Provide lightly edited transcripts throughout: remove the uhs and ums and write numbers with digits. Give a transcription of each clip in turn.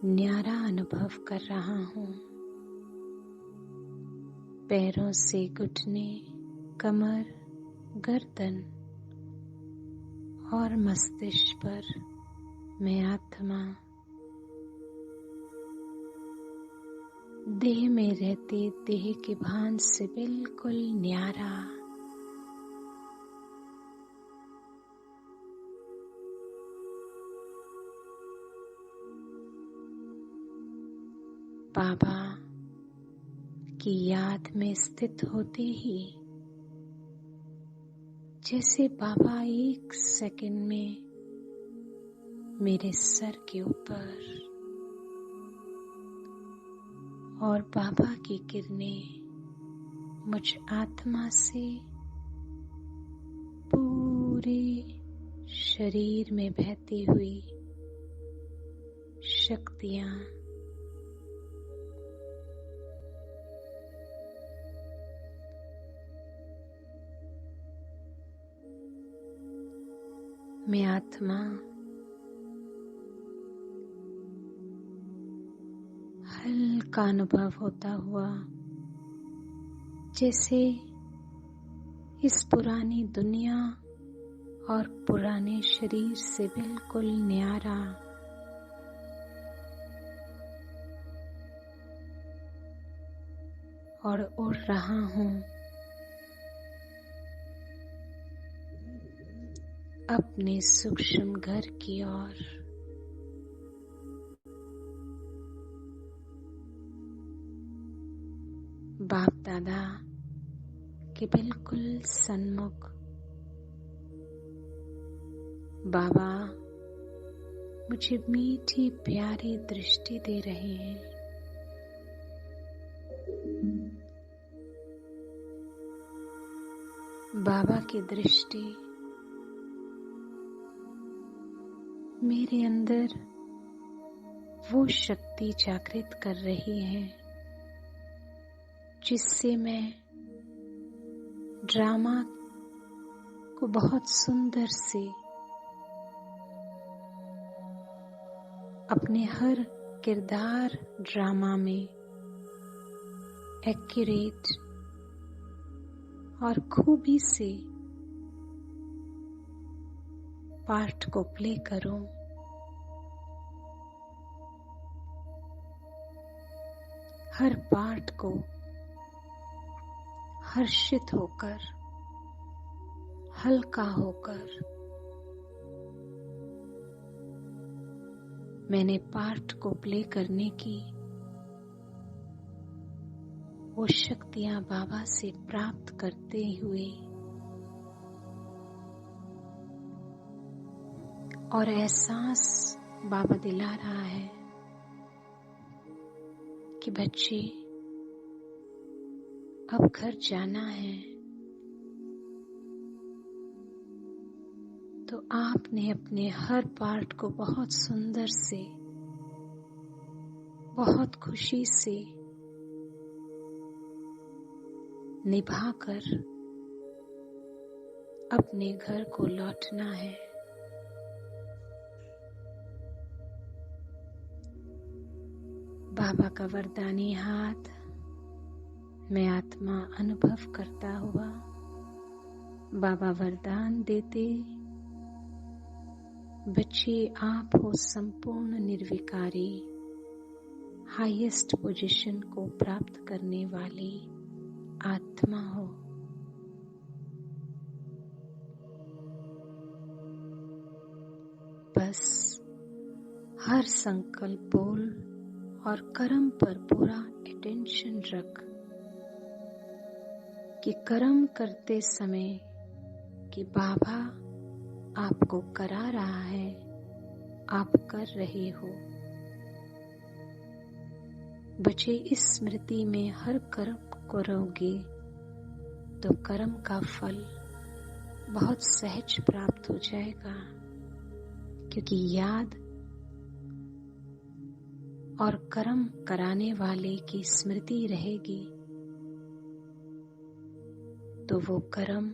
न्यारा अनुभव कर रहा हूँ। पैरों से घुटने, कमर, गर्दन और मस्तिष्क पर मैं आत्मा देह में रहते देह के भान से बिल्कुल न्यारा। बाबा की याद में स्थित होते ही जैसे बाबा एक सेकंड में मेरे सर के ऊपर और बाबा की किरणें मुझ आत्मा से पूरे शरीर में बहती हुई शक्तियां मैं आत्मा हल्का अनुभव होता हुआ जैसे इस पुरानी दुनिया और पुराने शरीर से बिल्कुल न्यारा और उड़ रहा हूँ अपने सूक्ष्म घर की ओर। बाप दादा के बिल्कुल सन्मुख बाबा मुझे मीठी प्यारी दृष्टि दे रहे हैं। बाबा की दृष्टि मेरे अंदर वो शक्ति जागृत कर रही है जिससे मैं ड्रामा को बहुत सुंदर से अपने हर किरदार ड्रामा में एक्यूरेट और खूबी से पार्ट को प्ले करूं। हर पार्ट को हर्षित होकर, हल्का होकर मैंने पार्ट को प्ले करने की वो शक्तियां बाबा से प्राप्त करते हुए और एहसास बाबा दिला रहा है कि बच्चे अब घर जाना है, तो आपने अपने हर पार्ट को बहुत सुंदर से, बहुत खुशी से निभाकर अपने घर को लौटना है। बाबा का वरदानी हाथ मैं आत्मा अनुभव करता हुआ बाबा वरदान देते, बच्चे आप हो संपूर्ण निर्विकारी हाईएस्ट पोजीशन को प्राप्त करने वाली आत्मा हो। बस हर संकल्प बोल और कर्म पर पूरा अटेंशन रख कि कर्म करते समय कि बाबा आपको करा रहा है, आप कर रहे हो। बच्चे इस स्मृति में हर कर्म करोगे तो कर्म का फल बहुत सहज प्राप्त हो जाएगा, क्योंकि याद और कर्म कराने वाले की स्मृति रहेगी तो वो कर्म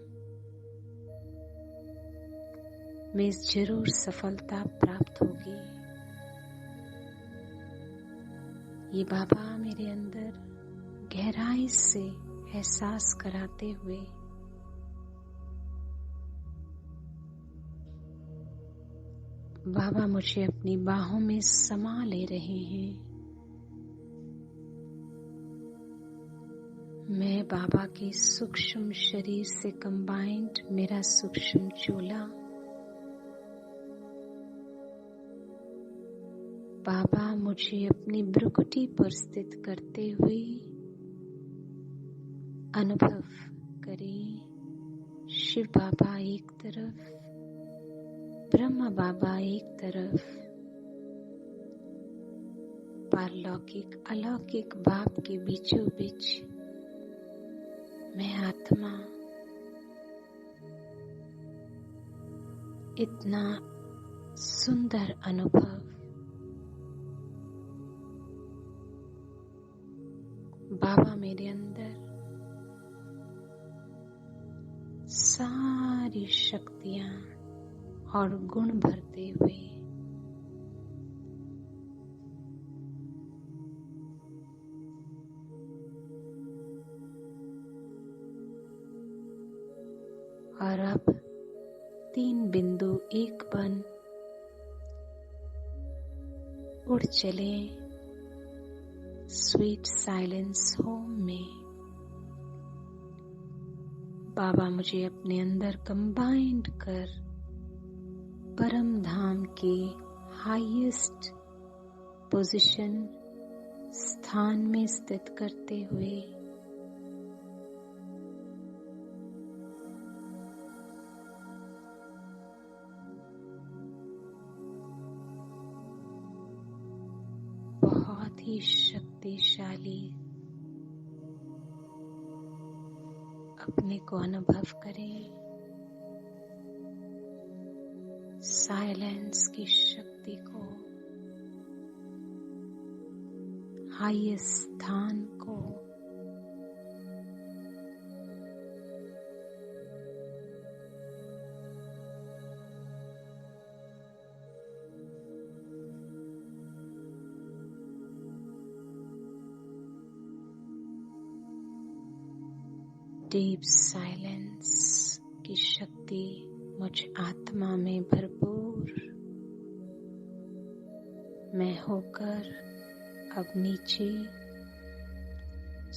में जरूर सफलता प्राप्त होगी। ये बाबा मेरे अंदर गहराई से एहसास कराते हुए बाबा मुझे अपनी बाहों में समा ले रहे हैं। मैं बाबा के सूक्ष्म शरीर से कंबाइंड मेरा सूक्ष्म चोला बाबा मुझे अपनी भ्रुकुटी पर स्थित करते हुए अनुभव करें। शिव बाबा एक तरफ, ब्रह्मा बाबा एक तरफ, पारलौकिक अलौकिक बाप के बीचों बीच मैं आत्मा इतना सुंदर अनुभव बाबा मेरे अंदर सारी शक्तियां और गुण भरते हुए और अब 3 बिंदु एक बन उड़ चले स्वीट साइलेंस होम में। बाबा मुझे अपने अंदर कंबाइंड कर परम धाम के हाईएस्ट पोजीशन स्थान में स्थित करते हुए बहुत ही शक्तिशाली अपने को अनुभव करें। साइलेंस की शक्ति को, हाईएस्ट स्थान को डीप साइलेंस की शक्ति मुझ आत्मा में भरपूर मैं होकर अब नीचे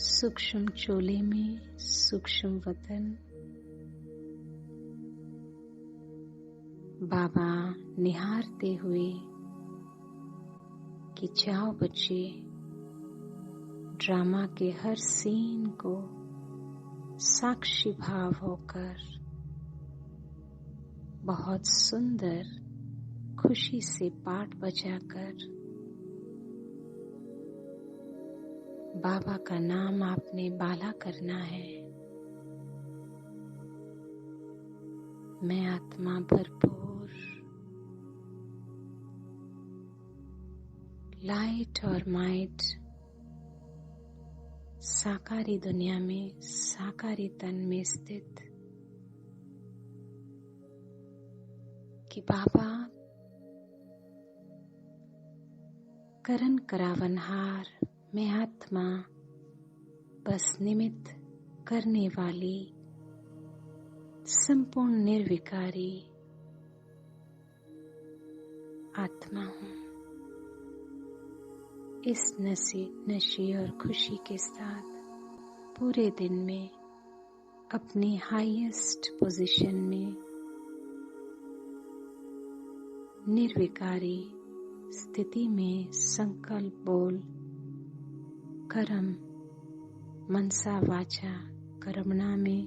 सूक्ष्म चोले में सूक्ष्म वतन बाबा निहारते हुए कि जाओ बच्चे, ड्रामा के हर सीन को साक्षी भाव होकर बहुत सुंदर खुशी से पाठ बजाकर बाबा का नाम आपने बाला करना है। मैं आत्मा भरपूर लाइट और माइट साकारी दुनिया में साकारी तन में स्थित कि बाबा करण करावनहार मैं आत्मा बस निमित्त करने वाली संपूर्ण निर्विकारी आत्मा हूँ। इस नशे और खुशी के साथ पूरे दिन में अपनी हाईएस्ट पोजीशन में निर्विकारी स्थिति में संकल्प बोल कर्म मनसा वाचा कर्मणा में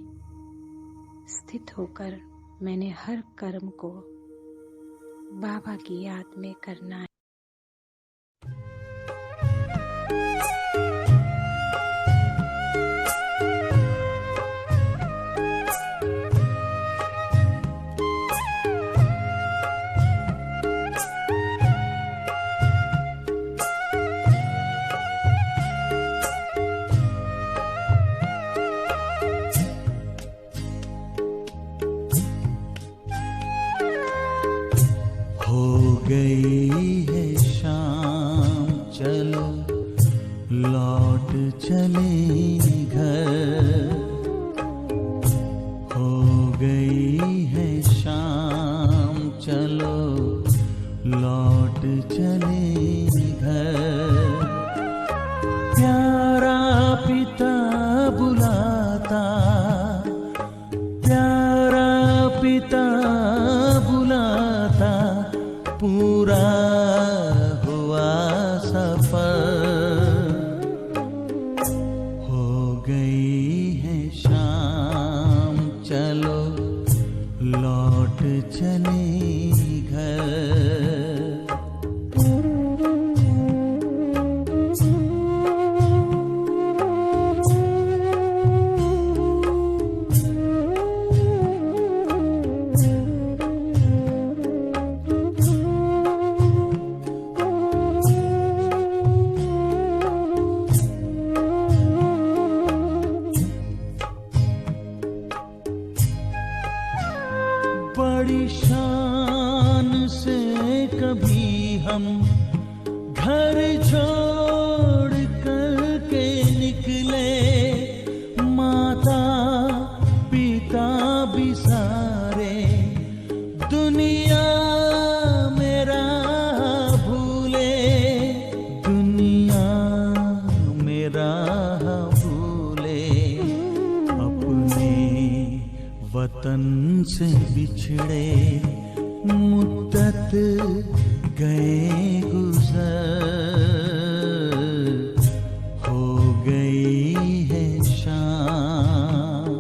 स्थित होकर मैंने हर कर्म को बाबा की याद में करना है। गई चले घर, हो गई है शाम, चलो लौट चले घर। प्यारा पिता बुलाता, प्यारा पिता बुलाता, पूरा हुआ सफर, हो गई है शाम, चलो लौट चले घर। बड़ी शान से कभी हम घर छोड़ कर के निकले, माता पिता भी सारे दुनिया मेरा भूले, दुनिया मेरा भूले, अपने वतन से बिछड़े मुद्दत गए गुजर, हो गई है शाम।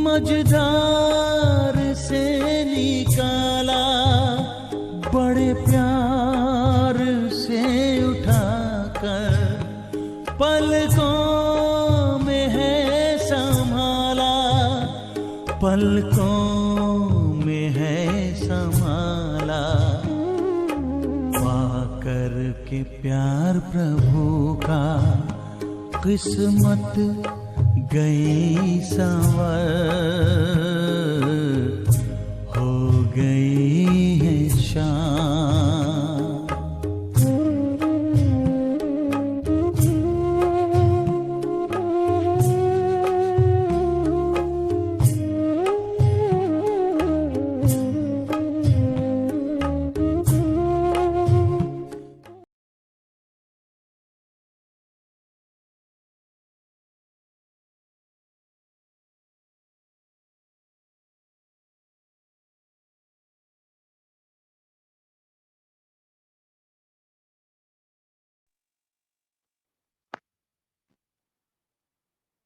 मझधार से निकाला, बड़े प्यार से उठाकर, पलकों में है संभाला, पलकों में है संभाला, पाकर के प्यार प्रभु का किस्मत गई संवर, हो गई है शाम।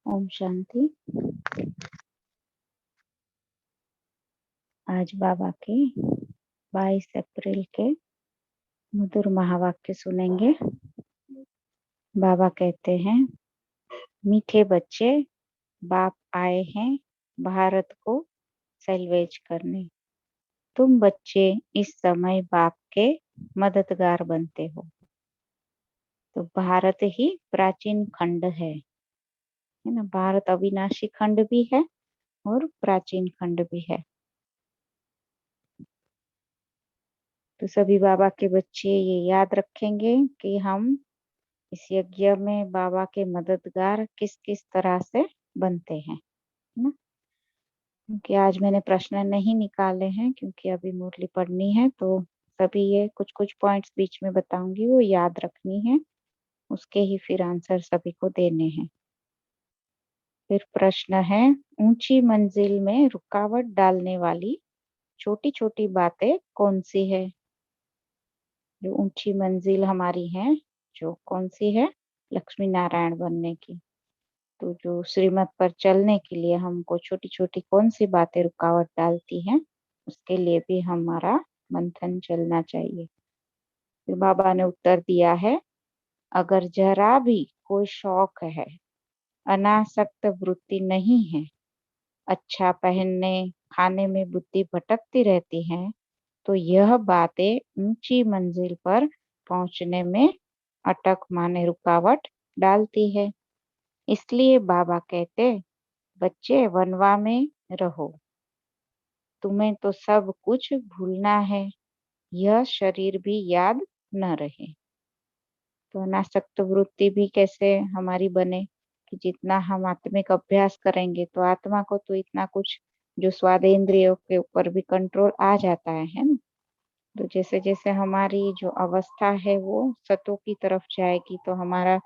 ओम शांति। आज बाबा के 22 अप्रैल के मधुर महावाक्य सुनेंगे। बाबा कहते हैं, मीठे बच्चे, बाप आए हैं भारत को सैल्वेज करने। तुम बच्चे इस समय बाप के मददगार बनते हो। तो भारत ही प्राचीन खंड है ना। भारत अविनाशी खंड भी है और प्राचीन खंड भी है। तो सभी बाबा के बच्चे ये याद रखेंगे कि हम इस यज्ञ में बाबा के मददगार किस किस तरह से बनते हैं ना। क्योंकि आज मैंने प्रश्न नहीं निकाले हैं, क्योंकि अभी मुरली पढ़नी है, तो सभी ये कुछ कुछ पॉइंट्स बीच में बताऊंगी, वो याद रखनी है, उसके ही फिर आंसर सभी को देने हैं। फिर प्रश्न है, ऊंची मंजिल में रुकावट डालने वाली छोटी छोटी बातें कौन सी है। जो ऊंची मंजिल हमारी है, जो कौन सी है, लक्ष्मी नारायण बनने की। तो जो श्रीमत पर चलने के लिए हमको छोटी छोटी कौन सी बातें रुकावट डालती हैं, उसके लिए भी हमारा मंथन चलना चाहिए। फिर बाबा ने उत्तर दिया है, अगर जरा भी कोई शौक है, अनासक्त वृत्ति नहीं है, अच्छा पहनने खाने में बुद्धि भटकती रहती है, तो यह बातें ऊंची मंजिल पर पहुंचने में अटक माने रुकावट डालती है। इसलिए बाबा कहते, बच्चे वनवा में रहो, तुम्हें तो सब कुछ भूलना है, यह शरीर भी याद न रहे। तो अनासक्त वृत्ति भी कैसे हमारी बने कि जितना हम आत्मिक अभ्यास करेंगे तो आत्मा को तो इतना कुछ जो स्वाद इंद्रियों के ऊपर भी कंट्रोल आ जाता है ना। तो जैसे जैसे हमारी जो अवस्था है वो सतों की तरफ जाएगी तो हमारा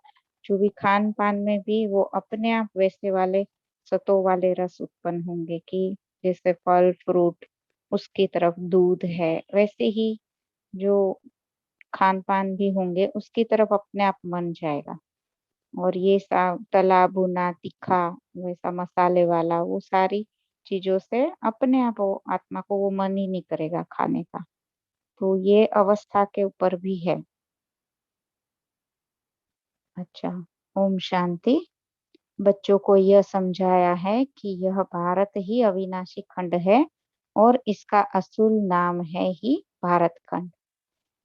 जो भी खान पान में भी वो अपने आप वैसे वाले सतों वाले रस उत्पन्न होंगे कि जैसे फल फ्रूट उसकी तरफ दूध है, वैसे ही जो खान पान भी होंगे उसकी तरफ अपने आप मन जाएगा। और ये तला भुना तीखा वैसा मसाले वाला वो सारी चीजों से अपने आप वो आत्मा को वो मन ही नहीं करेगा खाने का। तो ये अवस्था के ऊपर भी है। अच्छा, ओम शांति। बच्चों को यह समझाया है कि यह भारत ही अविनाशी खंड है और इसका असुल नाम है ही भारत खंड।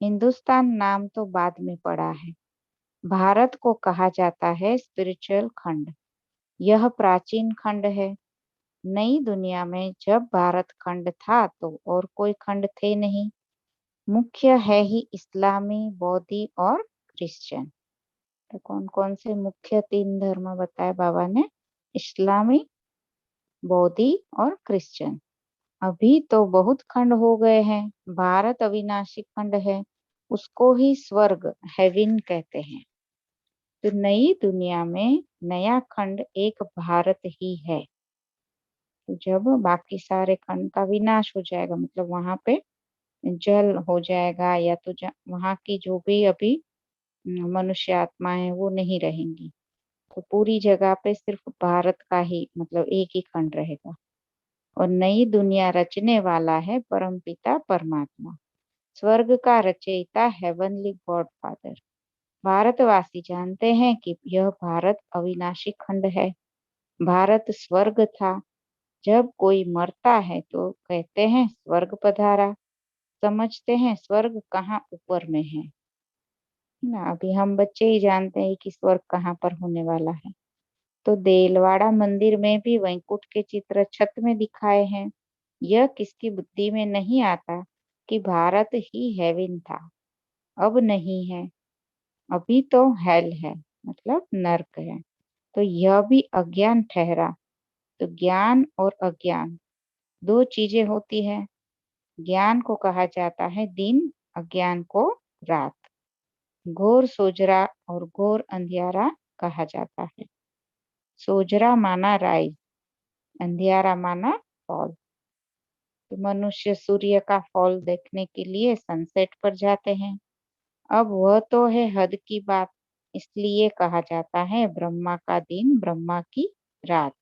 हिंदुस्तान नाम तो बाद में पड़ा है। भारत को कहा जाता है स्पिरिचुअल खंड। यह प्राचीन खंड है। नई दुनिया में जब भारत खंड था तो और कोई खंड थे नहीं। मुख्य है ही इस्लामी, बौद्धि और क्रिश्चियन। तो कौन कौन से मुख्य 3 धर्म बताए बाबा ने? इस्लामी, बौद्धि और क्रिश्चियन। अभी तो बहुत खंड हो गए हैं। भारत अविनाशी खंड है, उसको ही स्वर्ग हेवन कहते हैं। तो नई दुनिया में नया खंड एक भारत ही है। तो जब बाकी सारे खंड का विनाश हो जाएगा मतलब वहां पे जल हो जाएगा या तो वहां की जो भी अभी मनुष्य आत्माएं वो नहीं रहेंगी, तो पूरी जगह पे सिर्फ भारत का ही मतलब एक ही खंड रहेगा। और नई दुनिया रचने वाला है परमपिता परमात्मा, स्वर्ग का रचयिता हेवनली गॉड फादर। भारतवासी जानते हैं कि यह भारत अविनाशी खंड है। भारत स्वर्ग था। जब कोई मरता है तो कहते हैं स्वर्ग पधारा। समझते हैं स्वर्ग कहाँ ऊपर में है ना। अभी हम बच्चे ही जानते हैं कि स्वर्ग कहाँ पर होने वाला है। तो देलवाड़ा मंदिर में भी वैकुंठ के चित्र छत में दिखाए हैं। यह किसकी बुद्धि में नहीं आता कि भारत ही हेवन था, अब नहीं है। अभी तो हेल है मतलब नर्क है। तो यह भी अज्ञान ठहरा। तो ज्ञान और अज्ञान 2 चीजें होती है। ज्ञान को कहा जाता है दिन, अज्ञान को रात। घोर सोजरा और घोर अंधियारा कहा जाता है। सोजरा माना राइज, अंधियारा माना फॉल। तो मनुष्य सूर्य का फॉल देखने के लिए सनसेट पर जाते हैं। अब वह तो है हद की बात। इसलिए कहा जाता है ब्रह्मा का दिन, ब्रह्मा की रात।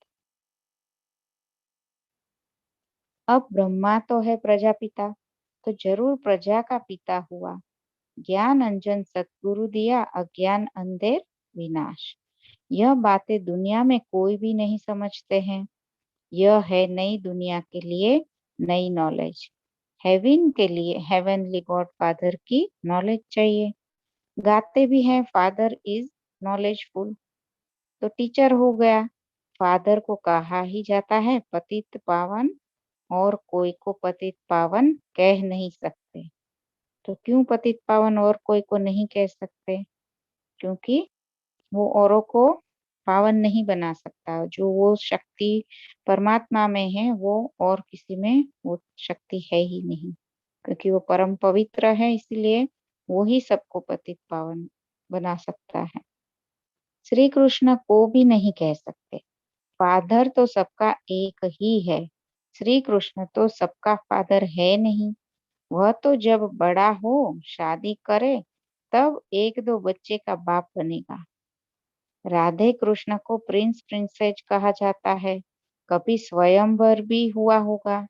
अब ब्रह्मा तो है प्रजापिता, तो जरूर प्रजा का पिता हुआ। ज्ञान अंजन सतगुरु दिया, अज्ञान अंधेर विनाश। यह बातें दुनिया में कोई भी नहीं समझते हैं। यह है नई दुनिया के लिए नई नॉलेज। हेवन के लिए हेवनली गॉड फादर की नॉलेज चाहिए। गाते भी हैं फादर इज नॉलेजफुल, तो टीचर हो गया। फादर को कहा ही जाता है पतित पावन, और कोई को पतित पावन कह नहीं सकते। तो क्यों पतित पावन और कोई को नहीं कह सकते? क्योंकि वो औरों को पावन नहीं बना सकता। जो वो शक्ति परमात्मा में है वो और किसी में वो शक्ति है ही नहीं। क्योंकि वो परम पवित्र है, इसलिए वो ही सबको पतित पावन बना सकता है। श्री कृष्ण को भी नहीं कह सकते। फादर तो सबका एक ही है। श्री कृष्ण तो सबका फादर है नहीं। वह तो जब बड़ा हो शादी करे तब 1-2 बच्चे का बाप बनेगा। राधे कृष्ण को प्रिंस प्रिंसेस कहा जाता है। कभी स्वयंवर भी हुआ होगा।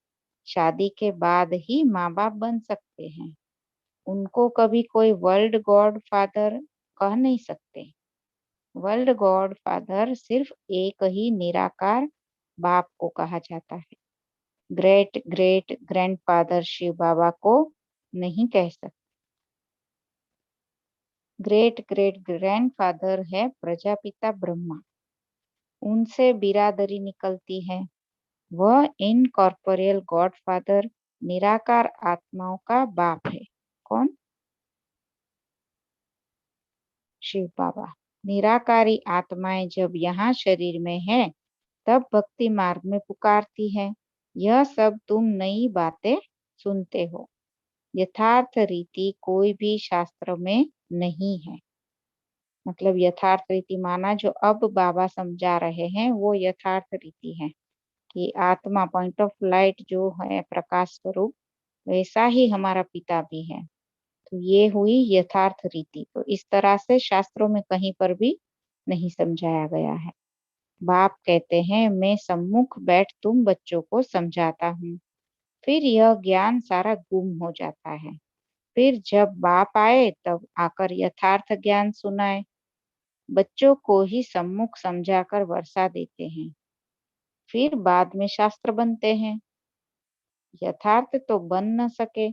शादी के बाद ही माँ बाप बन सकते हैं। उनको कभी कोई वर्ल्ड गॉड फादर कह नहीं सकते। वर्ल्ड गॉड फादर सिर्फ एक ही निराकार बाप को कहा जाता है। ग्रेट ग्रेट ग्रैंडफादर शिव बाबा को नहीं कह सकते। ग्रेट ग्रेट ग्रैंडफादर है प्रजापिता ब्रह्मा, उनसे बिरादरी निकलती है। वह इनकॉर्पोरियल गॉडफादर निराकार आत्माओं का बाप है। कौन? शिव बाबा। निराकारी आत्माएं जब यहाँ शरीर में है तब भक्ति मार्ग में पुकारती है। यह सब तुम नई बातें सुनते हो, यथार्थ रीति कोई भी शास्त्र में नहीं है। मतलब यथार्थ रीति माना जो अब बाबा समझा रहे हैं वो यथार्थ रीति है कि आत्मा पॉइंट ऑफ लाइट जो है प्रकाश स्वरूप, वैसा ही हमारा पिता भी है। तो ये हुई यथार्थ रीति। तो इस तरह से शास्त्रों में कहीं पर भी नहीं समझाया गया है। बाप कहते हैं मैं सम्मुख बैठ तुम बच्चों को समझाता हूँ, फिर यह ज्ञान सारा गुम हो जाता है। फिर जब बाप आए तब आकर यथार्थ ज्ञान सुनाए। बच्चों को ही सम्मुख समझाकर वर्षा देते हैं, फिर बाद में शास्त्र बनते हैं। यथार्थ तो बन न सके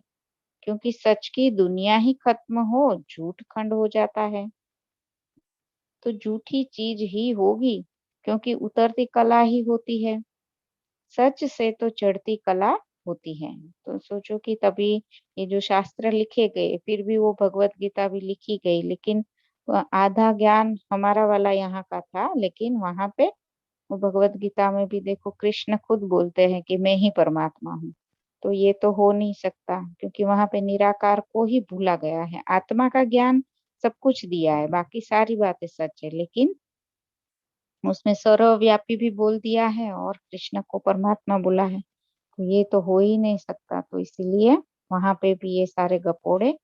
क्योंकि सच की दुनिया ही खत्म हो, झूठ खंड हो जाता है। तो झूठी चीज ही होगी क्योंकि उतरती कला ही होती है। सच से तो चढ़ती कला होती है। तो सोचो कि तभी ये जो शास्त्र लिखे गए, फिर भी वो भगवत गीता भी लिखी गई, लेकिन आधा ज्ञान हमारा वाला यहाँ का था, लेकिन वहां पे वो भगवत गीता में भी देखो कृष्ण खुद बोलते हैं कि मैं ही परमात्मा हूँ। तो ये तो हो नहीं सकता क्योंकि वहां पे निराकार को ही भूला गया है। आत्मा का ज्ञान सब कुछ दिया है, बाकी सारी बातें सच है, लेकिन उसमें सर्वव्यापी भी बोल दिया है और कृष्ण को परमात्मा बोला है। तो ये तो हो ही नहीं सकता। तो इसीलिए वहां पे भी ये सारे गपोड़े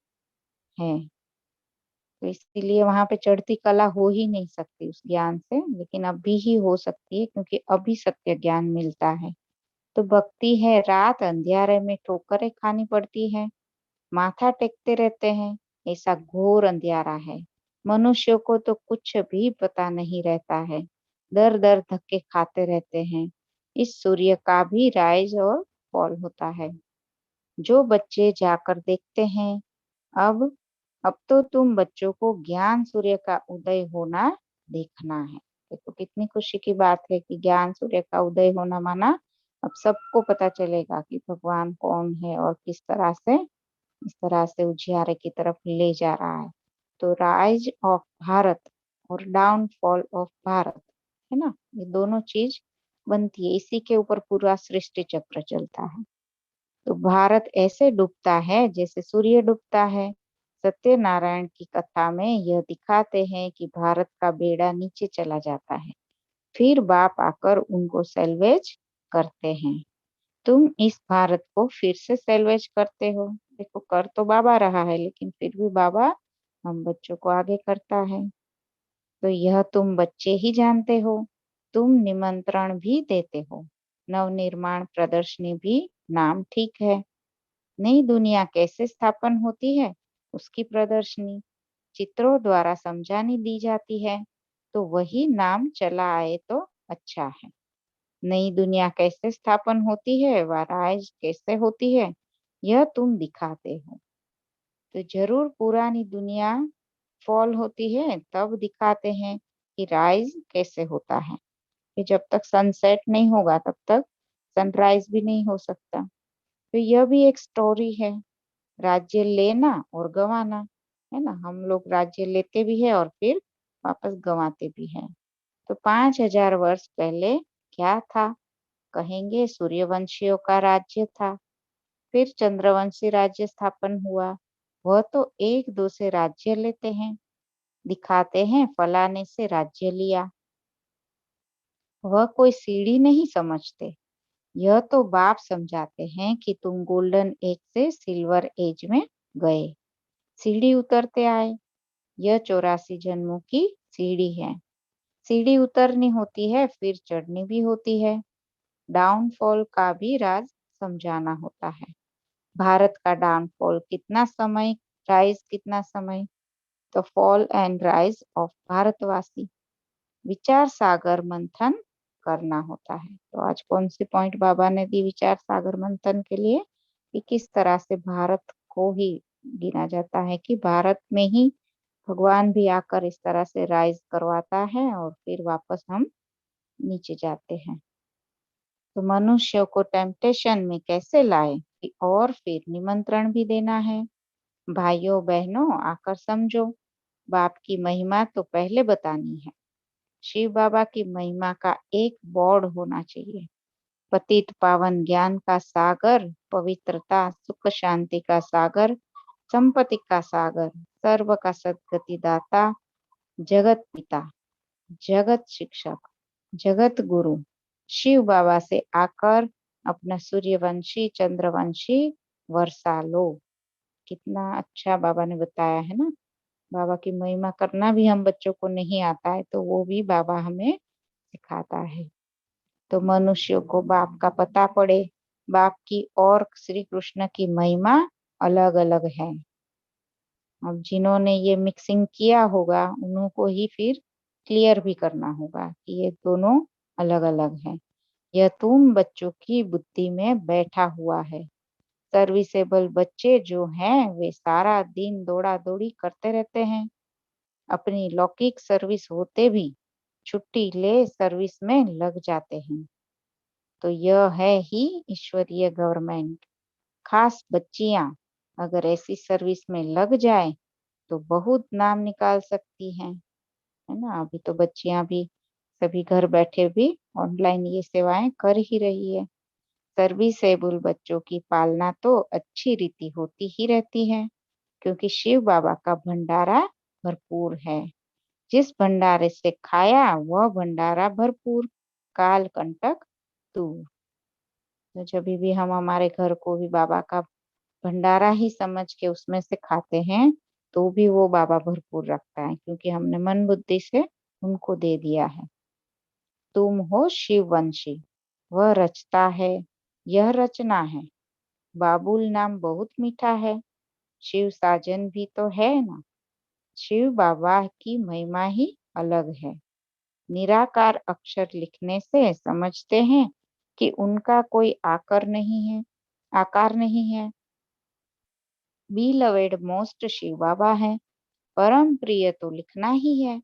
हैं। तो इसीलिए वहां पे चढ़ती कला हो ही नहीं सकती उस ज्ञान से, लेकिन अभी ही हो सकती है क्योंकि अभी सत्य ज्ञान मिलता है। तो भक्ति है रात अंधियारे में ठोकरें खानी पड़ती है, माथा टेकते रहते हैं, ऐसा घोर अंधियारा है। मनुष्यों को तो कुछ भी पता नहीं रहता है, दर दर धक्के खाते रहते हैं। इस सूर्य का भी राइज और फॉल होता है। जो बच्चे जाकर देखते हैं, अब अब तो तुम बच्चों को ज्ञान सूर्य का उदय होना देखना है। देखो कितनी खुशी की बात है कि ज्ञान सूर्य का उदय होना माना अब सबको पता चलेगा कि भगवान कौन है और किस तरह से इस तरह से उजियारे की तरफ ले जा रहा है। तो राइज ऑफ भारत और डाउनफॉल ऑफ भारत, है ना, ये दोनों चीज बनती है, इसी के ऊपर पूरा सृष्टि चक्र चलता है। तो भारत ऐसे डूबता है जैसे सूर्य डूबता है। सत्यनारायण की कथा में यह दिखाते हैं कि भारत का बेड़ा नीचे चला जाता है, फिर बाप आकर उनको सैल्वेज करते हैं। तुम इस भारत को फिर से सैल्वेज करते हो। देखो कर तो बाबा रहा है, लेकिन फिर भी बाबा हम बच्चों को आगे करता है। तो यह तुम बच्चे ही जानते हो। तुम निमंत्रण भी देते हो। नवनिर्माण प्रदर्शनी भी नाम ठीक है। नई दुनिया कैसे स्थापन होती है उसकी प्रदर्शनी चित्रों द्वारा समझानी दी जाती है, तो वही नाम चला आए तो अच्छा है। नई दुनिया कैसे स्थापन होती है व राइज कैसे होती है यह तुम दिखाते हो। तो जरूर पुरानी दुनिया फॉल होती है तब दिखाते हैं कि राइज कैसे होता है। कि जब तक सनसेट नहीं होगा तब तक सनराइज भी नहीं हो सकता। तो यह भी एक स्टोरी है, राज्य लेना और गंवाना, है ना। हम लोग राज्य लेते भी है और फिर वापस गंवाते भी हैं। तो 5000 वर्ष पहले क्या था? कहेंगे सूर्यवंशियों का राज्य था, फिर चंद्रवंशी राज्य स्थापन हुआ। वह तो एक दो से राज्य लेते हैं, दिखाते हैं फलाने से राज्य लिया। वह कोई सीढ़ी नहीं समझते। यह तो बाप समझाते हैं कि तुम गोल्डन एज से सिल्वर एज में गए, सीढ़ी उतरते आए। यह 84 जन्मों की सीढ़ी है। सीढ़ी उतरनी होती है फिर चढ़नी भी होती है। डाउनफॉल का भी राज समझाना होता है। भारत का डाउनफॉल कितना समय, राइज कितना समय? तो फॉल एंड राइज ऑफ भारतवासी। विचार सागर मंथन करना होता है। तो आज कौन सी पॉइंट बाबा ने दी विचार सागर मंथन के लिए कि किस तरह से भारत को ही गिना जाता है कि भारत में ही भगवान भी आकर इस तरह से राइज करवाता है और फिर वापस हम नीचे जाते हैं। तो मनुष्य को टेम्पटेशन में कैसे लाए कि और फिर निमंत्रण भी देना है। भाइयों बहनों आकर समझो, बाप की महिमा तो पहले बतानी है। शिव बाबा की महिमा का एक बोर्ड होना चाहिए। पतित पावन ज्ञान का सागर, पवित्रता सुख शांति का सागर, संपत्ति का सागर, सर्व का सद्गति दाता, जगत पिता, जगत शिक्षक, जगत गुरु शिव बाबा से आकर अपना सूर्यवंशी चंद्रवंशी वर्षा लो। कितना अच्छा बाबा ने बताया है ना। बाबा की महिमा करना भी हम बच्चों को नहीं आता है तो वो भी बाबा हमें सिखाता है। तो मनुष्यों को बाप का पता पड़े, बाप की और श्री कृष्ण की महिमा अलग अलग है। अब जिन्होंने ये मिक्सिंग किया होगा उन्हों को ही फिर क्लियर भी करना होगा कि ये दोनों अलग अलग है। यह तुम बच्चों की बुद्धि में बैठा हुआ है। सर्विसेबल बच्चे जो हैं वे सारा दिन दौड़ा दौड़ी करते रहते हैं। अपनी लौकिक सर्विस होते भी छुट्टी ले सर्विस में लग जाते हैं। तो यह है ही ईश्वरीय गवर्नमेंट। खास बच्चियां अगर ऐसी सर्विस में लग जाए तो बहुत नाम निकाल सकती हैं, है ना। अभी तो बच्चियां भी सभी घर बैठे भी ऑनलाइन ये सेवाएं कर ही रही है। सर्विसेबल बच्चों की पालना तो अच्छी रीति होती ही रहती है क्योंकि शिव बाबा का भंडारा भरपूर है। जिस भंडारे से खाया वह भंडारा भरपूर, काल कंटक दूर। तो जब भी हम हमारे घर को भी बाबा का भंडारा ही समझ के उसमें से खाते हैं तो भी वो बाबा भरपूर रखता है क्योंकि हमने मन बुद्धि से उनको दे दिया है। तुम हो शिववंशी, वह रचता है, यह रचना है। बाबुल नाम बहुत मीठा है, शिव साजन भी तो है ना। शिव बाबा की महिमा ही अलग है। निराकार अक्षर लिखने से समझते हैं कि उनका कोई आकार नहीं है। बिलवेड मोस्ट शिव बाबा है, परम प्रिय तो लिखना ही है।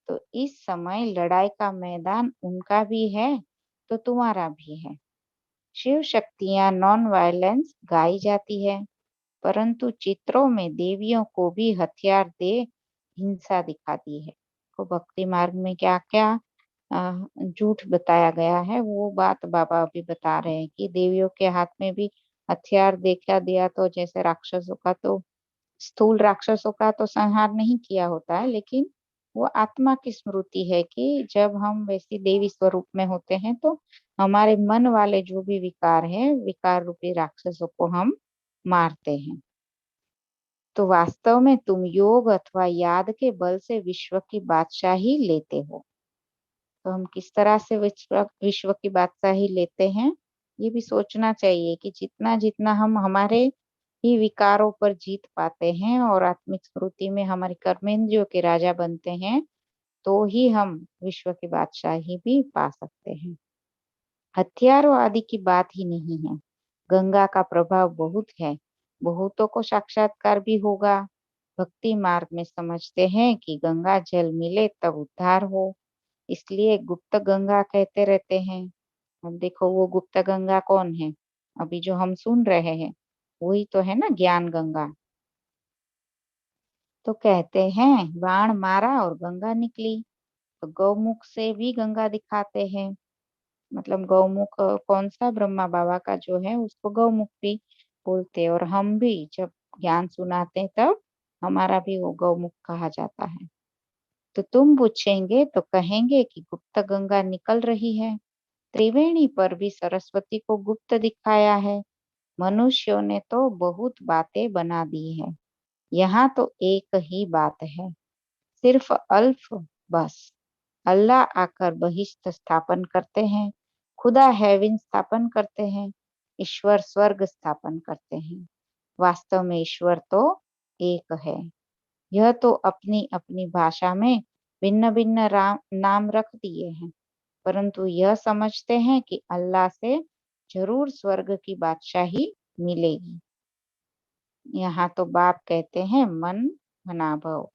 तो इस समय लड़ाई का मैदान उनका भी है तो तुम्हारा भी है। शिव शक्तियां नॉन वायलेंस गाई जाती है परंतु चित्रों में देवियों को भी हथियार दे हिंसा दिखाती है। तो भक्ति मार्ग में क्या क्या झूठ बताया गया है वो बात बाबा अभी बता रहे हैं कि देवियों के हाथ में भी हथियार देखा दिया तो जैसे राक्षसों का तो स्थूल राक्षसों का तो संहार नहीं किया होता है लेकिन वो आत्मा की स्मृति है कि जब हम वैसी देवी स्वरूप में होते हैं तो हमारे मन वाले जो भी विकार है विकार रूपी राक्षसों को हम मारते हैं। तो वास्तव में तुम योग अथवा याद के बल से विश्व की बादशाही लेते हो। तो हम किस तरह से विश्व की बादशाही लेते हैं ये भी सोचना चाहिए कि जितना जितना हम हमारे ही विकारों पर जीत पाते हैं और आत्मिक स्मृति में हमारे कर्मेंद्रियों के राजा बनते हैं तो ही हम विश्व की बादशाही भी पा सकते हैं। हथियारों आदि की बात ही नहीं है। गंगा का प्रभाव बहुत है, बहुतों को साक्षात्कार भी होगा। भक्ति मार्ग में समझते हैं कि गंगा जल मिले तब उद्धार हो, इसलिए गुप्त गंगा कहते रहते हैं। अब देखो वो गुप्त गंगा कौन है, अभी जो हम सुन रहे हैं वही तो है ना ज्ञान गंगा। तो कहते हैं बाण मारा और गंगा निकली। तो गौमुख से भी गंगा दिखाते हैं, मतलब गौमुख कौन सा, ब्रह्मा बाबा का जो है उसको गौमुख भी बोलते हैं और हम भी जब ज्ञान सुनाते हैं तब हमारा भी वो गौमुख कहा जाता है। तो तुम पूछेंगे तो कहेंगे कि गुप्त गंगा निकल रही है। त्रिवेणी पर भी सरस्वती को गुप्त दिखाया है। मनुष्यों ने तो बहुत बातें बना दी है, यहाँ तो एक ही बात है, सिर्फ अल्फ बस। अल्लाह आकर बहिष्ठ स्थापन करते हैं, खुदा हेवन स्थापन करते हैं, ईश्वर स्वर्ग स्थापन करते हैं। वास्तव में ईश्वर तो एक है। यह तो अपनी अपनी भाषा में भिन्न भिन्न नाम रख दिए हैं परंतु यह समझते हैं कि अल्लाह से जरूर स्वर्ग की बादशाही मिलेगी। यहाँ तो बाप कहते हैं मन मना भव,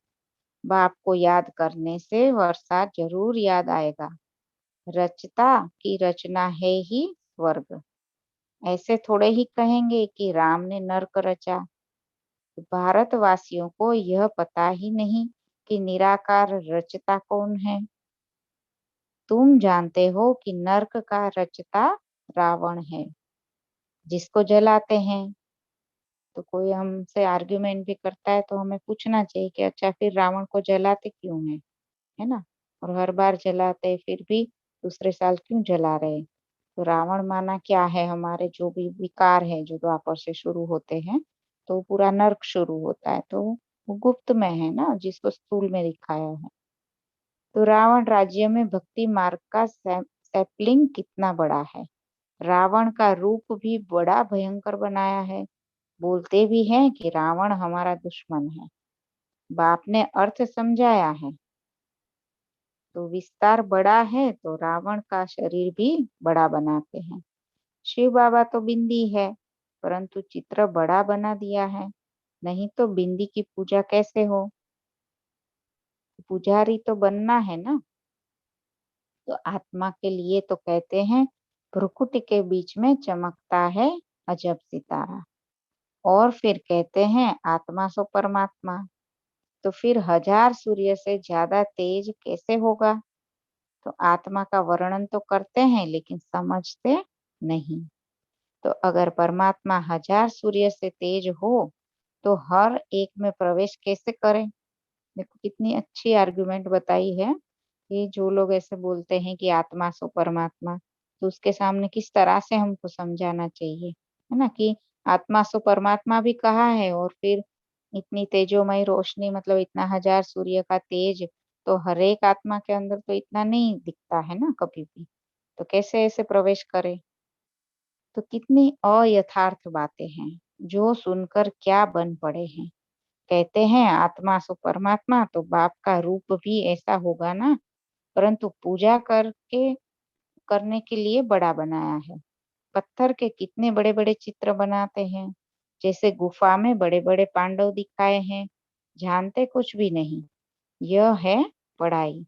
बाप को याद करने से वर्षा जरूर याद आएगा। रचता की रचना है ही स्वर्ग। ऐसे थोड़े ही कहेंगे कि राम ने नर्क रचा। भारतवासियों को यह पता ही नहीं कि निराकार रचता कौन है। तुम जानते हो कि नर्क का रचता रावण है, जिसको जलाते हैं। तो कोई हमसे आर्ग्यूमेंट भी करता है तो हमें पूछना चाहिए कि अच्छा फिर रावण को जलाते क्यों है ना? और हर बार जलाते फिर भी दूसरे साल क्यों जला रहे? तो रावण माना क्या है, हमारे जो भी विकार है जो द्वापर से शुरू होते हैं, तो पूरा नर्क शुरू होता है। तो वो गुप्त में है ना, जिसको स्थूल में दिखाया है। तो रावण राज्य में भक्ति मार्ग का सैपलिंग कितना बड़ा है। रावण का रूप भी बड़ा भयंकर बनाया है। बोलते भी हैं कि रावण हमारा दुश्मन है। बाप ने अर्थ समझाया है। तो विस्तार बड़ा है तो रावण का शरीर भी बड़ा बनाते हैं। शिव बाबा तो बिंदी है, परंतु चित्र बड़ा बना दिया है। नहीं तो बिंदी की पूजा कैसे हो? पुजारी तो बनना है ना। तो आत्मा के लिए तो कहते हैं भ्रुकुटी के बीच में चमकता है अजब सितारा। और फिर कहते हैं आत्मा सो परमात्मा। तो फिर हजार सूर्य से ज्यादा तेज कैसे होगा? तो आत्मा का वर्णन तो करते हैं लेकिन समझते नहीं। तो अगर परमात्मा हजार सूर्य से तेज हो तो हर एक में प्रवेश कैसे करें? देखो कितनी अच्छी आर्गुमेंट बताई है कि जो लोग ऐसे बोलते हैं कि आत्मा सो परमात्मा, तो उसके सामने किस तरह से हमको समझाना चाहिए, है ना? कि आत्मा सो परमात्मा भी कहा है और फिर इतनी तेजोमय रोशनी, मतलब इतना हजार सूर्य का तेज तो हर एक आत्मा के अंदर तो इतना नहीं दिखता है ना कभी भी। तो कैसे ऐसे प्रवेश करे? तो कितनी अयथार्थ बातें हैं जो सुनकर क्या बन पड़े हैं। कहते हैं आत्मा सो परमात्मा, तो बाप का रूप भी ऐसा होगा ना, परंतु पूजा करके करने के लिए बड़ा बनाया है। पत्थर के कितने बड़े बड़े चित्र बनाते हैं, जैसे गुफा में बड़े बड़े पांडव दिखाए हैं। जानते कुछ भी नहीं। यह है पढ़ाई।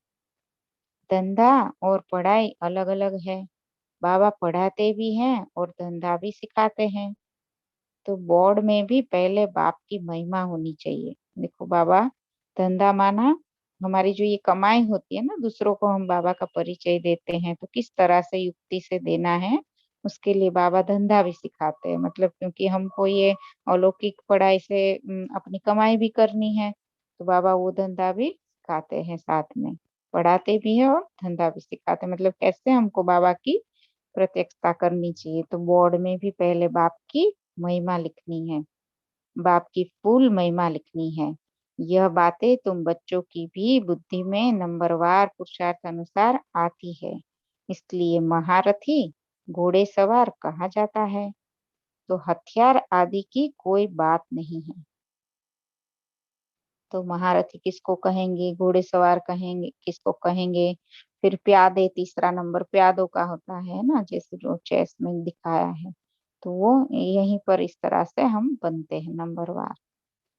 धंधा और पढ़ाई अलग अलग है। बाबा पढ़ाते भी हैं और धंधा भी सिखाते हैं। तो बोर्ड में भी पहले बाप की महिमा होनी चाहिए। देखो बाबा, धंधा माना हमारी जो ये कमाई होती है ना, दूसरों को हम बाबा का परिचय देते हैं तो किस तरह से युक्ति से देना है, उसके लिए बाबा धंधा भी सिखाते हैं। मतलब क्योंकि हमको ये अलौकिक पढ़ाई से अपनी कमाई भी करनी है, तो बाबा वो धंधा भी सिखाते हैं, साथ में पढ़ाते भी है और धंधा भी सिखाते हैं। मतलब कैसे हमको बाबा की प्रत्यक्षता करनी चाहिए। तो बोर्ड में भी पहले बाप की महिमा लिखनी है, बाप की फुल महिमा लिखनी है। यह बातें तुम बच्चों की भी बुद्धि में नंबरवार पुरुषार्थ अनुसार आती है। इसलिए महारथी घोड़े सवार कहा जाता है। तो हथियार आदि की कोई बात नहीं है। तो महारथी किसको कहेंगे, घोड़ेसवार कहेंगे, किसको कहेंगे? फिर प्यादे, तीसरा नंबर प्यादों का होता है ना, जैसे जो चेस में दिखाया है। तो वो यहीं पर इस तरह से हम बनते हैं नंबरवार।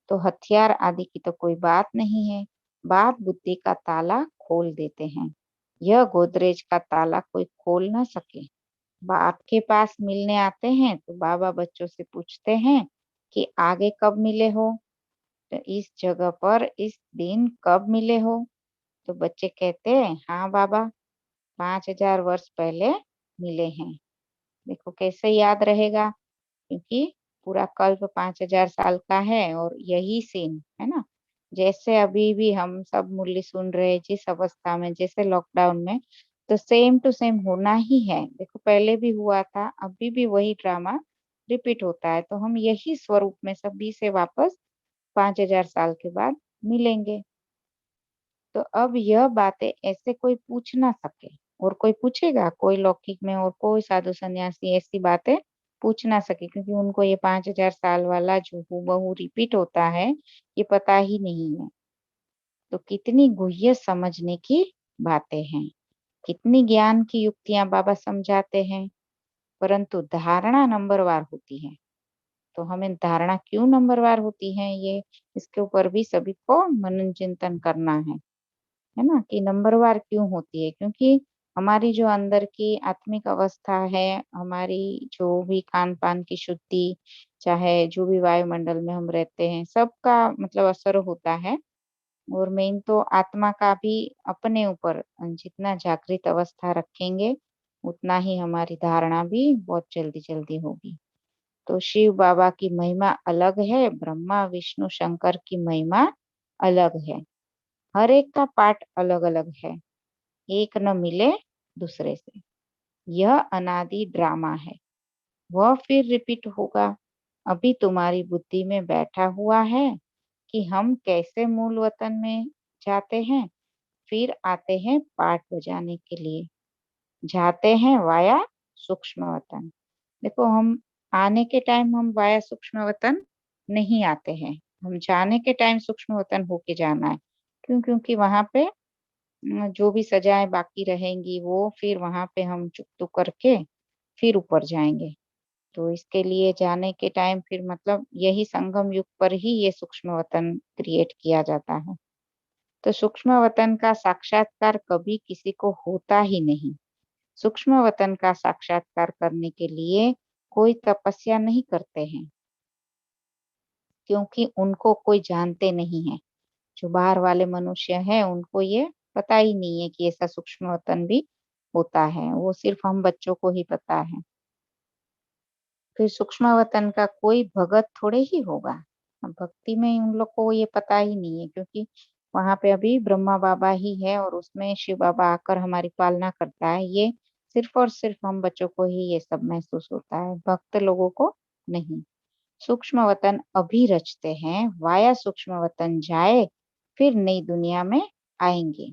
तो हथियार आदि की तो कोई बात नहीं है। बाप बुद्धि का ताला खोल देते हैं। यह गोदरेज का ताला कोई खोल ना सके। बाप के पास मिलने आते हैं तो बाबा बच्चों से पूछते हैं कि आगे कब मिले हो, तो इस जगह पर इस दिन कब मिले हो? तो बच्चे कहते हैं हाँ बाबा, 5000 वर्ष पहले मिले हैं। देखो कैसे याद रहेगा, क्योंकि पूरा कल्प 5000 साल का है और यही सीन है ना। जैसे अभी भी हम सब मूल्य सुन रहे हैं, जिस अवस्था में, जैसे लॉकडाउन में, तो सेम टू सेम होना ही है। देखो पहले भी हुआ था, अभी भी वही ड्रामा रिपीट होता है। तो हम यही स्वरूप में सभी से वापस 5000 साल के बाद मिलेंगे। तो अब यह बातें ऐसे कोई पूछ ना सके। और कोई पूछेगा, कोई लौकिक में और कोई साधु सन्यासी ऐसी बातें पूछ ना सके, क्योंकि उनको ये 5000 साल वाला जो हूबहू रिपीट होता है ये पता ही नहीं है। तो कितनी गुह्य समझने की बातें हैं। कितनी ज्ञान की युक्तियां बाबा समझाते हैं, परंतु धारणा नंबरवार होती है। तो हमें धारणा क्यों नंबरवार होती है, ये इसके ऊपर भी सभी को मनन चिंतन करना है ना, कि नंबरवार क्यों होती है। क्योंकि हमारी जो अंदर की आत्मिक अवस्था है, हमारी जो भी खान पान की शुद्धि, चाहे जो भी वायुमंडल में हम रहते हैं, सबका मतलब असर होता है। और मेन तो आत्मा का भी अपने ऊपर जितना जागृत अवस्था रखेंगे, उतना ही हमारी धारणा भी बहुत जल्दी जल्दी होगी। तो शिव बाबा की महिमा अलग है, ब्रह्मा विष्णु शंकर की महिमा अलग है। हर एक का पाठ अलग अलग है, एक न मिले दूसरे से। यह अनादि ड्रामा है, वह फिर रिपीट होगा। अभी तुम्हारी बुद्धि में बैठा हुआ है कि हम कैसे मूल वतन में जाते हैं, फिर आते हैं पाठ बजाने के लिए, जाते हैं वाया सूक्ष्म वतन। देखो, हम आने के टाइम हम वाया सूक्ष्म वतन नहीं आते हैं, हम जाने के टाइम सूक्ष्म वतन होके जाना है। क्यों? क्योंकि वहां पे जो भी सजाएं बाकी रहेंगी, वो फिर वहां पे हम चुकतू करके फिर ऊपर जाएंगे। तो इसके लिए जाने के टाइम फिर मतलब यही संगम युग पर ही ये सूक्ष्म वतन क्रिएट किया जाता है। तो सूक्ष्म वतन का साक्षात्कार कभी किसी को होता ही नहीं। सूक्ष्म वतन का साक्षात्कार करने के लिए कोई तपस्या नहीं करते हैं, क्योंकि उनको कोई जानते नहीं है। जो बाहर वाले मनुष्य हैं, उनको ये पता ही नहीं है कि ऐसा सूक्ष्म वतन भी होता है, वो सिर्फ हम बच्चों को ही पता है। फिर सूक्ष्म वतन का कोई भगत थोड़े ही होगा। अब भक्ति में उन लोग को ये पता ही नहीं है, क्योंकि वहां पे अभी ब्रह्मा बाबा ही है और उसमें शिव बाबा आकर हमारी पालना करता है। ये सिर्फ और सिर्फ हम बच्चों को ही ये सब महसूस होता है, भक्त लोगों को नहीं। सूक्ष्म वतन अभी रचते हैं, वाया सूक्ष्म वतन जाए, फिर नई दुनिया में आएंगे।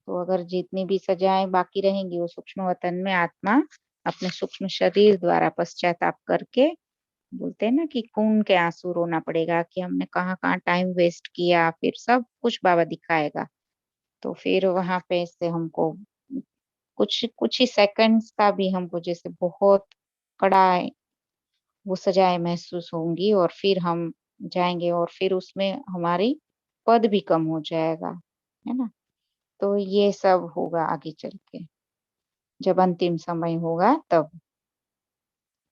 तो अगर जितनी भी सजाएं बाकी रहेंगी, वो सूक्ष्म वतन में आत्मा अपने सूक्ष्म शरीर द्वारा पश्चाताप करके, बोलते हैं ना कि खून के आंसू रोना पड़ेगा कि हमने कहाँ कहाँ टाइम वेस्ट किया, फिर सब कुछ बाबा दिखाएगा। तो फिर वहां पे से हमको कुछ कुछ ही सेकंड्स का भी हमको जैसे बहुत कड़ा वो सजाएं महसूस होंगी, और फिर हम जाएंगे और फिर उसमें हमारी पद भी कम हो जाएगा, है ना। तो ये सब होगा आगे चल के, जब अंतिम समय होगा तब।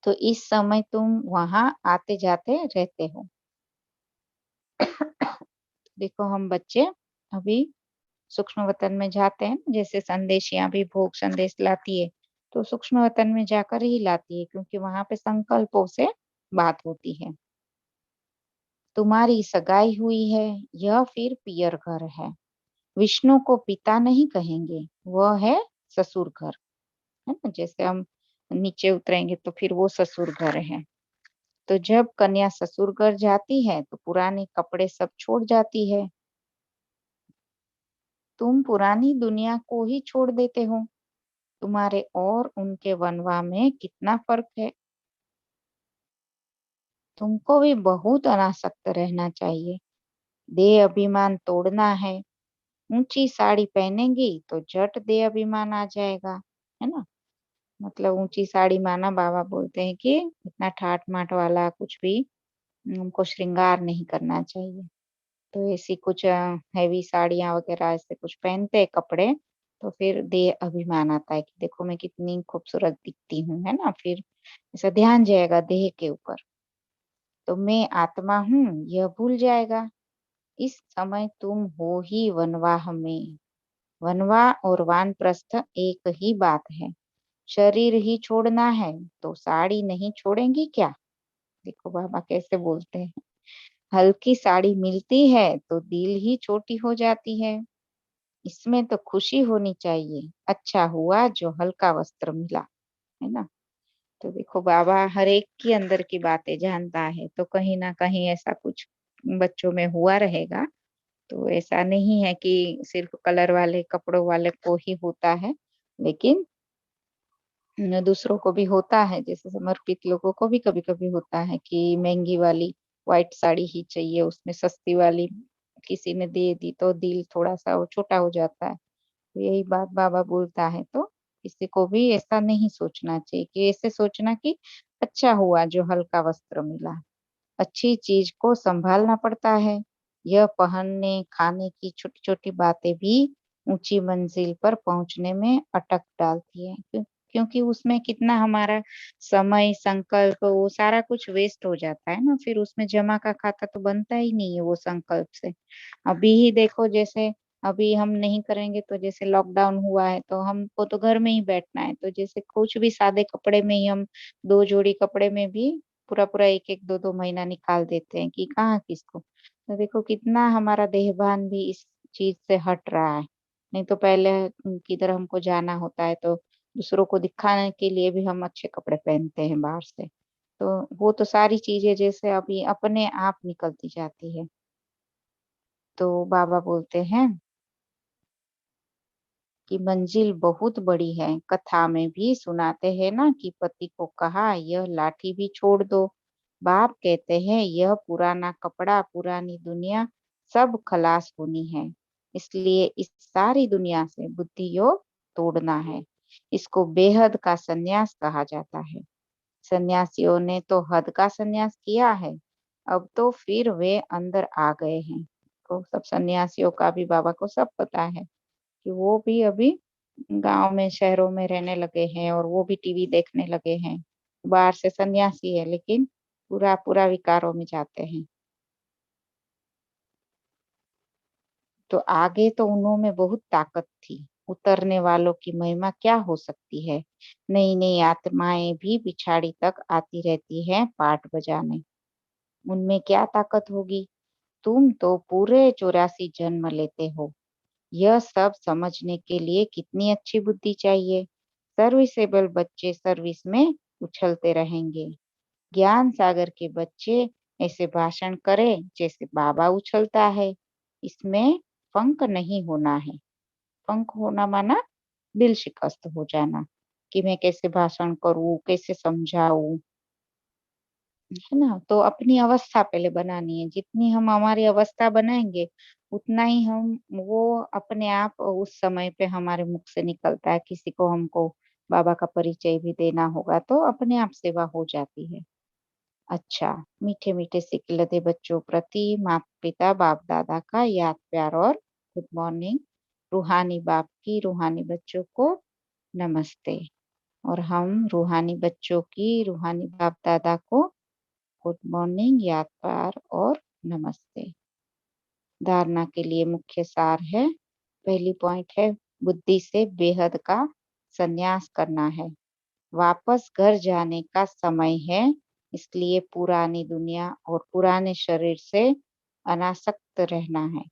तो इस समय तुम वहां आते जाते रहते हो। देखो, हम बच्चे अभी सूक्ष्म वतन में जाते हैं, जैसे संदेशियां भी भोग संदेश लाती है, तो सूक्ष्म वतन में जाकर ही लाती है, क्योंकि वहां पे संकल्पों से बात होती है। तुम्हारी सगाई हुई है, यह फिर पियर घर है। विष्णु को पिता नहीं कहेंगे, वह है ससुर घर, है ना। जैसे हम नीचे उतरेंगे तो फिर वो ससुर घर है। तो जब कन्या ससुर घर जाती है तो पुराने कपड़े सब छोड़ जाती है। तुम पुरानी दुनिया को ही छोड़ देते हो। तुम्हारे और उनके वनवा में कितना फर्क है। तुमको भी बहुत अनासक्त रहना चाहिए। देह अभिमान तोड़ना है। ऊंची साड़ी पहनेंगी तो झट देह अभिमान आ जाएगा, है ना। मतलब ऊंची साड़ी माना बाबा बोलते हैं कि इतना ठाट माट वाला कुछ भी हमको श्रृंगार नहीं करना चाहिए। तो ऐसी कुछ हैवी साड़ियां वगैरह ऐसे कुछ पहनते हैं कपड़े, तो फिर देह अभिमान आता है कि देखो मैं कितनी खूबसूरत दिखती हूँ, है ना। फिर ऐसा ध्यान जाएगा देह के ऊपर। तो मैं आत्मा हूँ यह भूल जाएगा। इस समय तुम हो ही वनवाह में। वनवाह और वानप्रस्थ एक ही बात है। शरीर ही छोड़ना है तो साड़ी नहीं छोड़ेंगी क्या। देखो बाबा कैसे बोलते हैं। हल्की साड़ी मिलती है तो दिल ही छोटी हो जाती है। इसमें तो खुशी होनी चाहिए, अच्छा हुआ जो हल्का वस्त्र मिला, है ना। तो देखो, बाबा हर एक की अंदर की बातें जानता है, तो कहीं ना कहीं ऐसा कुछ बच्चों में हुआ रहेगा। तो ऐसा नहीं है कि सिर्फ कलर वाले कपड़ों वाले को ही होता है, लेकिन दूसरों को भी होता है। जैसे समर्पित लोगों को भी कभी कभी होता है कि महंगी वाली व्हाइट साड़ी ही चाहिए, उसमें सस्ती वाली किसी ने दे दी तो दिल थोड़ा सा वो छोटा हो जाता है। तो यही बात बाबा बोलता है, तो किसी को भी ऐसा नहीं सोचना चाहिए कि ऐसे सोचना कि अच्छा हुआ जो हल्का वस्त्र मिला। अच्छी चीज को संभालना पड़ता है। यह पहनने खाने की छोटी छोटी बातें भी ऊंची मंजिल पर पहुंचने में अटक डालती है, क्योंकि उसमें कितना हमारा समय संकल्प वो सारा कुछ वेस्ट हो जाता है ना, फिर उसमें जमा का खाता तो बनता ही नहीं है वो संकल्प से। अभी ही देखो, जैसे अभी हम नहीं करेंगे तो जैसे लॉकडाउन हुआ है तो हमको तो घर में ही बैठना है, तो जैसे कुछ भी सादे कपड़े में ही हम 2 जोड़ी कपड़े में भी पूरा पूरा एक एक 2 2 महीना निकाल देते हैं कि कहाँ किसको। तो देखो कितना हमारा देहभान भी इस चीज से हट रहा है। नहीं तो पहले किधर हमको जाना होता है तो दूसरों को दिखाने के लिए भी हम अच्छे कपड़े पहनते हैं बाहर से। तो वो तो सारी चीजें जैसे अभी अपने आप निकलती जाती है। तो बाबा बोलते हैं कि मंजिल बहुत बड़ी है। कथा में भी सुनाते हैं ना कि पति को कहा यह लाठी भी छोड़ दो। बाप कहते हैं यह पुराना कपड़ा पुरानी दुनिया सब खलास होनी है। इसलिए इस सारी दुनिया से बुद्धि योग तोड़ना है। इसको बेहद का संन्यास कहा जाता है। सन्यासियों ने तो हद का संन्यास किया है, अब तो फिर वे अंदर आ गए हैं। तो सब सन्यासियों का भी बाबा को सब पता है कि वो भी अभी गांव में शहरों में रहने लगे हैं और वो भी टीवी देखने लगे हैं। बाहर से सन्यासी है लेकिन पूरा पूरा विकारों में जाते हैं। तो आगे तो उन्होंने बहुत ताकत थी। उतरने वालों की महिमा क्या हो सकती है। नई नई आत्माएं भी पिछाड़ी तक आती रहती हैं पाठ बजाने। उनमें क्या ताकत होगी। तुम तो पूरे 84 जन्म लेते हो। यह सब समझने के लिए कितनी अच्छी बुद्धि चाहिए। सर्विसेबल बच्चे सर्विस में उछलते रहेंगे। ज्ञान सागर के बच्चे ऐसे भाषण करें जैसे बाबा उछलता है। इसमें फंक नहीं होना है। फंक होना माना दिल शिकस्त हो जाना कि मैं कैसे भाषण करूं कैसे समझाऊं, है ना। तो अपनी अवस्था पहले बनानी है। जितनी हम हमारी अवस्था बनाएंगे उतना ही हम वो अपने आप उस समय पे हमारे मुख से निकलता है। किसी को हमको बाबा का परिचय भी देना होगा तो अपने आप सेवा हो जाती है। अच्छा, मीठे मीठे सिकिलते बच्चों प्रति माता पिता बाप दादा का याद प्यार और गुड मॉर्निंग। रूहानी बाप की रूहानी बच्चों को नमस्ते। और हम रूहानी बच्चों की रूहानी बाप दादा को गुड मॉर्निंग याद प्यार और नमस्ते। धारणा के लिए मुख्य सार है। पहली पॉइंट है बुद्धि से बेहद का संन्यास करना है। वापस घर जाने का समय है। इसलिए पुरानी दुनिया और पुराने शरीर से अनासक्त रहना है।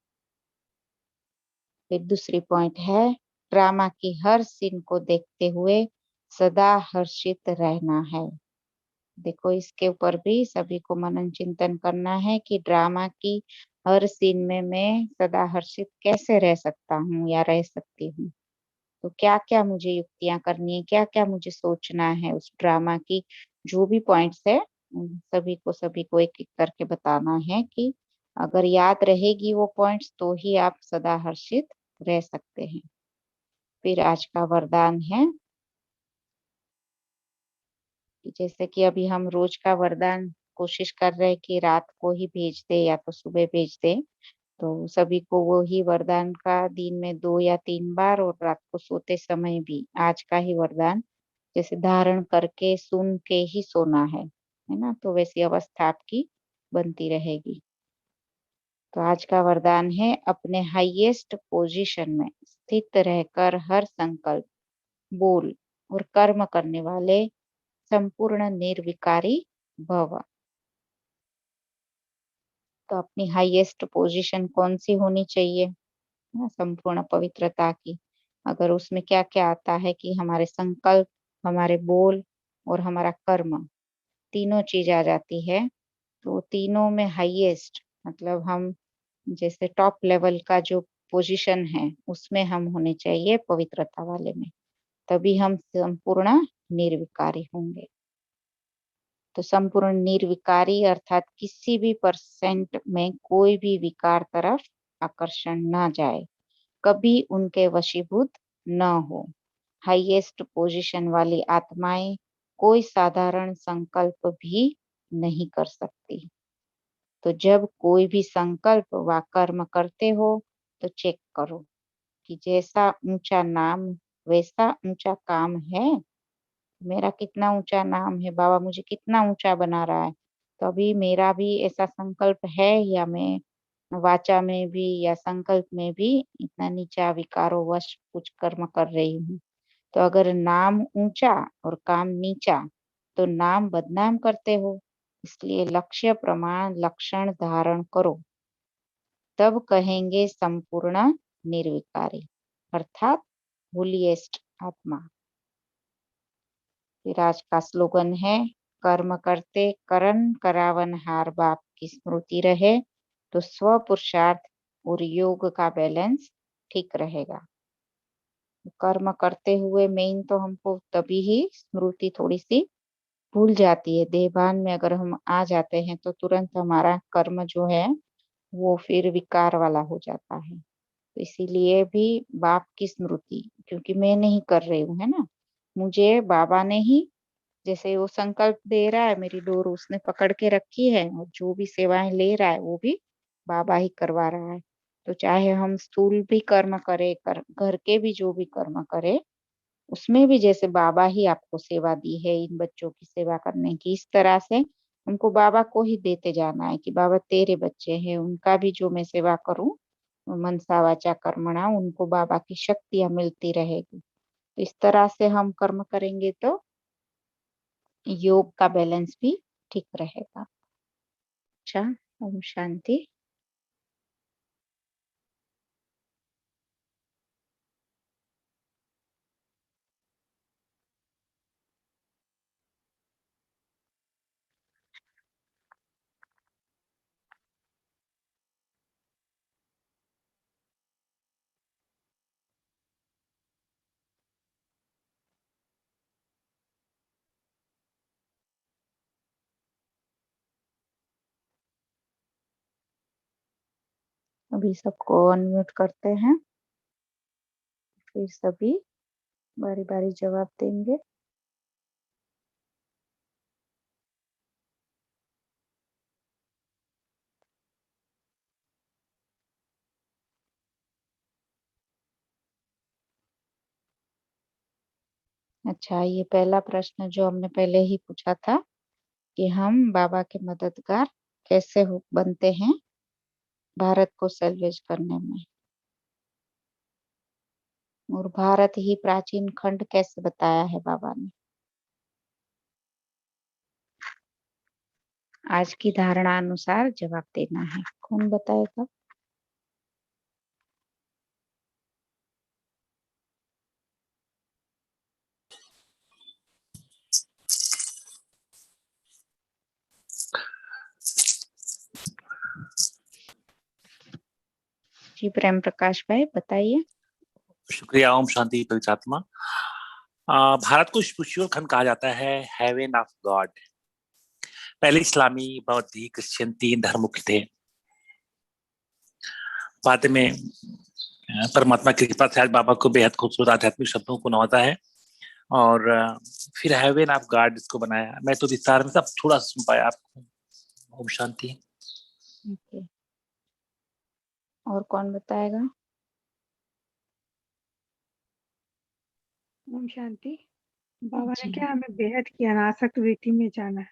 फिर दूसरी पॉइंट है ड्रामा की हर सीन को देखते हुए सदा हर्षित रहना है। देखो इसके ऊपर भी सभी को मनन चिंतन करना है कि ड्रामा की हर सीन में मैं सदा हर्षित कैसे रह सकता हूँ या रह सकती हूँ। तो क्या क्या मुझे युक्तियां करनी है, क्या क्या मुझे सोचना है उस ड्रामा की जो भी पॉइंट्स है उन सभी को एक एक करके बताना है कि अगर याद रहेगी वो पॉइंट्स तो ही आप सदा हर्षित रह सकते हैं। फिर आज का वरदान है कि जैसे कि अभी हम रोज का वरदान कोशिश कर रहे हैं कि रात को ही भेज दे या तो सुबह भेज दे। तो सभी को वो ही वरदान का दिन में 2 या 3 बार और रात को सोते समय भी आज का ही वरदान जैसे धारण करके सुन के ही सोना है ना। तो वैसी अवस्था आपकी बनती रहेगी। तो आज का वरदान है अपने हाईएस्ट पोजीशन में स्थित रहकर हर संकल्प बोल और कर्म करने वाले संपूर्ण निर्विकारी भव। तो अपनी हाईएस्ट पोजीशन कौन सी होनी चाहिए ना, संपूर्ण पवित्रता की। अगर उसमें क्या क्या आता है कि हमारे संकल्प हमारे बोल और हमारा कर्म तीनों चीज आ जाती है। तो तीनों में हाईएस्ट मतलब हम जैसे टॉप लेवल का जो पोजीशन है उसमें हम होने चाहिए पवित्रता वाले में। तभी हम संपूर्ण निर्विकारी होंगे। तो संपूर्ण निर्विकारी अर्थात किसी भी परसेंट में कोई भी विकार तरफ आकर्षण ना जाए। कभी उनके वशीभूत न हो। हाईएस्ट पोजीशन वाली आत्माएं कोई साधारण संकल्प भी नहीं कर सकती। तो जब कोई भी संकल्प व कर्म करते हो तो चेक करो कि जैसा ऊंचा नाम वैसा ऊंचा काम है। मेरा कितना ऊंचा नाम है, बाबा मुझे कितना ऊंचा बना रहा है। तो अभी मेरा भी ऐसा संकल्प है या मैं वाचा में भी या संकल्प में भी इतना नीचा विकारों वश कुछ कर्म कर रही हूँ। तो अगर नाम ऊंचा और काम नीचा तो नाम बदनाम करते हो। इसलिए लक्ष्य प्रमाण लक्षण धारण करो, तब कहेंगे संपूर्ण निर्विकारी अर्थात होलीएस्ट आत्मा। फिर आज का स्लोगन है, कर्म करते करण करावन हार बाप की स्मृति रहे तो स्व पुरुषार्थ और योग का बैलेंस ठीक रहेगा। कर्म करते हुए मेन तो हमको तभी ही स्मृति थोड़ी सी भूल जाती है। देहभान में अगर हम आ जाते हैं तो तुरंत हमारा कर्म जो है वो फिर विकार वाला हो जाता है। तो इसीलिए भी बाप की स्मृति, क्योंकि मैं नहीं कर रही हूँ, है ना, मुझे बाबा ने ही, जैसे वो संकल्प दे रहा है मेरी डोर उसने पकड़ के रखी है और जो भी सेवाएं ले रहा है वो भी बाबा ही करवा रहा है। तो चाहे हम स्थूल भी कर्म करे घर के भी जो भी कर्म करे उसमें भी जैसे बाबा ही आपको सेवा दी है इन बच्चों की सेवा करने की, इस तरह से उनको बाबा को ही देते जाना है कि बाबा तेरे बच्चे हैं, उनका भी जो मैं सेवा करूं मनसा वाचा कर्मणा उनको बाबा की शक्तियां मिलती रहेगी। तो इस तरह से हम कर्म करेंगे तो योग का बैलेंस भी ठीक रहेगा। अच्छा, ओम शांति। अभी सबको अनम्यूट करते हैं, फिर सभी बारी बारी जवाब देंगे। अच्छा, ये पहला प्रश्न जो हमने पहले ही पूछा था कि हम बाबा के मददगार कैसे बनते हैं भारत को सल्वेज करने में, और भारत ही प्राचीन खंड कैसे बताया है बाबा ने। आज की धारणा अनुसार जवाब देना है। कौन बताएगा? जी प्रेम प्रकाश भाई बताइए। शुक्रिया। ओम शांति पवित्रात्मा। भारत को स्पिरिचुअल खंड कहा जाता है, हेवन ऑफ गॉड। पहले इस्लामी, बौद्ध, क्रिश्चियन 3 धर्म मुख्य थे। बाद में परमात्मा की कृपा से आज बाबा को बेहद खूबसूरत आध्यात्मिक शब्दों को नवाजा है और फिर हेवन ऑफ गॉड इसको बनाया। मैं तो विस्तार में सब थोड़ा सुन पाया आपको। ओम शांति। और कौन बताएगा? ओम शांति। बाबा ने जी क्या हमें बेहद की अनासक्त वृत्ति में जाना है,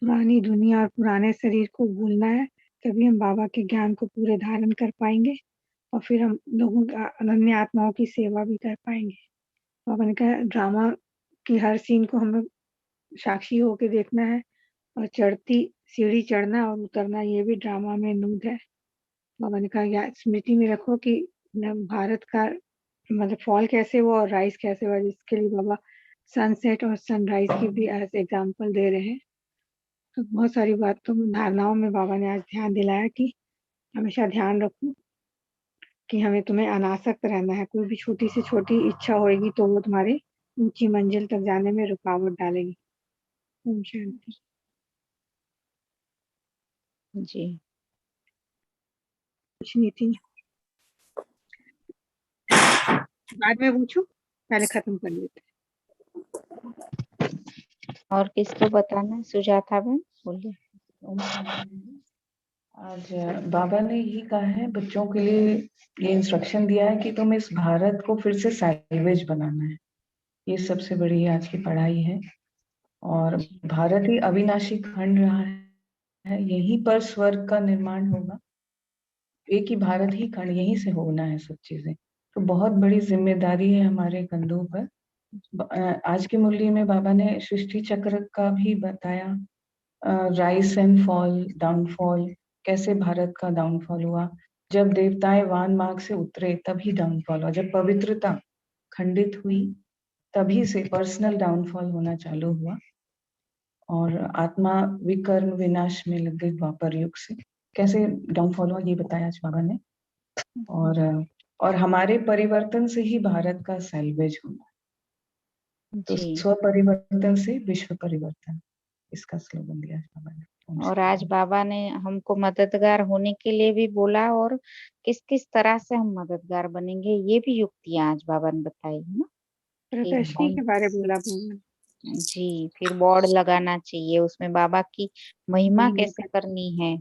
पुरानी दुनिया और पुराने शरीर को भूलना है, तभी हम बाबा के ज्ञान को पूरे धारण कर पाएंगे और फिर हम लोगों का अनन्य आत्माओं की सेवा भी कर पाएंगे। बाबा ने कहा ड्रामा की हर सीन को हमें साक्षी होके देखना है और चढ़ती सीढ़ी चढ़ना और उतरना ये भी ड्रामा में नूद है। बाबा ने कहा या स्मृति में रखो कि भारत का मतलब फॉल कैसे हुआ और राइज कैसे हुआ, जिसके लिए बाबा सनसेट और सनराइज की भी एज एग्जाम्पल दे रहे हैं। तो बहुत सारी बातों में धारणाओं में बाबा ने आज ध्यान दिलाया कि हमेशा ध्यान रखो कि हमें तुम्हें अनासक्त रहना है। कोई भी छोटी से छोटी इच्छा होगी तो वो तुम्हारी ऊंची मंजिल तक जाने में रुकावट डालेगी। ओम शांति। जी कुछ नहीं थी। बाद में पूछूं, पहले खत्म कर लेते और किसको बताना है? सुजाता बहन बोलिए। ओम शांति बहन। आज बाबा ने यही कहा है बच्चों के लिए, ये इंस्ट्रक्शन दिया है कि तुम इस भारत को फिर से सैल्वेज बनाना है। ये सबसे बड़ी आज की पढ़ाई है। और भारत ही अविनाशी खंड रहा है, यहीं पर स्वर्ग का निर्माण होगा। एक ही भारत ही खंड, यहीं से होना है सब चीजें। तो बहुत बड़ी जिम्मेदारी है हमारे कंधों पर। आज की मुरली में बाबा ने सृष्टि चक्र का भी बताया, राइस एंड फॉल, डाउनफॉल, कैसे भारत का डाउनफॉल हुआ। जब देवताएं वान मार्ग से उतरे तभी डाउनफॉल हुआ। जब पवित्रता खंडित हुई तभी से पर्सनल डाउनफॉल होना चालू हुआ। और आत्मा विकर्म विनाश में लग गई द्वापर युग से। कैसे डाउनफॉल हुआ ये बताया आज बाबा ने। और हमारे परिवर्तन से ही भारत का सैल्वेज होना। तो जी। स्व परिवर्तन से विश्व परिवर्तन, इसका स्लोगन दिया बाबा ने। और आज बाबा ने हमको मददगार होने के लिए भी बोला, और किस किस तरह से हम मददगार बनेंगे ये भी युक्तियां आज बाबा ने बताई है ना। प्रदर्शनी के बारे में बोला भगवान। जी, फिर बोर्ड लगाना चाहिए, उसमें बाबा की महिमा कैसे करनी है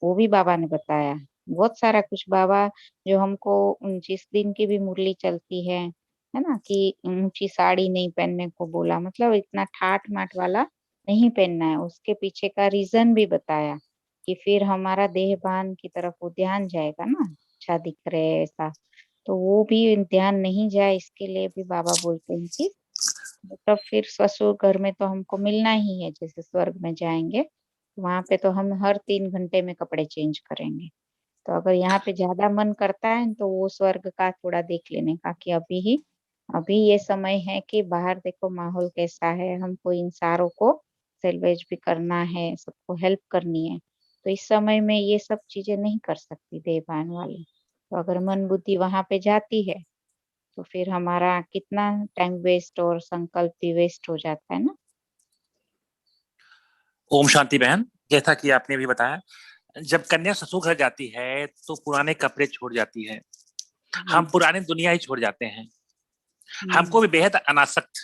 वो भी बाबा ने बताया। बहुत सारा कुछ बाबा, जो हमको जिस दिन की भी मुरली चलती है ना, कि ऊंची साड़ी नहीं पहनने को बोला, मतलब इतना ठाट माट वाला नहीं पहनना है। उसके पीछे का रीजन भी बताया कि फिर हमारा देहभान की तरफ वो ध्यान जाएगा ना, अच्छा दिख रहे हैं ऐसा, तो वो भी ध्यान नहीं जाए, इसके लिए भी बाबा बोलते हैं कि मतलब फिर ससुर घर में तो हमको मिलना ही है, जैसे स्वर्ग में जाएंगे वहां पे तो हम हर 3 घंटे में कपड़े चेंज करेंगे। तो अगर यहाँ पे ज्यादा मन करता है तो वो स्वर्ग का थोड़ा देख लेने का, कि अभी ये समय है कि बाहर देखो माहौल कैसा है, हमको इन सारों को सेल्वेज भी करना है, सबको हेल्प करनी है। तो इस समय में ये सब चीजें नहीं कर सकती देवभान वाली। तो अगर मन बुद्धि वहां पे जाती है तो फिर हमारा कितना टाइम वेस्ट और संकल्प भी वेस्ट हो जाता है ना। ओम शांति बहन, जैसा कि आपने भी बताया, जब कन्या ससुर घर जाती है तो पुराने कपड़े छोड़ जाती है, हम पुरानी दुनिया ही छोड़ जाते हैं। हमको भी बेहद अनासक्त,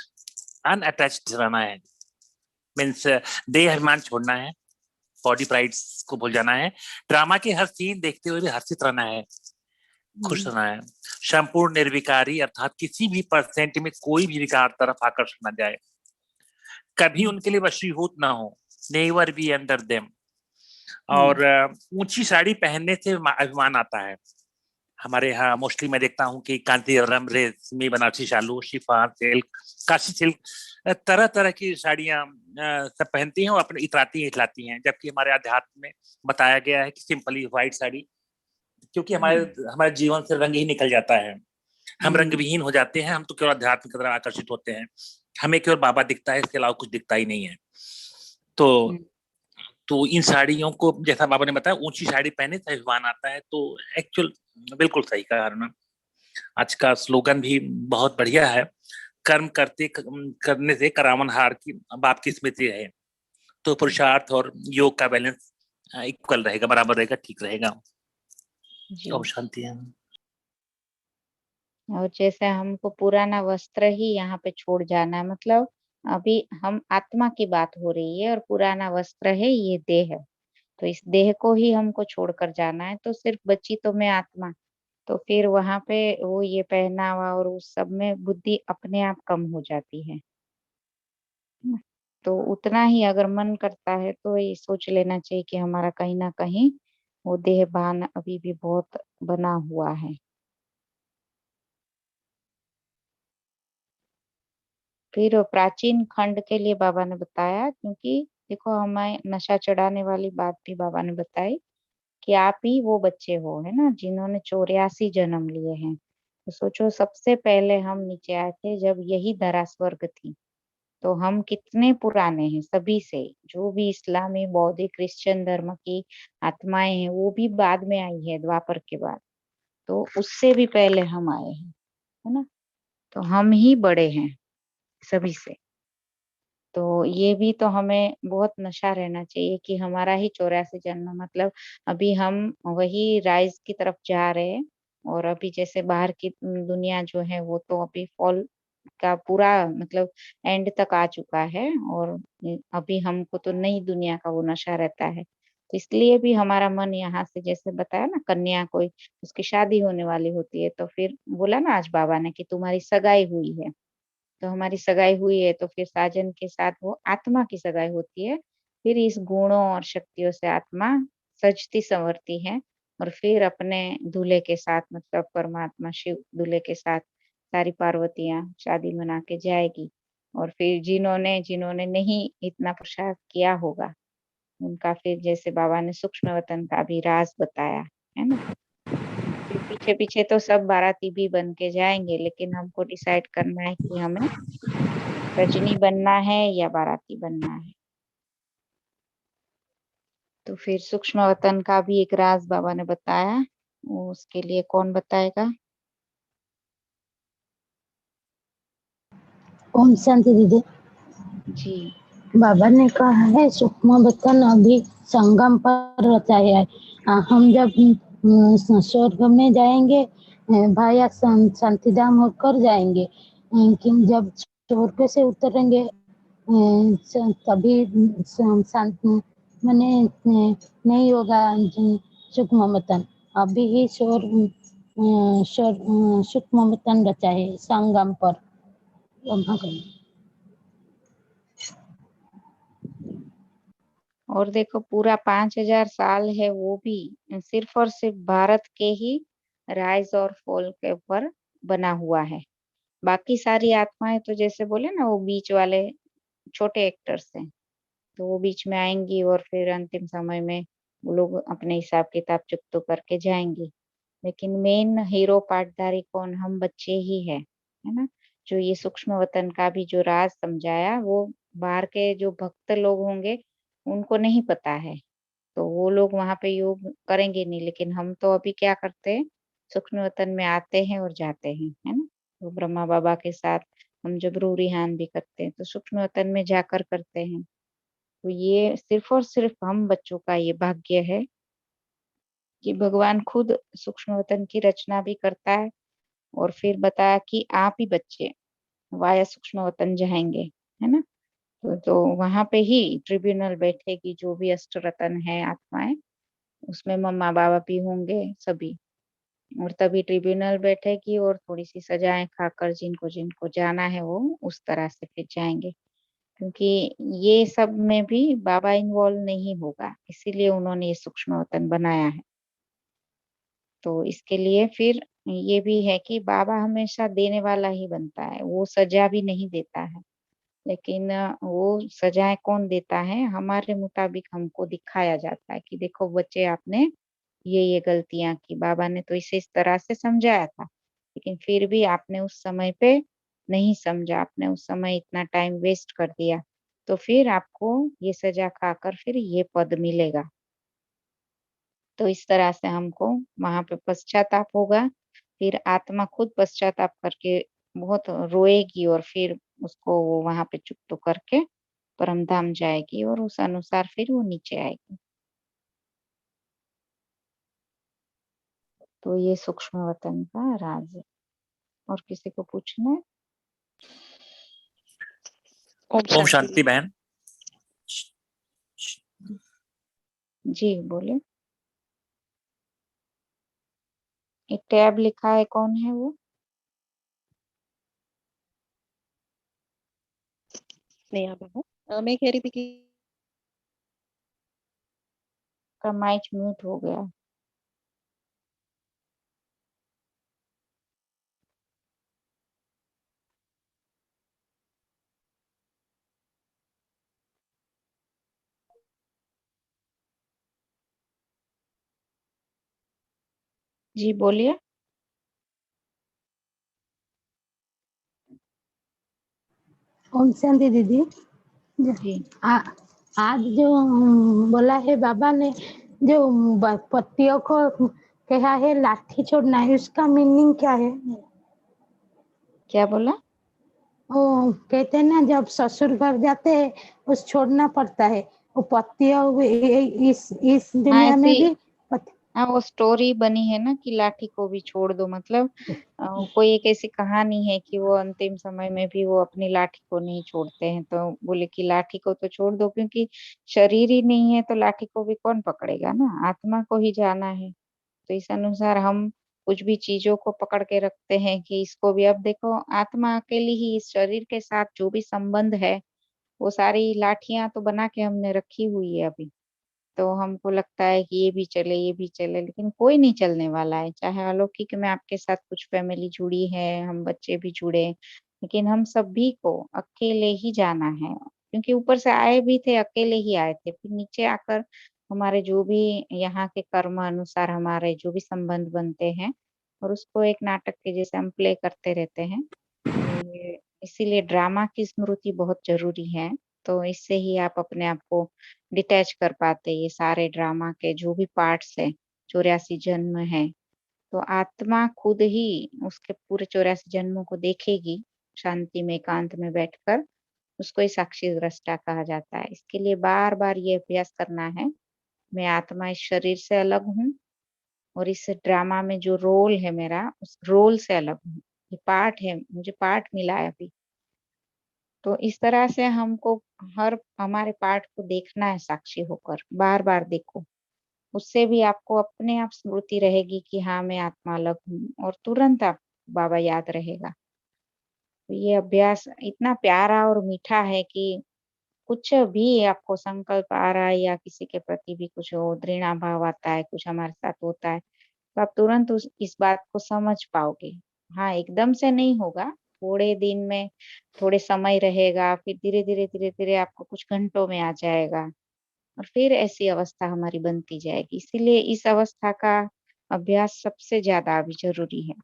अनअटैच्ड रहना है। मीन्स देह अभिमान छोड़ना है, बॉडी प्राइड्स को भूल जाना है, ड्रामा के हर सीन देखते हुए भी हर्षित रहना है, खुश रहना है। संपूर्ण निर्विकारी, अर्थात किसी भी परसेंट में कोई भी विकार तरफ आकर्षण न जाए, कभी उनके लिए वशीभूत ना हो, नेवर बी अंडर देम। और ऊंची साड़ी पहनने से अभिमान आता है। हमारे यहाँ मोस्टली मैं देखता हूँ कि कांचीवरम, रेशमी, बनारसी शालू, शिफॉन सिल्क, काशी सिल्क, तरह तरह की साड़ियां सब पहनती हैं और अपने इतराती हैं, इतलाती हैं। जबकि हमारे अध्यात्म में बताया गया है कि सिंपली व्हाइट साड़ी, क्योंकि हमारे जीवन से रंग ही निकल जाता है, हम रंग विहीन हो जाते हैं, हम तो केवल अध्यात्म की तरफ आकर्षित होते हैं, हमें केवल बाबा दिखता है, इसके अलावा कुछ दिखता ही नहीं है। तो इन साड़ियों को, जैसा बाबा ने बताया, ऊंची साड़ी पहने से अभिमान आता है। तो एक्चुअल बिल्कुल सही कहा ना। आज का स्लोगन भी बहुत बढ़िया है, कर्म करने से करावन हार की बाप की स्मृति है। तो पुरुषार्थ और योग का बैलेंस इक्वल रहेगा, बराबर रहेगा, ठीक रहेगा। ओम शांति है। और जैसे हमको पुराना वस्त्र ही यहाँ पे छोड़ जाना है, मतलब अभी हम आत्मा की बात हो रही है और पुराना वस्त्र है ये देह है, तो इस देह को ही हमको छोड़कर जाना है। तो सिर्फ बची तो मैं आत्मा, तो फिर वहां पे वो ये पहनावा और उस सब में बुद्धि अपने आप कम हो जाती है। तो उतना ही अगर मन करता है तो ये सोच लेना चाहिए कि हमारा कहीं ना कहीं वो देह भान अभी भी बहुत बना हुआ है। फिर प्राचीन खंड के लिए बाबा ने बताया, क्योंकि देखो हमें नशा चढ़ाने वाली बात भी बाबा ने बताई कि आप ही वो बच्चे हो, है ना, जिन्होंने 84 जन्म लिए हैं। तो सोचो सबसे पहले हम नीचे आए थे जब यही धरा स्वर्ग थी। तो हम कितने पुराने हैं सभी से, जो भी इस्लामी, बौद्धिक, क्रिश्चियन धर्म की आत्माएं हैं वो भी बाद में आई है द्वापर के बाद, तो उससे भी पहले हम आए हैं, है ना। तो हम ही बड़े हैं सभी से। तो ये भी तो हमें बहुत नशा रहना चाहिए कि हमारा ही 84 जन्म, मतलब अभी हम वही राइज की तरफ जा रहे हैं, और अभी जैसे बाहर की दुनिया जो है वो तो अभी फॉल का पूरा मतलब एंड तक आ चुका है, और अभी हमको तो नई दुनिया का वो नशा रहता है। तो इसलिए भी हमारा मन यहाँ से, जैसे बताया ना, कन्या कोई उसकी शादी होने वाली होती है तो फिर बोला ना आज बाबा ने कि तुम्हारी सगाई हुई है, तो हमारी सगाई हुई है तो फिर साजन के साथ वो आत्मा की सगाई होती है। फिर इस गुणों और शक्तियों से आत्मा सजती संवरती है, और फिर अपने दूल्हे के साथ मतलब परमात्मा शिव दूल्हे के साथ सारी पार्वतियां शादी मना के जाएगी। और फिर जिन्होंने जिन्होंने नहीं इतना पुरुषार्थ किया होगा उनका फिर जैसे बाबा ने सूक्ष्म वतन का भी राज बताया है ना। फिर पीछे पीछे तो सब बाराती भी बन के जाएंगे, लेकिन हमको डिसाइड करना है कि हमें रजनी बनना है या बाराती बनना है। तो फिर सूक्ष्म वतन का भी एक राज बाबा ने बताया, वो उसके लिए कौन बताएगा? ओम शांति दीदी। जी बाबा ने कहा है सूक्ष्म वतन अभी संगम पर रचाया है। हम जब स्वर्ग में जाएंगे भाया शांतिधाम होकर जाएंगे, लेकिन जब स्वर्ग से उतरेंगे तभी मैंने नहीं होगा सूक्ष्म वतन। अभी ही सूक्ष्म वतन रचा है संगम पर। और देखो पूरा 5000 साल है वो भी सिर्फ और सिर्फ भारत के ही राइज और फॉल के ऊपर बना हुआ है। बाकी सारी आत्माएं तो जैसे बोले ना वो बीच वाले छोटे एक्टर्स हैं, तो वो बीच में आएंगी और फिर अंतिम समय में वो लोग अपने हिसाब किताब चुकतो करके जाएंगी। लेकिन मेन हीरो पार्टधारी कौन? हम बच्चे ही है ना। जो ये सूक्ष्म वतन का भी जो राज समझाया वो बाहर के जो भक्त लोग होंगे उनको नहीं पता है, तो वो लोग वहां पे योग करेंगे नहीं। लेकिन हम तो अभी क्या करते हैं, सूक्ष्म वतन में आते हैं और जाते हैं, है ना। तो ब्रह्मा बाबा के साथ हम जब रूरिहान भी करते हैं तो सूक्ष्म वतन में जाकर करते हैं। तो ये सिर्फ और सिर्फ हम बच्चों का ये भाग्य है कि भगवान खुद सूक्ष्म वतन की रचना भी करता है, और फिर बताया कि आप ही बच्चे वाया सूक्ष्म वतन जाएंगे, है ना। तो वहां पे ही ट्रिब्यूनल बैठेगी, जो भी अष्ट रतन है आत्माएं उसमें मम्मा बाबा भी होंगे सभी, और तभी ट्रिब्यूनल बैठेगी और थोड़ी सी सजाएं खाकर जिनको जिनको जाना है वो उस तरह से फिर जाएंगे। क्योंकि ये सब में भी बाबा इन्वॉल्व नहीं होगा, इसीलिए उन्होंने ये सूक्ष्म वतन बनाया है। तो इसके लिए फिर ये भी है कि बाबा हमेशा देने वाला ही बनता है, वो सजा भी नहीं देता है। लेकिन वो सजाएं कौन देता है? हमारे मुताबिक हमको दिखाया जाता है कि देखो बच्चे आपने ये गलतियां की, बाबा ने तो इसे इस तरह से समझाया था, लेकिन फिर भी आपने उस समय पे नहीं समझा, आपने उस समय इतना टाइम वेस्ट कर दिया, तो फिर आपको ये सजा खाकर फिर ये पद मिलेगा। तो इस तरह से हमको वहां पे पश्चाताप होगा, फिर आत्मा खुद पश्चाताप करके बहुत रोएगी, और फिर उसको वो वहां पे चुप तो करके परम धाम जाएगी, और उस अनुसार फिर वो नीचे आएगी। तो ये सूक्ष्म वतन का राज है। और किसी को पूछना है? ओम शांति बहन। जी बोले। एक टैब लिखा है, कौन है वो? नहीं बाबा, मैं कह रही थी कि का माइक म्यूट हो गया। जी बोलिए। ओम शांति दीदी। जी आज जो बोला है बाबा ने, जो पतियों को कहा है लाठी छोड़ना है, उसका मीनिंग क्या है? क्या बोला? वो कहते हैं ना जब ससुर घर जाते हैं उस छोड़ना पड़ता है, वो पतियों इस हाँ दुनिया में भी हाँ, वो स्टोरी बनी है ना कि लाठी को भी छोड़ दो, मतलब कोई एक ऐसी कहानी है कि वो अंतिम समय में भी वो अपनी लाठी को नहीं छोड़ते हैं, तो बोले कि लाठी को तो छोड़ दो, क्योंकि शरीर ही नहीं है तो लाठी को भी कौन पकड़ेगा ना, आत्मा को ही जाना है। तो इस अनुसार हम कुछ भी चीजों को पकड़ के रखते हैं कि इसको भी, अब देखो आत्मा अकेली ही इस शरीर के साथ जो भी संबंध है, वो सारी लाठियां तो बना के हमने रखी हुई है अभी। तो हमको लगता है कि ये भी चले ये भी चले, लेकिन कोई नहीं चलने वाला है। चाहे अलौकिक में आपके साथ कुछ फैमिली जुड़ी है, हम बच्चे भी जुड़े, लेकिन हम सभी को अकेले ही जाना है, क्योंकि ऊपर से आए भी थे अकेले ही आए थे, फिर नीचे आकर हमारे जो भी यहाँ के कर्म अनुसार हमारे जो भी संबंध बनते हैं, और उसको एक नाटक के जैसे हम प्ले करते रहते हैं। ये इसीलिए ड्रामा की स्मृति बहुत जरूरी है। तो इससे ही आप अपने आप को डिटैच कर पाते, ये सारे ड्रामा के जो भी पार्ट्स है, 84 जन्म है, तो आत्मा खुद ही उसके पूरे 84 जन्मों को देखेगी, शांति में एकांत में बैठकर। उसको ही साक्षी दृष्टा कहा जाता है। इसके लिए बार बार ये अभ्यास करना है, मैं आत्मा इस शरीर से अलग हूँ, और इस ड्रामा में जो रोल है मेरा, उस रोल से अलग हूँ। ये पार्ट है, मुझे पार्ट मिला है अभी। तो इस तरह से हमको हर हमारे पार्ट को देखना है साक्षी होकर, बार बार देखो। उससे भी आपको अपने आप स्मृति रहेगी कि हाँ मैं आत्मा अलग हूँ, और तुरंत आप बाबा याद रहेगा। तो ये अभ्यास इतना प्यारा और मीठा है कि कुछ भी आपको संकल्प आ रहा है, या किसी के प्रति भी कुछ हो, घृणा भाव आता है, कुछ हमारे साथ होता है, तो आप तुरंत इस बात को समझ पाओगे। हाँ, एकदम से नहीं होगा, थोड़े दिन में, थोड़े समय रहेगा, फिर धीरे धीरे आपको कुछ घंटों में आ जाएगा, और फिर ऐसी अवस्था हमारी बनती जाएगी। इसीलिए इस अवस्था का अभ्यास सबसे ज्यादा अभी जरूरी है।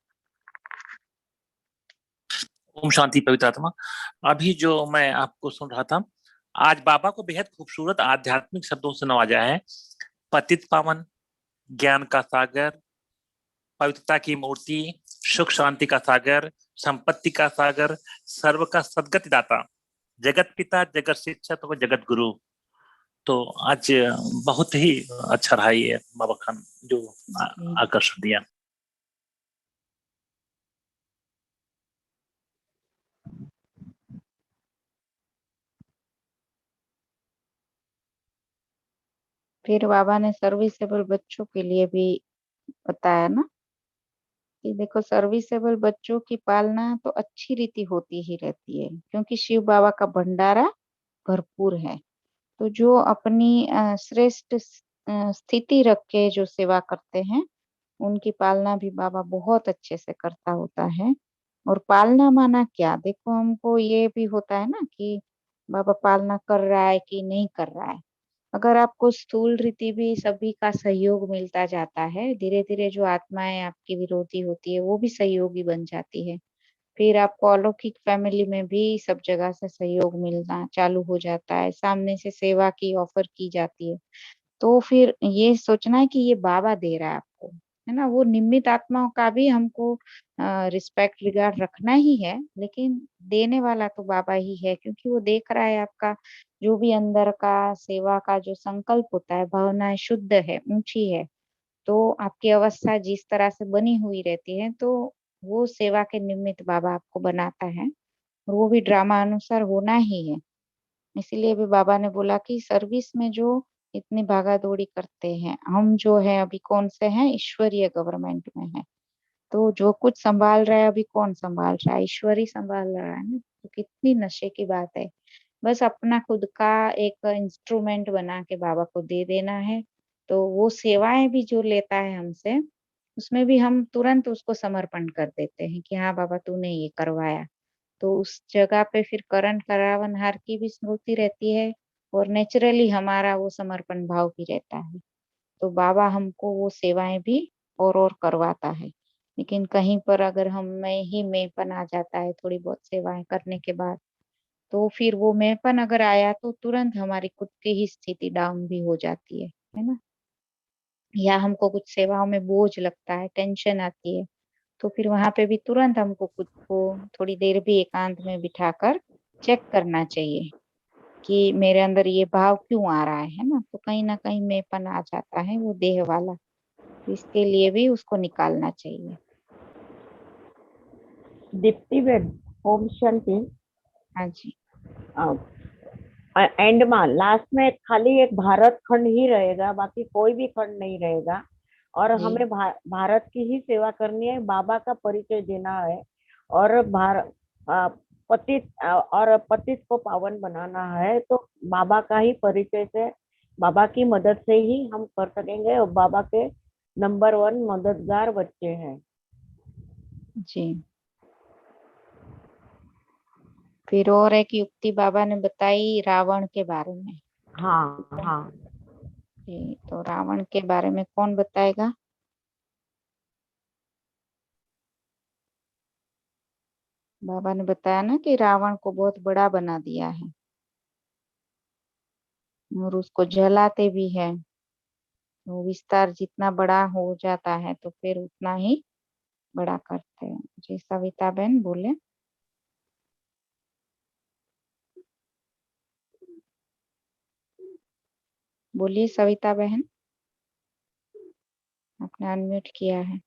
ओम शांति पवित्र आत्मा। अभी जो मैं आपको सुन रहा था, आज बाबा को बेहद खूबसूरत आध्यात्मिक शब्दों से नवाजा है। पतित पावन, ज्ञान का सागर, पवित्रता की मूर्ति, सुख शांति का सागर, संपत्ति का सागर, सर्व का सदगति दाता, जगत पिता, जगत शिक्षक और जगत गुरु। तो आज बहुत ही अच्छा रहा ये बाबा खान जो आकर्षण दिया। फिर बाबा ने सर्विसेबल बच्चों के लिए भी बताया ना, कि देखो सर्विसेबल बच्चों की पालना तो अच्छी रीति होती ही रहती है, क्योंकि शिव बाबा का भंडारा भरपूर है। तो जो अपनी श्रेष्ठ स्थिति रख के जो सेवा करते हैं, उनकी पालना भी बाबा बहुत अच्छे से करता होता है। और पालना माना क्या, देखो हमको ये भी होता है ना कि बाबा पालना कर रहा है कि नहीं कर रहा है। अगर आपको स्थूल रीति भी सभी का सहयोग मिलता जाता है, धीरे धीरे जो आत्माएं आपकी विरोधी होती है वो भी सहयोगी बन जाती है। फिर आपको अलौकिक फैमिली में भी सब जगह से सहयोग मिलना चालू हो जाता है, सामने से सेवा की ऑफर की जाती है। तो फिर ये सोचना है कि ये बाबा दे रहा है आपको, है ना। वो निमित्त आत्माओं का भी हमको रिस्पेक्ट रिगार्ड रखना ही है, लेकिन देने वाला तो बाबा ही है, क्योंकि वो देख रहा है आपका जो भी अंदर का सेवा का जो संकल्प होता है, भावनाएं शुद्ध है, ऊंची है। तो आपकी अवस्था जिस तरह से बनी हुई रहती है, तो वो सेवा के निमित्त बाबा आपको बनाता है, और वो भी ड्रामा अनुसार होना ही है। इसीलिए भी बाबा ने बोला कि सर्विस में जो इतनी भागा दौड़ी करते हैं, हम जो है अभी कौन से हैं, ईश्वरीय गवर्नमेंट में है। तो जो कुछ संभाल रहा है अभी कौन संभाल रहा है, ईश्वर ही संभाल रहा है ना। तो कितनी नशे की बात है। बस अपना खुद का एक इंस्ट्रूमेंट बना के बाबा को दे देना है। तो वो सेवाएं भी जो लेता है हमसे, उसमें भी हम तुरंत उसको समर्पण कर देते हैं कि हाँ बाबा तूने ये करवाया। तो उस जगह पे फिर करण करावनहार की भी स्मृति रहती है, और नेचुरली हमारा वो समर्पण भाव भी रहता है। तो बाबा हमको वो सेवाएं भी और करवाता है। लेकिन कहीं पर अगर हम में ही मेंपन आ जाता है थोड़ी बहुत सेवाएं करने के बाद, तो फिर वो मेंपन अगर आया तो तुरंत हमारी खुद की ही स्थिति डाउन भी हो जाती है ना। या हमको कुछ सेवाओं में बोझ लगता है, टेंशन आती है, तो फिर वहां पे भी तुरंत हमको खुद को थोड़ी देर भी एकांत में बिठाकर चेक करना चाहिए कि मेरे अंदर ये भाव क्यों आ रहा है ना। तो कहीं ना कहीं मेपन आ जाता है, वो देह वाला। इसके लिए भी उसको निकालना चाहिए। दीप्ति बेन, ओम शांति। हाँ जी। एंड में लास्ट में खाली एक भारत खंड ही रहेगा, बाकी कोई भी खंड नहीं रहेगा। और जी। हमें भारत की ही सेवा करनी है, बाबा का परिचय देना है, और पतित को पावन बनाना है। तो बाबा का ही परिचय से, बाबा की मदद से ही हम कर सकेंगे। और बाबा के नंबर 1 मददगार बच्चे हैं। जी। फिर और एक युक्ति बाबा ने बताई रावण के बारे में। हाँ हाँ। जी, तो रावण के बारे में कौन बताएगा? बाबा ने बताया ना कि रावण को बहुत बड़ा बना दिया है और उसको जलाते भी है। वो विस्तार जितना बड़ा हो जाता है तो फिर उतना ही बड़ा करते हैं। जी सविता बहन बोले। बोलिए सविता बहन, आपने अनम्यूट किया है।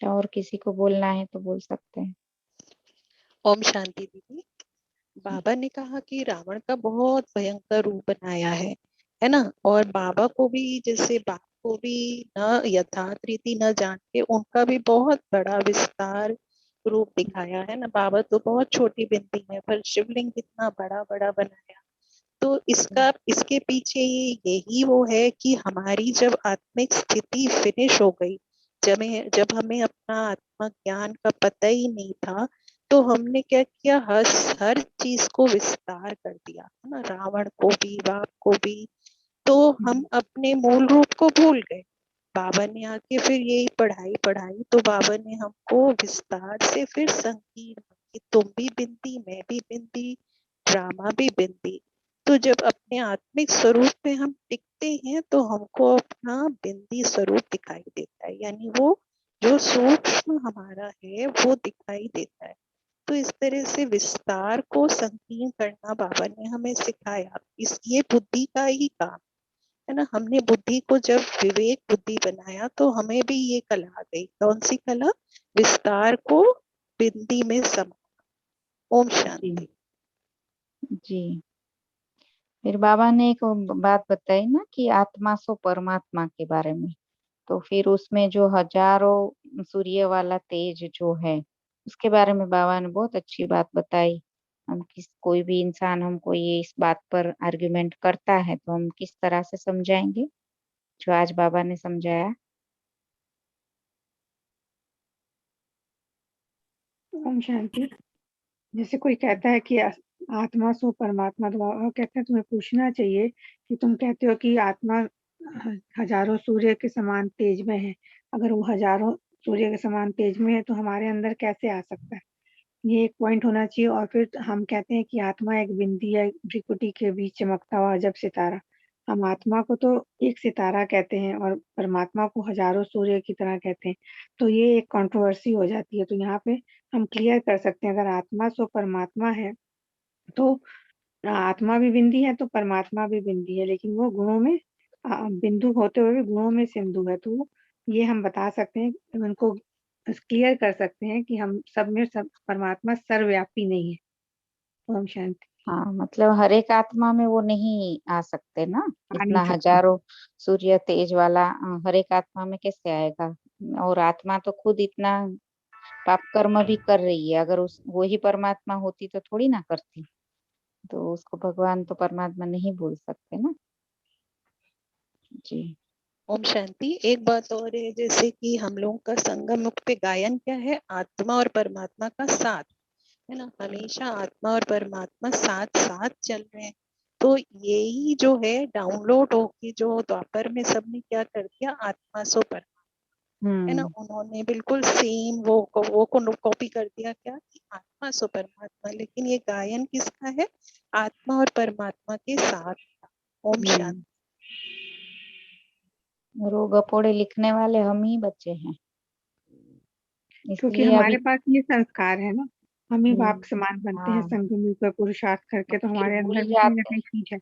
और किसी को बोलना है तो बोल सकते हैं। ओम शांति दीदी। बाबा ने कहा कि रावण का बहुत भयंकर रूप बनाया है ना। और बाबा को भी, जैसे बाप को भी न यथार्थ रीति न जान के उनका भी बहुत बड़ा विस्तार रूप दिखाया है ना। बाबा तो बहुत छोटी बिनती है, पर शिवलिंग कितना बड़ा बड़ा बनाया। तो इसके पीछे यही वो है कि हमारी जब आत्मिक स्थिति फिनिश हो गई, जब हमें अपना आत्मा ज्ञान का पता ही नहीं था, तो हमने क्या किया, हर चीज को विस्तार कर दिया है ना, रावण को भी, बाप को भी। तो हम अपने मूल रूप को भूल गए। बाबा ने आके फिर यही पढ़ाई पढ़ाई, तो बाबा ने हमको विस्तार से फिर संकीर्ण, कि तुम भी बिंदी, मैं भी बिंदी, ड्रामा भी बिंदी। तो जब अपने आत्मिक स्वरूप में हम टिकते हैं तो हमको अपना बिंदी स्वरूप दिखाई देता है, यानी वो जो सूक्ष्म हमारा है वो दिखाई देता है। तो इस तरह से विस्तार को संकीर्ण करना बाबा ने हमें सिखाया। ये बुद्धि का ही काम है ना। हमने बुद्धि को जब विवेक बुद्धि बनाया तो हमें भी ये कला आ गई। कौन सी कला? विस्तार को बिंदी में समा। ओम शांति। जी। फिर बाबा ने एक बात बताई ना कि आत्मा सो परमात्मा के बारे में। तो फिर उसमें जो हजारों सूर्य वाला तेज जो है उसके बारे में बाबा ने बहुत अच्छी बात बताई। हम कोई भी इंसान हमको ये इस बात पर आर्गुमेंट करता है तो हम किस तरह से समझाएंगे जो आज बाबा ने समझाया। ओम शांति। जैसे कोई कहता है कि आत्मा सो परमात्मा, तो बाबा कहते हैं तुम्हें पूछना चाहिए कि तुम कहते हो कि आत्मा हजारों सूर्य के समान तेज में है। अगर वो हजारों सूर्य के समान तेज में है तो हमारे अंदर कैसे आ सकता है? ये एक पॉइंट होना चाहिए। और फिर हम कहते हैं कि आत्मा एक बिंदी है भ्रिकुटी के बीच चमकता हुआ अजब सितारा। हम आत्मा को तो एक सितारा कहते हैं और परमात्मा को हजारों सूर्य की तरह कहते हैं। तो ये एक कंट्रोवर्सी हो जाती है। तो यहाँ पे हम क्लियर कर सकते हैं, अगर आत्मा सो परमात्मा है तो आत्मा भी बिंदी है तो परमात्मा भी बिंदी है, लेकिन वो गुणों में बिंदु होते हुए भी गुणों में सिंधु है। तो ये हम बता सकते हैं, उनको क्लियर कर सकते हैं कि हम सब में सब परमात्मा सर्वव्यापी नहीं है। ओम शांति। हाँ, मतलब हर एक आत्मा में वो नहीं आ सकते ना। आ नहीं इतना सकते। हजारों सूर्य तेज वाला हर एक आत्मा में कैसे आएगा? और आत्मा तो खुद इतना पाप कर्म भी कर रही है। अगर उस वो ही परमात्मा होती तो थोड़ी ना करती। तो उसको भगवान तो परमात्मा नहीं बोल सकते ना। जी। ओम शांति। एक बात और है, जैसे कि हम लोगों का संगम युग पे गायन क्या है, आत्मा और परमात्मा का साथ है ना। हमेशा आत्मा और परमात्मा साथ साथ चल रहे हैं। तो यही जो है डाउनलोड होके जो द्वापर में सबने क्या कर दिया, आत्मा सो परमात्मा है ना। उन्होंने बिल्कुल सेम वो कॉपी कर दिया, क्या कि आत्मा सो परमात्मा। लेकिन ये गायन किसका है? आत्मा और परमात्मा के साथ। ओम शांति। रोग अपोड़े लिखने वाले हम ही बच्चे हैं, क्योंकि इसलिए अभी। हमारे पास ये संस्कार है ना, हम ही बाप समान बनते हैं हाँ, संगम युग पर पुरुषार्थ करके, तो फिर हमारे भूल अंदर भी कहीं ना जाते कहीं चीज है।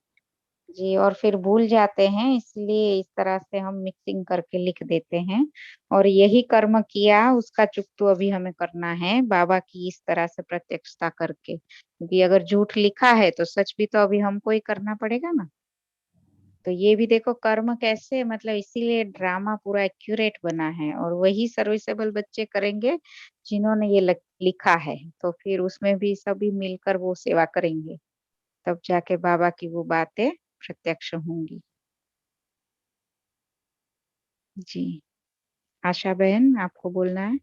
जी, और फिर भूल जाते हैं, इसलिए इस तरह से हम मिक्सिंग करके लिख देते हैं। और यही कर्म किया उसका चुकतो अभी हमें करना है बाबा की इस तरह से प्रत्यक्षता करके, क्योंकि अगर झूठ लिखा है तो सच भी तो अभी हमको ही करना पड़ेगा ना। तो ये भी देखो कर्म कैसे, मतलब इसीलिए ड्रामा पूरा एक्यूरेट बना है, और वही सर्विसेबल बच्चे करेंगे जिन्होंने ये लिखा है। तो फिर उसमें भी सभी मिलकर वो सेवा करेंगे, तब जाके बाबा की वो बातें प्रत्यक्ष होंगी। जी, आशा बहन आपको बोलना है?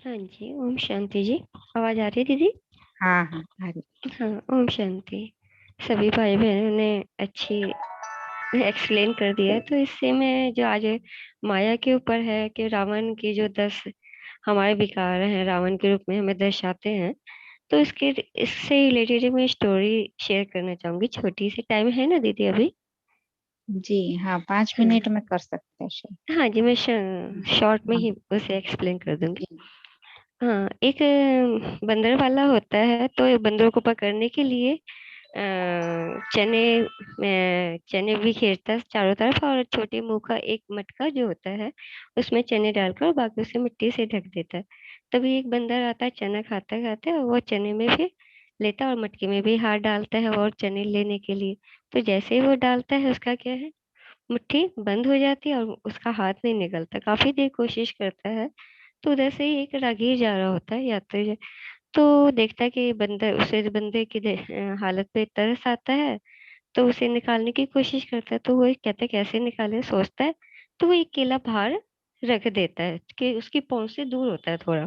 हाँ जी, ओम शांति जी। आवाज आ रही है दीदी? हाँ हाँ, आ रही। हाँ, ओम शांति। सभी भाई बहनों ने अच्छी एक्सप्लेन कर दिया है। तो इससे मैं जो आज माया के ऊपर है कि रावण की जो 10 हमारे विकार हैं रावण के रूप में हमें दर्शाते हैं, तो इससे रिलेटेड मैं स्टोरी शेयर करना चाहूंगी। छोटी सी टाइम है ना दीदी अभी? जी हाँ, 5 हाँ मिनट में कर सकते हैं शेयर। हाँ जी, मैं शॉर्ट में हाँ ही उसे एक्सप्लेन कर दूंगी। जी। हाँ, एक बंदर वाला होता है, तो ये बंदरों को पकड़ने के लिए चने चने बिखेरता है चारों तरफ, और छोटे मुंह का एक मटका जो होता है उसमें चने डालकर और बाकी उसे मिट्टी से ढक देता है। तभी एक बंदर आता है, चना खाते खाते, और वो चने में भी लेता है और मटके में भी हाथ डालता है और चने लेने के लिए। तो जैसे ही वो डालता है, उसका क्या है, मुट्ठी बंद हो जाती है और उसका हाथ नहीं निकलता। काफी देर कोशिश करता है, तो उधर से ही एक राहगीर जा रहा होता है, यात्री, तो देखता है कि बंदर उसे बंदे की हालत पे तरस आता है, तो उसे निकालने की कोशिश करता है। तो वो कहता है कैसे निकाले, सोचता है, तो वो एक केला बाहर रख देता है कि उसकी पहुंच से दूर होता है थोड़ा।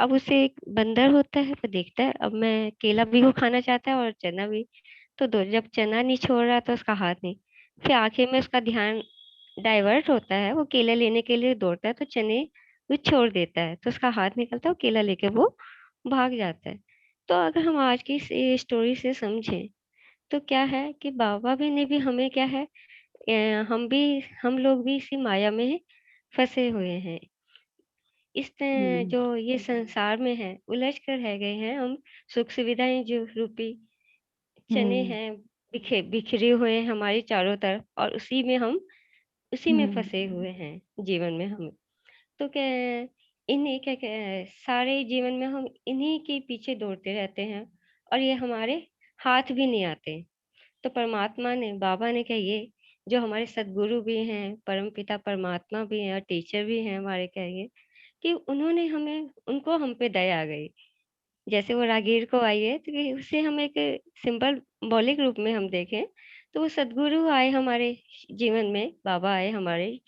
अब उसे एक बंदर होता है, वो देखता है अब मैं केला भी वो खाना चाहता है और चना भी। तो दो जब चना नहीं छोड़ रहा तो उसका हाथ नहीं, फिर आखिर में उसका ध्यान डाइवर्ट होता है, वो केला लेने के लिए दौड़ता है, तो चने वो छोड़ देता है, तो उसका हाथ निकलता है, वो केला लेके वो भाग जाता है। तो अगर हम आज की इस स्टोरी से समझें, तो क्या है कि बाबा भी ने भी हमें क्या है, हम लोग भी इसी माया में फंसे हुए हैं। जो ये संसार में है उलझ कर रह गए हैं हम। सुख सुविधाएं जो रूपी चने हम्म हैं, बिखरे हुए हैं हमारी चारों तरफ, और उसी में हम्म फंसे हुए हैं जीवन में हम। तो क्या, इन्हीं क्या सारे जीवन में हम इन्हीं के पीछे दौड़ते रहते हैं, और ये हमारे हाथ भी नहीं आते। तो परमात्मा ने, बाबा ने कहिए, जो हमारे सदगुरु भी हैं, परम पिता परमात्मा भी हैं और टीचर भी हैं हमारे, कहिए कि उन्होंने हमें, उनको हम पे दया आ गई। जैसे वो रागीर को आई है, तो कि उसे हम एक सिंबल बॉलिक रूप में हम देखें, तो वो सदगुरु आए हमारे जीवन में, बाबा आए हमारे,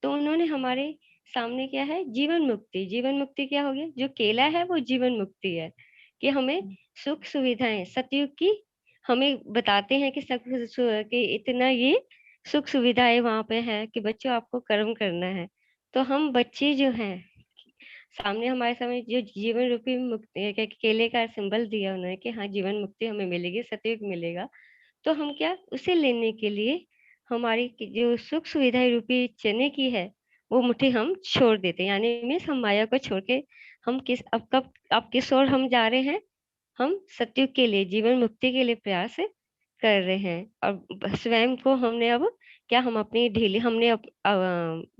तो उन्होंने हमारे सामने क्या है, जीवन मुक्ति। जीवन मुक्ति क्या हो गया, जो केला है वो जीवन मुक्ति है, कि हमें सुख सुविधाएं सतयुग की हमें बताते हैं कि कि इतना ये सुख सुविधाएं वहां पे है कि बच्चों आपको कर्म करना है। तो हम बच्चे जो हैं, सामने हमारे सामने जो जीवन रूपी मुक्ति केले का सिंबल दिया उन्होंने कि हाँ जीवन मुक्ति हमें मिलेगी, सतयुग मिलेगा, तो हम क्या उसे लेने के लिए हमारी जो सुख सुविधाएं रूपी चने की है वो मुट्ठी हम छोड़ देते हैं। यानी मीन्स हम माया को छोड़ के हम अब किस ओर हम जा रहे हैं, हम सतयुग के लिए, जीवन मुक्ति के लिए प्रयास कर रहे हैं। और स्वयं को हमने अब क्या, हम अपनी ढीली हमने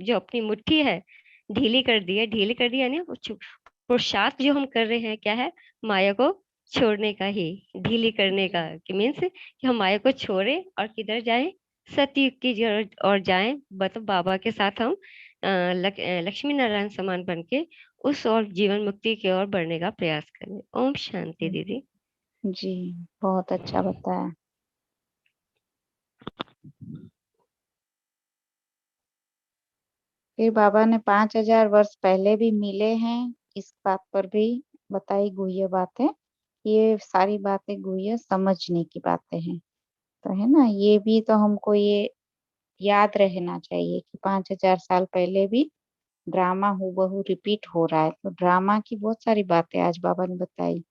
जो अपनी मुट्ठी है ढीली कर दी है। ढीली कर दी यानी पुरुषार्थ जो हम कर रहे हैं क्या है, माया को छोड़ने का ही, ढीली करने का, कि मीन्स कि हम माया को छोड़े और किधर जाएं, सतयुग की और जाएं। मतलब बाबा के साथ हम लक्ष्मी नारायण समान बन के उस और जीवन मुक्ति की ओर बढ़ने का प्रयास करें। ओम शांति दीदी। जी, बहुत अच्छा बताया। फिर बाबा ने 5000 वर्ष पहले भी मिले हैं, इस बात पर भी बताई गुह्य बातें। ये सारी बातें गुह्य समझने की बातें हैं, तो है ना, ये भी तो हमको ये याद रहना चाहिए कि 5000 साल पहले भी ड्रामा हूबहू रिपीट हो रहा है। तो ड्रामा की बहुत सारी बातें आज बाबा ने बताई,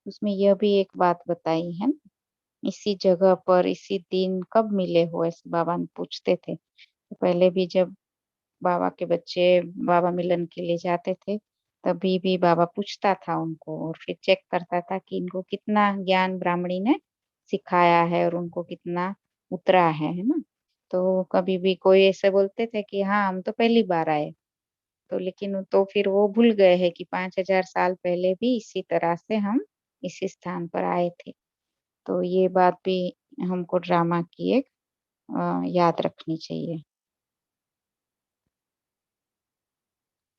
उसमें यह भी एक बात बताई है ना, इसी जगह पर इसी दिन कब मिले हो, ऐसे बाबा ने पूछते थे। तो पहले भी जब बाबा के बच्चे बाबा मिलन के लिए जाते थे, तभी भी बाबा पूछता था उनको, और फिर चेक करता था कि इनको कितना ज्ञान ब्राह्मणी ने सिखाया है और उनको कितना उतरा है ना। तो कभी भी कोई ऐसे बोलते थे कि हाँ हम तो पहली बार आए, तो लेकिन तो फिर वो भूल गए हैं कि 5000 साल पहले भी इसी तरह से हम इसी स्थान पर आए थे। तो ये बात भी हमको ड्रामा की एक याद रखनी चाहिए।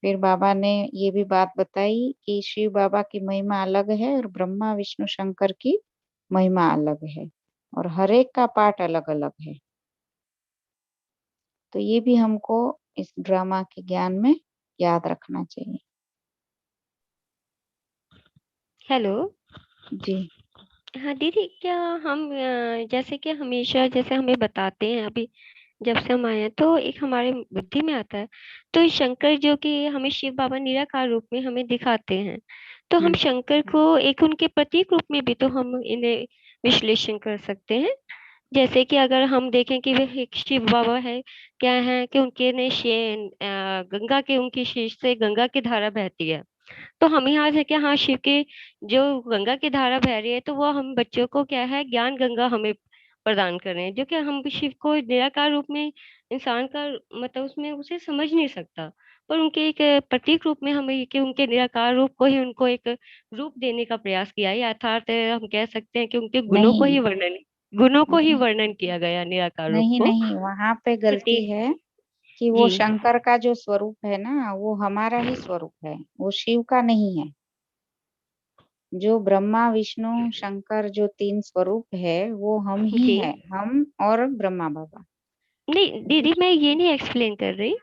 फिर बाबा ने ये भी बात बताई कि शिव बाबा की महिमा अलग है और ब्रह्मा विष्णु शंकर की महिमा अलग है और हर एक का पाठ अलग अलग है। तो ये भी हमको इस ड्रामा के ज्ञान में याद रखना चाहिए। हेलो। जी। हाँ दीदी, क्या हम जैसे कि हमेशा जैसे हमें बताते हैं, अभी जब से हम आए हैं तो एक हमारे बुद्धि में आता है, तो शंकर जो कि हमें शिव बाबा निराकार रूप में हमें दिखाते हैं, तो हम शंकर को एक उनके प्रतीक रूप में भी तो हम इन्हें विश्लेषण कर सकते हैं। जैसे कि अगर हम देखें कि वे एक शिव बाबा है, क्या है कि उनके ने गंगा के उनकी शीश से गंगा की धारा बहती है, तो हमें याद है कि हाँ शिव के जो गंगा की धारा बह रही है, तो वो हम बच्चों को क्या है ज्ञान गंगा हमें प्रदान कर रहे हैं, जो कि हम शिव को निराकार रूप में इंसान का मतलब उसमें उसे समझ नहीं सकता, पर उनके एक प्रतीक रूप में हमें कि उनके निराकार रूप को ही उनको एक रूप देने का प्रयास किया है, अर्थात हम कह सकते हैं कि उनके नहीं गुणों को ही नहीं वर्णन किया गया निराकार रूप नहीं को। नहीं, वहां पे गलती प्रतीक। है कि वो जी शंकर का जो स्वरूप है ना वो हमारा ही स्वरूप है, वो शिव का नहीं है। जो ब्रह्मा विष्णु शंकर जो 3 स्वरूप है वो हम ही जी। है, हम और ब्रह्मा बाबा। नहीं दीदी, मैं ये नहीं एक्सप्लेन कर रही,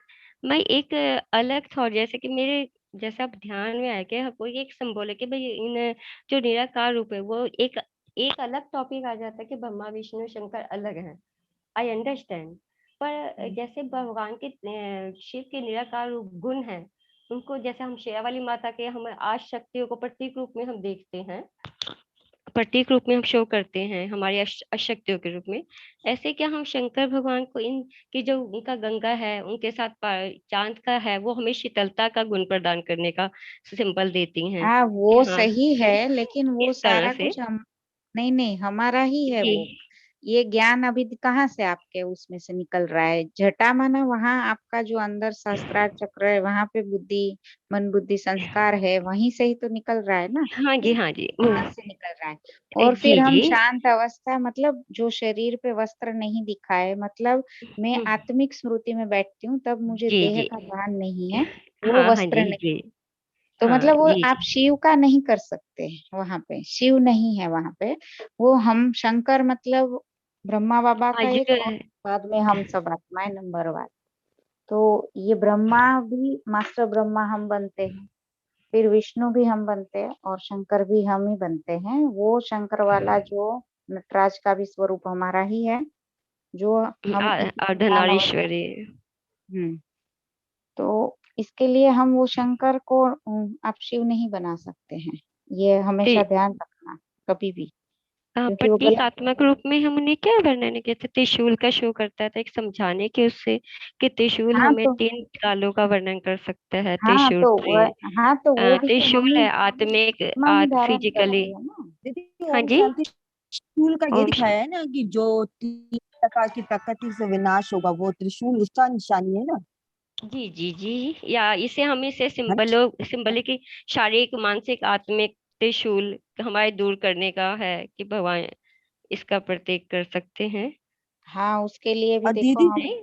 मैं एक अलग थॉट, जैसे कि मेरे जैसे अब ध्यान में आया कि कोई एक सिंबल है कि भाई इन जो निराकार रूप है वो एक एक अलग टॉपिक आ जाता है कि ब्रह्मा विष्णु शंकर अलग हैं, आई अंडरस्टैंड, पर जैसे भगवान के शिव के निराकार रूप गुण हैं, उनको जैसे हम शेरावाली माता के हम आज शक्तियों को प्रतीक रूप में हम देखते हैं, प्रतीक रूप में हम शो करते हैं हमारी अशक्तियों के रूप में, ऐसे क्या हम शंकर भगवान को इन की जो उनका गंगा है उनके साथ चांद का है, वो हमें शीतलता का गुण प्रदान करने का सिंबल देती हैं हाँ कि वो हाँ सही है, लेकिन वो इस तरह सारा से। कुछ हम नहीं नहीं हमारा ही है जी वो। ये ज्ञान अभी कहाँ से आपके उसमें से निकल रहा है? जटा माना वहां आपका जो अंदर सहस्त्रार चक्र है वहां पे बुद्धि, मन बुद्धि संस्कार है, वहीं से ही तो निकल रहा है ना। हाँ जी हाँ जी वहां से निकल रहा है। और जी फिर हम जी। शांत अवस्था मतलब जो शरीर पे वस्त्र नहीं दिखाए, मतलब मैं हम्म, आत्मिक स्मृति में बैठती हूँ तब मुझे जी देह जी। का भान नहीं है, वो हाँ हाँ वस्त्र जी नहीं। जी। तो हाँ मतलब वो जी आप जी। शिव का नहीं कर सकते, वहां पे शिव नहीं है वहां पे। वो हम शंकर मतलब ब्रह्मा बाबा हाँ का जी एक, और बाद में हम सब आत्माएं नंबर 1। तो ये ब्रह्मा भी मास्टर ब्रह्मा हम बनते हैं, फिर विष्णु भी हम बनते हैं और शंकर भी हम ही बनते हैं। वो शंकर वाला जो नटराज का भी स्वरूप हमारा ही है, जो हम अर्धनारीश्वरी। हम्म। तो इसके लिए हम वो शंकर को आप शिव नहीं बना सकते हैं, ये हमेशा ध्यान रखना कभी भी, क्योंकि वो गलत है। प्रतीकात्मक रूप में हम उन्हें क्या वर्णन किया था, त्रिशूल का शो करता था एक समझाने के उससे कि त्रिशूल हाँ हमें तो 3 कालों का वर्णन कर सकता है, हाँ त्रिशूल तो हाँ तो वो भी तो त्रिशूल है आत्मिक आत्मा ही धारण फिजिकली। करती है ना। दीदी हाँ ओम जी। शांति त्रिशूल का ये ओम दिखाया है ना कि जो 3 प्रकार की प्रकृति से विनाश होगा वो त्रिशूल उसका निशानी है ना। जी जी जी। या इसे हम इसे है ना? सिंबलिक शारीरिक मानसिक आत्मिक त्रिशूल हमारे दूर करने का है कि भगवान इसका प्रतीक कर सकते हैं। हाँ उसके लिए भी और देखो दीदी हम नहीं,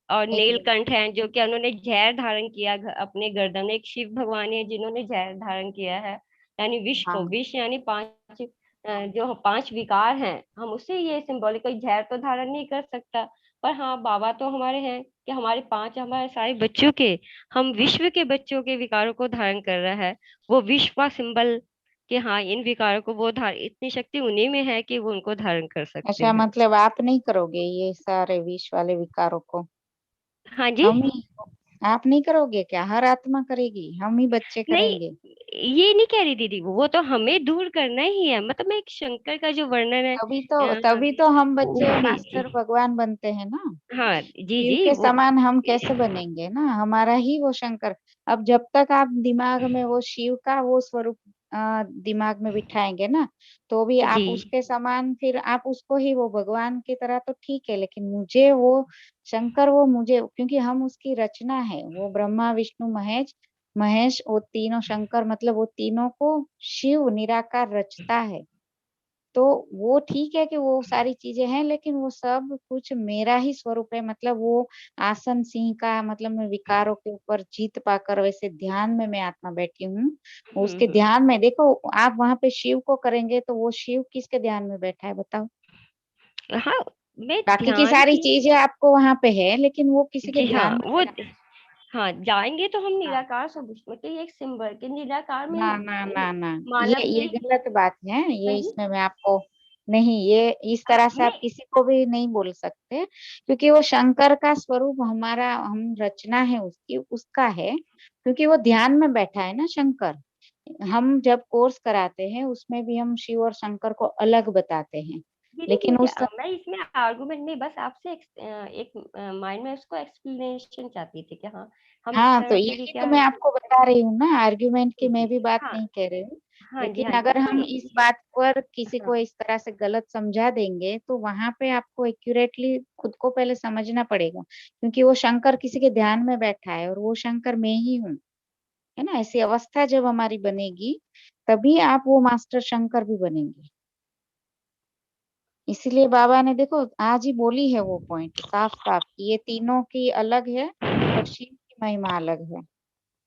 और एक मिनट। नीलकंठ हैं जो कि उन्होंने जहर धारण किया अपने गर्दन में, एक शिव भगवान है जिन्होंने जहर धारण किया है, यानी विष को, हाँ विष यानी 5 जो 5 विकार हैं, हम उससे ये सिंबॉलिक, कोई जहर तो धारण नहीं कर सकता, पर हाँ बाबा तो हमारे हैं कि हमारे 5 हमारे सारे बच्चों के, हम विश्व के बच्चों के विकारों को धारण कर रहा है, वो विश्व का सिंबल कि हाँ इन विकारों को वो इतनी शक्ति उन्हीं में है कि वो उनको धारण कर सकते अच्छा, हैं। मतलब आप नहीं करोगे ये सारे विष वाले विकारों को? हाँ जी। हम ही, आप नहीं करोगे क्या? हर आत्मा करेगी, हम ही बच्चे नहीं, करेंगे। ये नहीं कह रही दीदी, वो तो हमें दूर करना ही है, मतलब मैं एक शंकर का जो वर्णन है तभी तो हम बच्चे जी मास्टर जी। भगवान बनते हैं ना। हाँ जी शिव जी के वो। समान हम कैसे बनेंगे ना, हमारा ही वो शंकर। अब जब तक आप दिमाग में वो शिव का वो स्वरूप दिमाग में बिठाएंगे ना, तो भी आप जी। उसके समान फिर आप उसको ही वो भगवान की तरह तो ठीक है, लेकिन मुझे वो शंकर वो मुझे, क्योंकि हम उसकी रचना है, वो ब्रह्मा विष्णु महेश महेश वो तीनों शंकर मतलब वो तीनों को शिव निराकार रचता है। तो वो ठीक है कि वो सारी चीजें हैं, लेकिन वो सब कुछ मेरा ही स्वरूप है। मतलब वो आसन सिंह का मतलब मैं विकारों के ऊपर जीत पाकर वैसे ध्यान में मैं आत्मा बैठी हूँ। उसके हम्म। ध्यान में देखो, आप वहां पे शिव को करेंगे तो वो शिव किसके ध्यान में बैठा है बताओ? हाँ, मैं बाकी की ध्यान सारी की। चीजें आपको वहां पे है, लेकिन वो किसी के जी हाँ, ध्यान में वो बैठा है। हाँ, जाएंगे तो हम हाँ। निराकार स्वरूप में के एक सिंबल के निराकार में ना ना ना ना, मानव ये के गलत बात है, ये नहीं। इसमें मैं आपको नहीं, ये इस हाँ तरह से आप मैं किसी को भी नहीं बोल सकते, क्योंकि वो शंकर का स्वरूप हमारा, हम रचना है उसकी, उसका है, क्योंकि वो ध्यान में बैठा है ना शंकर। हम जब कोर्स कराते हैं उसमें भी हम शिव और शंकर को अलग बताते हैं, दीदी लेकिन मुझे उस मैं इसमें आर्गुमेंट नहीं, बस आपसे एक माइंड में उसको एक्सप्लेनेशन चाहती थी कि हाँ, हम इस हाँ, तो तरह से भी यही तो क्या। मैं आपको बता रही हूँ ना, आर्ग्यूमेंट की मैं भी बात हाँ नहीं कह रही हूँ। हाँ जी, लेकिन हाँ जी, अगर हम नहीं। इस बात पर किसी हाँ को इस तरह से गलत समझा देंगे तो वहां पे आपको एक्यूरेटली खुद को पहले समझना पड़ेगा, क्योंकि वो शंकर किसी के ध्यान में बैठा है और वो शंकर मैं ही हूँ, है ना। ऐसी अवस्था जब हमारी बनेगी तभी आप वो मास्टर शंकर भी बनेंगे। इसीलिए बाबा ने देखो आज ही बोली है वो पॉइंट साफ साफ कि ये तीनों की अलग है और शिव की महिमा अलग है।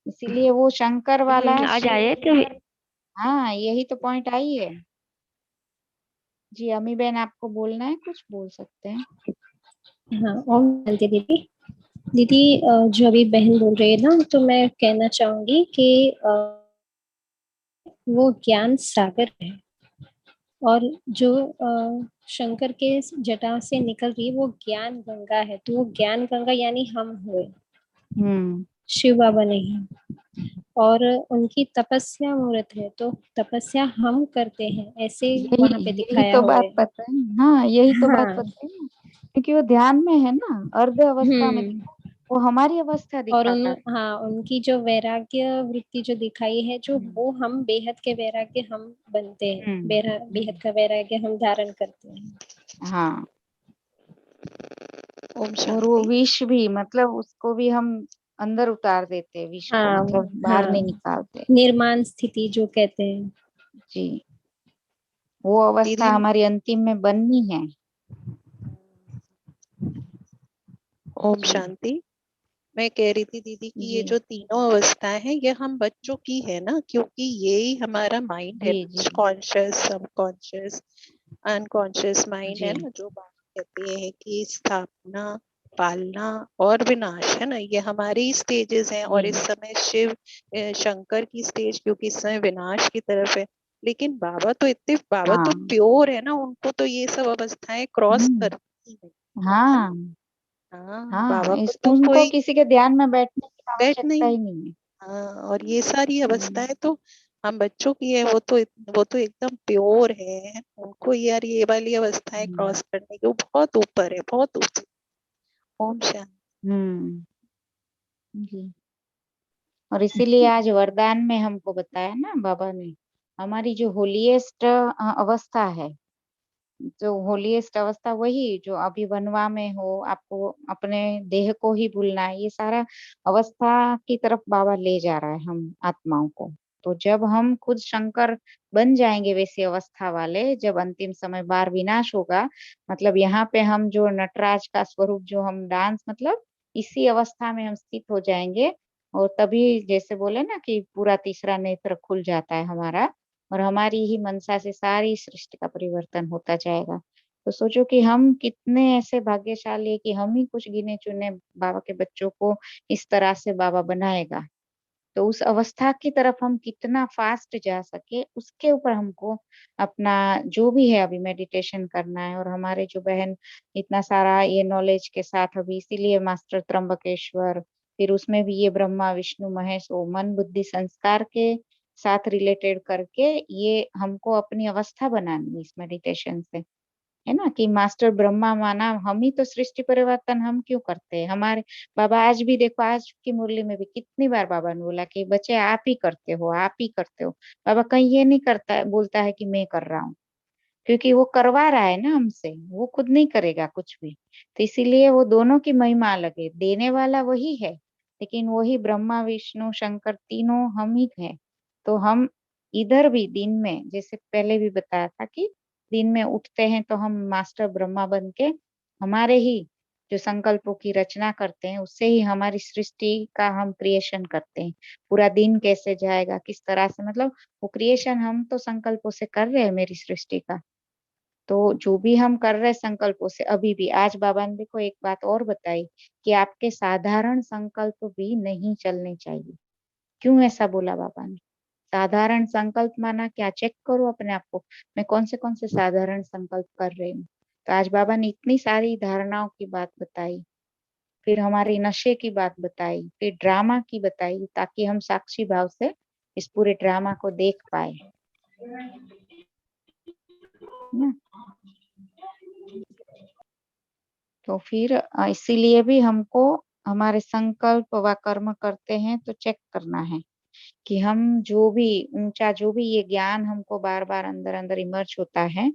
इसीलिए वो शंकर वाला आज शिव आए के तो। ऊपर। हाँ, यही तो पॉइंट आई है। जी अम्मी बहन, आपको बोलना है कुछ बोल सकते हैं। हाँ, और बोलते दीदी। दीदी, जो अभी बहन बोल रही है ना, तो मैं कहना चाहूंगी कि वो ज्ञान सागर है, और जो शंकर के जटा से निकल रही है वो ज्ञान गंगा है। तो वो ज्ञान गंगा यानी हम हुए, हम्म, शिव बाबा नहीं। और उनकी तपस्या मूर्त है, तो तपस्या हम करते हैं, ऐसे यही वहां पे यही दिखाया तो हुआ बात है। पता है। हाँ, यही तो बात हाँ। पता है ना, क्योंकि वो ध्यान में है ना, अर्ध अवस्था में हम्म। देखो, वो हमारी अवस्था और दिखाता है। हाँ, उनकी जो वैराग्य वृत्ति जो दिखाई है, जो हम्म वो हम बेहद के वैराग्य हम बनते हैं, हम्म बेहद का वैराग्य हम धारण करते हैं। हाँ, ओम और वो शांति। विष भी मतलब उसको भी हम अंदर उतार देते हैं, विष को हाँ। मतलब बाहर हाँ, नहीं निकालते। निर्माण स्थिति जो कहते हैं। जी, वो अवस्था दीदी, हमारी अंतिम में बननी है। ओम जी शांति। मैं कह रही थी दीदी कि ये जी जो तीनों अवस्थाएं हैं ये हम बच्चों की है ना, क्योंकि ये ही हमारा माइंड है जी ना, जी कॉन्शियस सबकॉन्शियस अनकॉन्शियस माइंड है जी ना, जो बात कहते हैं कि स्थापना, पालना और विनाश है ना, ये हमारे ही स्टेजेस हैं। और इस जी समय शिव शंकर की स्टेज, क्योंकि इस समय विनाश की तरफ है। लेकिन बाबा तो हाँ। प्योर है ना, उनको तो ये सब अवस्थाएं क्रॉस हम्म, करती है ना। हाँ हाँ, हाँ, बाबा को इस तो उनको कोई किसी के ध्यान में बैठने की बैठ आवश्यकता नहीं। ही नहीं है। हाँ, और ये सारी हम्म, अवस्थाएं तो हम बच्चों की है, वो तो एकदम प्योर है। उनको यार ये वाली अवस्थाएं हम्म, क्रॉस करने की, वो बहुत ऊपर है, बहुत ऊपर। ओम शांति। हम्म, जी। और इसीलिए आज वरदान में हमको बताया ना बाबा ने, हमारी जो होलीएस्ट अवस्था है, जो होलीएस्ट अवस्था वही जो अभी बनवा में हो, आपको अपने देह को ही भूलना है, ये सारा अवस्था की तरफ बाबा ले जा रहा है हम आत्माओं को। तो जब हम खुद शंकर बन जाएंगे वैसी अवस्था वाले, जब अंतिम समय बार विनाश होगा, मतलब यहाँ पे हम जो नटराज का स्वरूप जो हम डांस मतलब इसी अवस्था में हम स्थित हो जाएंगे। और तभी जैसे बोले ना कि पूरा तीसरा नेत्र खुल जाता है हमारा, और हमारी ही मनसा से सारी सृष्टि का परिवर्तन होता जाएगा। तो सोचो कि हम कितने ऐसे भाग्यशाली है कि हम ही कुछ गिने चुने बाबा के बच्चों को इस तरह से बाबा बनाएगा। तो उस अवस्था की तरफ हम कितना फास्ट जा सके, उसके ऊपर हमको अपना जो भी है अभी मेडिटेशन करना है। और हमारे जो बहन इतना सारा ये नॉलेज के साथ अभी, इसीलिए मास्टर त्र्यंबकेश्वर, फिर उसमें भी ये ब्रह्मा विष्णु महेश, वो मन बुद्धि संस्कार के साथ रिलेटेड करके ये हमको अपनी अवस्था बनानी है इस मेडिटेशन से। है ना, कि मास्टर ब्रह्मा माना हम ही, तो सृष्टि परिवर्तन हम क्यों करते हैं? हमारे बाबा आज भी देखो, आज की मुरली में भी कितनी बार बाबा ने बोला कि बच्चे आप ही करते हो, आप ही करते हो। बाबा कहीं ये नहीं करता बोलता है कि मैं कर रहा हूँ, क्योंकि वो करवा रहा है ना हमसे, वो खुद नहीं करेगा कुछ भी। तो इसीलिए वो दोनों की महिमा अलग है, देने वाला वही है, लेकिन वही ब्रह्मा विष्णु शंकर तीनों हम ही हैं। तो हम इधर भी दिन में, जैसे पहले भी बताया था कि दिन में उठते हैं तो हम मास्टर ब्रह्मा बन के हमारे ही जो संकल्पों की रचना करते हैं, उससे ही हमारी सृष्टि का हम क्रिएशन करते हैं। पूरा दिन कैसे जाएगा, किस तरह से, मतलब वो क्रिएशन हम तो संकल्पों से कर रहे हैं मेरी सृष्टि का। तो जो भी हम कर रहे हैं संकल्पों से, अभी भी आज बाबा ने देखो एक बात और बताई कि आपके साधारण संकल्प भी नहीं चलने चाहिए। क्यों ऐसा बोला बाबा ने? साधारण संकल्प माना क्या? चेक करो अपने आप को, मैं कौन से साधारण संकल्प कर रही हूँ। तो आज बाबा ने इतनी सारी धारणाओं की बात बताई, फिर हमारे नशे की बात बताई, फिर ड्रामा की बताई, ताकि हम साक्षी भाव से इस पूरे ड्रामा को देख पाए ना। तो फिर इसीलिए भी हमको हमारे संकल्प व कर्म करते हैं तो चेक करना है कि हम जो भी ऊंचा, जो भी ये ज्ञान हमको बार बार अंदर अंदर इमर्ज होता है,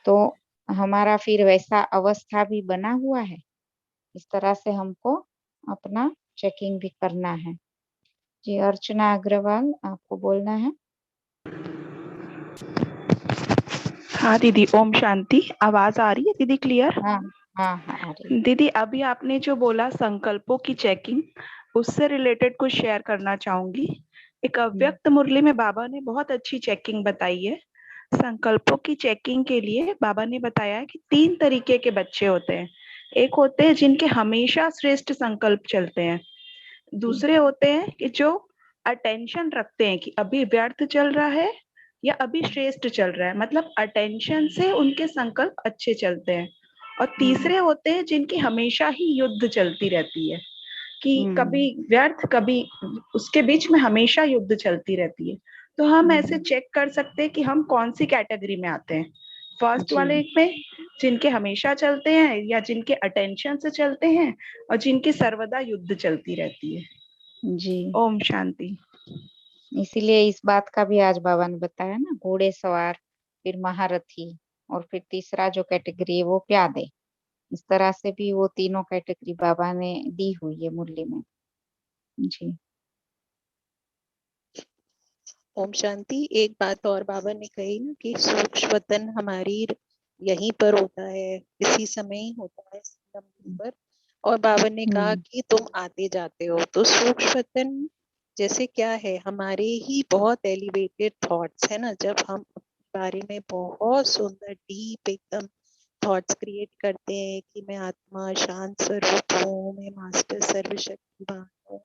तो हमारा फिर वैसा अवस्था भी बना हुआ है। इस तरह से हमको अपना चेकिंग भी करना है। जी अर्चना अग्रवाल, आपको बोलना है। हाँ दीदी, ओम शांति। आवाज आ रही है दीदी क्लियर? हाँ हाँ हाँ आ रही है। दीदी अभी आपने जो बोला संकल्पों की चेकिंग, उससे रिलेटेड कुछ शेयर करना चाहूंगी। एक अव्यक्त मुरली में बाबा ने बहुत अच्छी चेकिंग बताई है। संकल्पों की चेकिंग के लिए बाबा ने बताया है कि 3 तरीके के बच्चे होते हैं। एक होते हैं जिनके हमेशा श्रेष्ठ संकल्प चलते हैं। दूसरे होते हैं कि जो अटेंशन रखते हैं कि अभी व्यर्थ चल रहा है या अभी श्रेष्ठ चल रहा है, मतलब अटेंशन से उनके संकल्प अच्छे चलते हैं। और तीसरे होते हैं जिनकी हमेशा ही युद्ध चलती रहती है, कि कभी व्यर्थ कभी, उसके बीच में हमेशा युद्ध चलती रहती है। तो हम ऐसे चेक कर सकते हैं कि हम कौन सी कैटेगरी में आते हैं। फर्स्ट वाले में जिनके हमेशा चलते हैं, या जिनके अटेंशन से चलते हैं, और जिनकी सर्वदा युद्ध चलती रहती है। जी ओम शांति। इसीलिए इस बात का भी आज बाबा ने बताया ना, घोड़े सवार, फिर महारथी, और फिर तीसरा जो कैटेगरी है वो प्यादे। इस तरह से भी वो तीनों कैटेगरी बाबा ने दी हुई है मुरली में। जी ओम शांति। एक बात और बाबा ने कही ना कि सूक्ष्म वतन हमारी यहीं पर होता है, इसी समय ही होता है संगम पर। और बाबा ने कहा कि तुम आते जाते हो, तो सूक्ष्म वतन जैसे क्या है, हमारे ही बहुत एलिवेटेड थॉट्स है ना। जब हम अपने बारे में बहुत सुंदर डीप एकदम थॉट्स क्रिएट करते हैं कि मैं आत्मा शांत स्वरूप हूँ, मैं मास्टर सर्वशक्तिमान हूँ,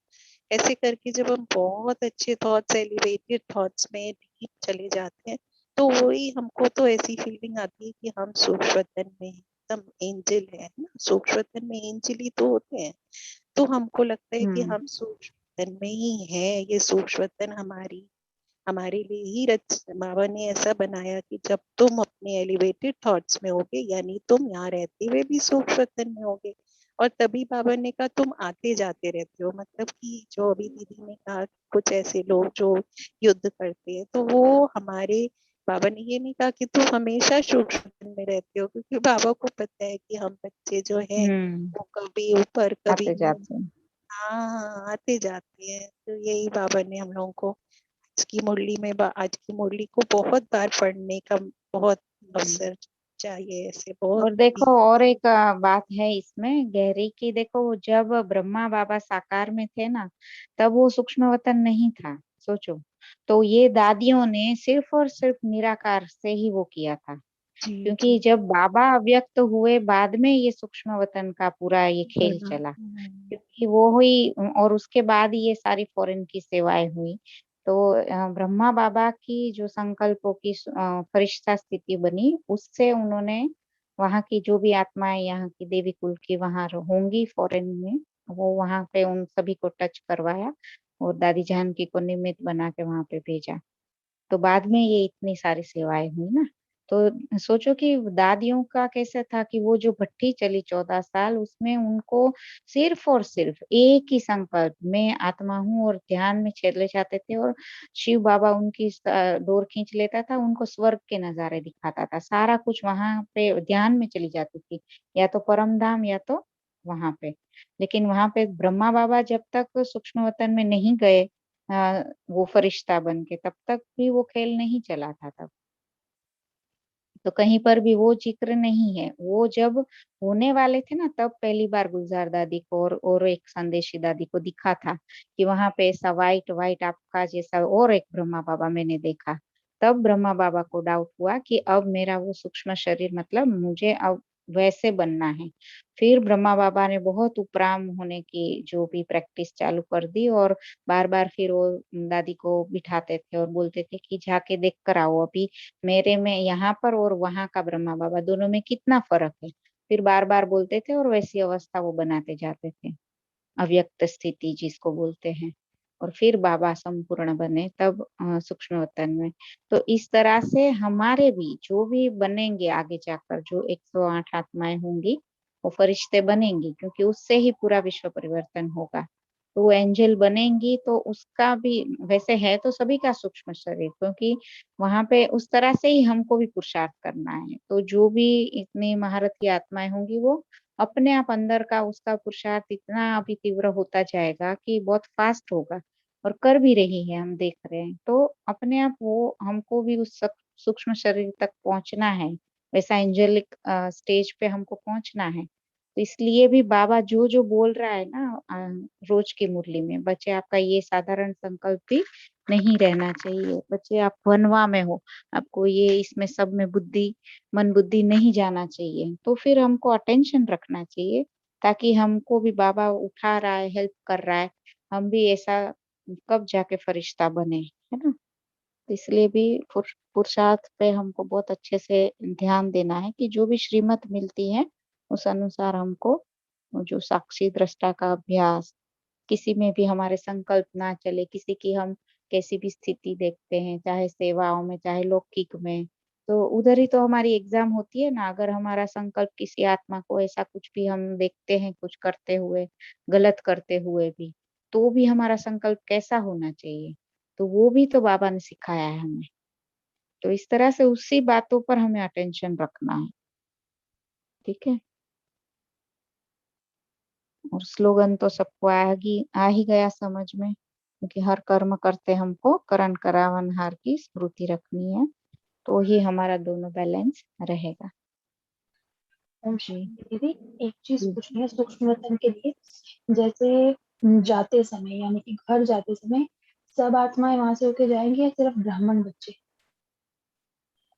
ऐसे करके जब हम बहुत अच्छे थॉट्स, एलिवेटेड थॉट्स में डीप चले जाते हैं, तो वही हमको तो ऐसी फीलिंग आती है कि हम सूक्ष्म वतन में एकदम एंजल है ना। सूक्ष्म वतन में एंजल ही तो होते हैं। तो हमको लगता है कि हम सूक्ष्म वतन में ही है। ये सूक्ष्म वतन हमारे लिए ही बाबा ने ऐसा बनाया कि जब तुम अपने एलिवेटेड थॉट्स में होगे, यानी तुम यहाँ रहते हुए भी सूक्ष्म वतन में होगे। और तभी बाबा ने कहा तुम आते जाते रहते हो, मतलब कि जो अभी दीदी ने कहा कुछ ऐसे लोग जो युद्ध करते हैं, तो वो हमारे, बाबा ने ये नहीं कहा कि तुम हमेशा सूक्ष्म वतन में रहते हो, क्योंकि बाबा को पता है कि हम बच्चे जो हैं वो कभी ऊपर कभी आते जाते हैं। हाँ आते जाते हैं। तो यही बाबा ने हम लोगों को आज की मुरली को बहुत बार पढ़ने का बहुत अवसर चाहिए, ऐसे बहुत और देखो और एक बात है इसमें गहरी की, देखो जब ब्रह्मा बाबा साकार में थे ना, तब वो सूक्ष्म वतन नहीं था, सोचो। तो ये दादियों ने सिर्फ और सिर्फ निराकार से ही वो किया था, क्योंकि जब बाबा अव्यक्त हुए बाद में ये सूक्ष्म वतन का पूरा ये खेल चला, क्योंकि वो हुई और उसके बाद ये सारी फॉरेन की सेवाएं हुई। तो ब्रह्मा बाबा की जो संकल्पों की फरिश्ता स्थिति बनी, उससे उन्होंने वहां की जो भी आत्माएं यहाँ की देवी कुल की वहां होंगी फॉरेन में, वो वहां पे उन सभी को टच करवाया और दादी जानकी को निमित्त बना के वहां पे भेजा। तो बाद में ये इतनी सारी सेवाएं हुई ना। तो सोचो कि दादियों का कैसा था कि वो जो भट्ठी चली 14 साल, उसमें उनको सिर्फ और सिर्फ एक ही संकल्प, मैं आत्मा हूँ, और ध्यान में चले जाते थे, और शिव बाबा उनकी डोर खींच लेता था, उनको स्वर्ग के नजारे दिखाता था, सारा कुछ वहां पे ध्यान में चली जाती थी, या तो परम धाम या तो वहां पे। लेकिन वहां पे ब्रह्मा बाबा जब तक सूक्ष्म वतन में नहीं गए, वो फरिश्ता बन के, तब तक भी वो खेल नहीं चला था तब। तो कहीं पर भी वो जिक्र नहीं है। वो जब होने वाले थे ना, तब पहली बार गुलजार दादी को और एक संदेशी दादी को दिखा था कि वहां पे ऐसा व्हाइट व्हाइट आपका जैसा और एक ब्रह्मा बाबा मैंने देखा। तब ब्रह्मा बाबा को डाउट हुआ कि अब मेरा वो सूक्ष्म शरीर, मतलब मुझे अब वैसे बनना है। फिर ब्रह्मा बाबा ने बहुत उपराम होने की जो भी प्रैक्टिस चालू कर दी, और बार बार फिर वो दादी को बिठाते थे और बोलते थे कि जाके देख कर आओ अभी मेरे में, यहाँ पर और वहां का ब्रह्मा बाबा दोनों में कितना फर्क है। फिर बार बार बोलते थे और वैसी अवस्था वो बनाते जाते थे, अव्यक्त स्थिति जिसको बोलते हैं। और फिर बाबा संपूर्ण बने तब सूक्ष्म वतन में। तो इस तरह से हमारे भी जो भी बनेंगे आगे जाकर, जो 108 आत्माएं होंगी, वो फरिश्ते बनेंगी, क्योंकि उससे ही पूरा विश्व परिवर्तन होगा। तो वो एंजल बनेंगी, तो उसका भी वैसे है तो सभी का सूक्ष्म शरीर, क्योंकि वहां पे उस तरह से ही हमको भी पुरुषार्थ करना है। तो जो भी इतनी महारत की आत्माएं होंगी, वो अपने आप अंदर का उसका पुरुषार्थ इतना अभी तीव्र होता जाएगा कि बहुत फास्ट होगा, और कर भी रही है, हम देख रहे हैं। तो अपने आप वो हमको भी उस सूक्ष्म शरीर तक पहुंचना है, वैसा एंजेलिक स्टेज पे हमको पहुंचना है। तो इसलिए भी बाबा जो जो बोल रहा है ना रोज की मुरली में, बच्चे आपका ये साधारण संकल्प भी नहीं रहना चाहिए, बच्चे आप वनवा में हो, आपको ये इसमें सब में बुद्धि, मन बुद्धि नहीं जाना चाहिए। तो फिर हमको अटेंशन रखना चाहिए, ताकि हमको भी बाबा उठा रहा है, हेल्प कर रहा है, हम भी ऐसा कब जाके फरिश्ता बने, है ना। तो इसलिए भी पुरुषार्थ पे हमको बहुत अच्छे से ध्यान देना है कि जो भी श्रीमत मिलती है उस अनुसार हमको, वो जो साक्षी दृष्टा का अभ्यास, किसी में भी हमारे संकल्प ना चले, किसी की हम कैसी भी स्थिति देखते हैं, चाहे सेवाओं में चाहे लौकिक में, तो उधर ही तो हमारी एग्जाम होती है ना। अगर हमारा संकल्प किसी आत्मा को ऐसा कुछ भी हम देखते हैं, कुछ करते हुए, गलत करते हुए भी, तो भी हमारा संकल्प कैसा होना चाहिए, तो वो भी तो बाबा ने सिखाया है हमें। तो इस तरह से उसी बातों पर हमें अटेंशन रखना है, ठीक है। और स्लोगन तो सबको आ ही गया समझ में, क्योंकि हर कर्म करते हमको करण करावन हार की स्मृति रखनी है, तो ही हमारा दोनों बैलेंस रहेगा। ओम जी शांति दीदी। एक चीज जी पूछनी है सूक्ष्म वतन के लिए। जैसे जाते समय यानी कि घर जाते समय सब आत्माएं वहां से होके जाएंगी या सिर्फ ब्राह्मण बच्चे,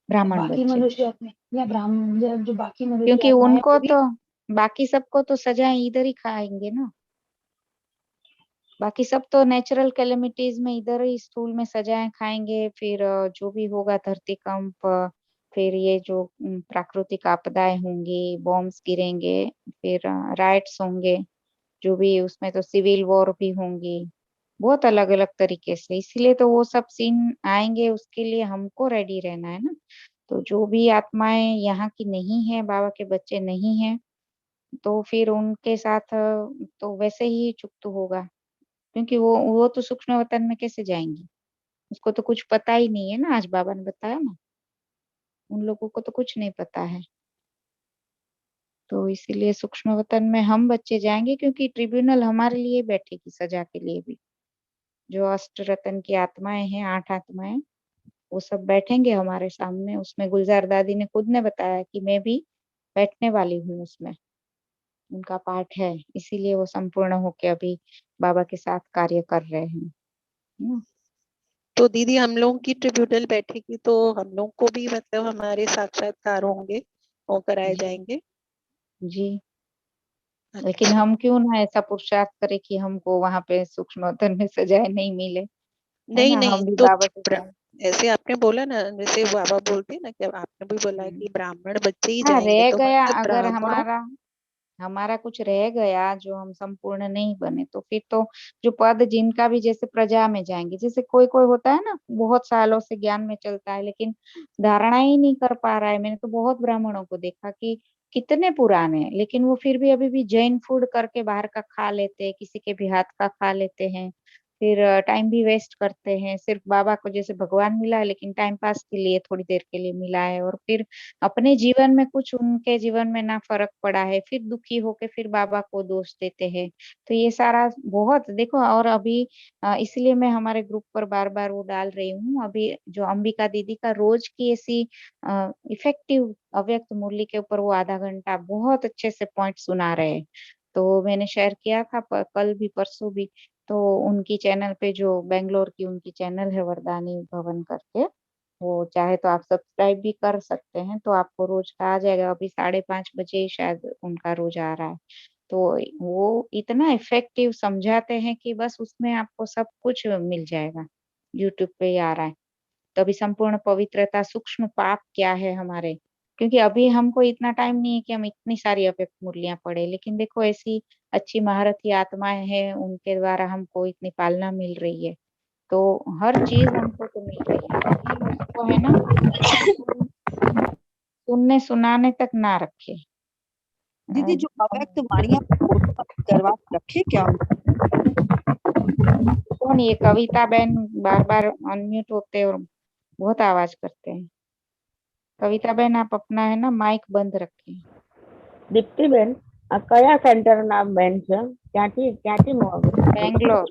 ब्राह्मण बाकी बच्चे, मनुष्य आत्माएं, या ब्राह्मण जो बाकी मनुष्य क्योंकि आत्माएं उनको वो भी। तो बाकी सबको तो सजाएं इधर ही खाएंगे ना। बाकी सब तो नेचुरल कैलेमिटीज में इधर ही स्कूल में सजाएं खाएंगे, फिर जो भी होगा धरतीकंप, फिर ये जो प्राकृतिक आपदाएं होंगी, बॉम्ब्स गिरेंगे, फिर राइट्स होंगे, जो भी उसमें तो सिविल वॉर भी होंगी, बहुत अलग अलग तरीके से। इसीलिए तो वो सब सीन आएंगे, उसके लिए हमको रेडी रहना है ना। तो जो भी आत्माएं यहाँ की नहीं है, बाबा के बच्चे नहीं है, तो फिर उनके साथ तो वैसे ही चुकतो होगा, क्योंकि वो तो सूक्ष्म वतन में कैसे जाएंगी, उसको तो कुछ पता ही नहीं है ना। आज बाबा ने बताया ना, उन लोगों को तो कुछ नहीं पता है। तो इसीलिए सूक्ष्म वतन में हम बच्चे जाएंगे, क्योंकि ट्रिब्यूनल हमारे लिए बैठेगी सजा के लिए भी। जो अष्ट रतन की आत्माएं हैं, 8 आत्माएं, वो सब बैठेंगे हमारे सामने। उसमें गुलजार दादी ने खुद ने बताया कि मैं भी बैठने वाली हूँ उसमें, उनका पाठ है, इसीलिए वो संपूर्ण होके अभी बाबा के साथ कार्य कर रहे हैं, है ना। तो दीदी हम लोग की ट्रिब्यूनल बैठेगी तो हम लोग को भी मतलब हमारे साक्षात्कार होंगे और कराए जी जाएंगे। जी। लेकिन अच्छा। हम क्यों ना ऐसा पुरुषार्थ करें कि हमको वहां पे सूक्ष्म वतन में सजाए नहीं मिले, है नहीं ना। नहीं हम भी तो बाबा के साथ, ऐसे आपने बोला ना, जैसे बाबा बोलते हैं ना कि आपने भी बोला हम्म, कि ब्राह्मण बच्चे ही हाँ जाएंगे, रह तो गया मतलब अगर ब्राह्मणों। हमारा हमारा कुछ रह गया जो हम संपूर्ण नहीं बने, तो फिर तो जो पद जिनका भी जैसे प्रजा में जाएंगे, जैसे कोई कोई होता है ना बहुत सालों से ज्ञान में चलता है लेकिन धारणा ही नहीं कर पा रहा है। मैंने तो बहुत ब्राह्मणों को देखा कि कितने पुराने हैं लेकिन वो फिर भी अभी भी जैन फूड करके बाहर का खा लेते हैं, किसी के भी हाथ का खा लेते हैं, फिर टाइम भी वेस्ट करते हैं। सिर्फ बाबा को जैसे भगवान मिला है लेकिन टाइम पास के लिए थोड़ी देर के लिए मिला है, और फिर अपने जीवन में कुछ उनके जीवन में ना फर्क पड़ा है, फिर दुखी होके फिर बाबा को दोष देते हैं। तो ये सारा बहुत देखो, और अभी इसलिए मैं हमारे ग्रुप पर बार बार वो डाल रही हूँ। अभी जो अंबिका दीदी का रोज की ऐसी इफेक्टिव अव्यक्त मुरली के ऊपर वो आधा घंटा बहुत अच्छे से पॉइंट सुना रहे हैं। तो मैंने शेयर किया था कल भी परसों भी। तो उनकी चैनल पे, जो बेंगलोर की उनकी चैनल है वरदानी भवन करके, वो चाहे तो आप सब्सक्राइब भी कर सकते हैं, तो आपको रोज का आ जाएगा। अभी 5:30 बजे शायद उनका रोज आ रहा है। तो वो इतना इफेक्टिव समझाते हैं कि बस उसमें आपको सब कुछ मिल जाएगा। यूट्यूब पे ही आ रहा है। तो अभी संपूर्ण पवित्रता, सूक्ष्म पाप क्या है हमारे, क्योंकि अभी हमको इतना टाइम नहीं है कि हम इतनी सारी अव्यक्त मुरलियां पढ़े, लेकिन देखो ऐसी अच्छी महारथी आत्माएं हैं, उनके द्वारा हमको इतनी पालना मिल रही है। तो हर चीज हमको तो मिल रही है, लेकिन उसको है ना सुनने सुनाने तक ना रखे। दीदी जो अव्यक्त वाणियां फोटो करवा के रखे क्या हम? कौन ये कविता बहन बार बार अनम्यूट होते और बहुत आवाज करते हैं। कविता बहन आप अपना है ना माइक बंद रखें। દીપ્તિબેન આ કયા સેન્ટર ના બેન છે? ક્યાંથી બેંગ્લોર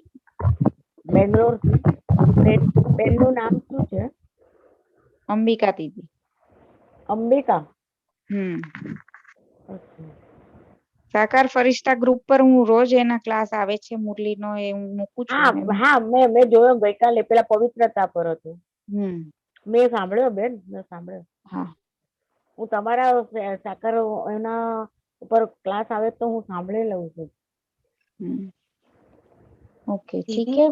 બેંગ્લોર બેનનું નામ શું છે? અંબિકા દીદી. અંબિકા. સાકાર ફરિશ્તા ગ્રુપ પર હું રોજ એના ક્લાસ આવે છે મુરલીનો, એ હું મૂકું છું. હા મેં જોયો ગઈકાલે પેલા પવિત્રતા પર હતું. મેં સાંભળ્યો બેન, મેં સાંભળ્યો. હા, હું તમારા સાકાર એના ઉપર ક્લાસ આવે તો હું સાંભળી લઉં છું. ओके ठीक है।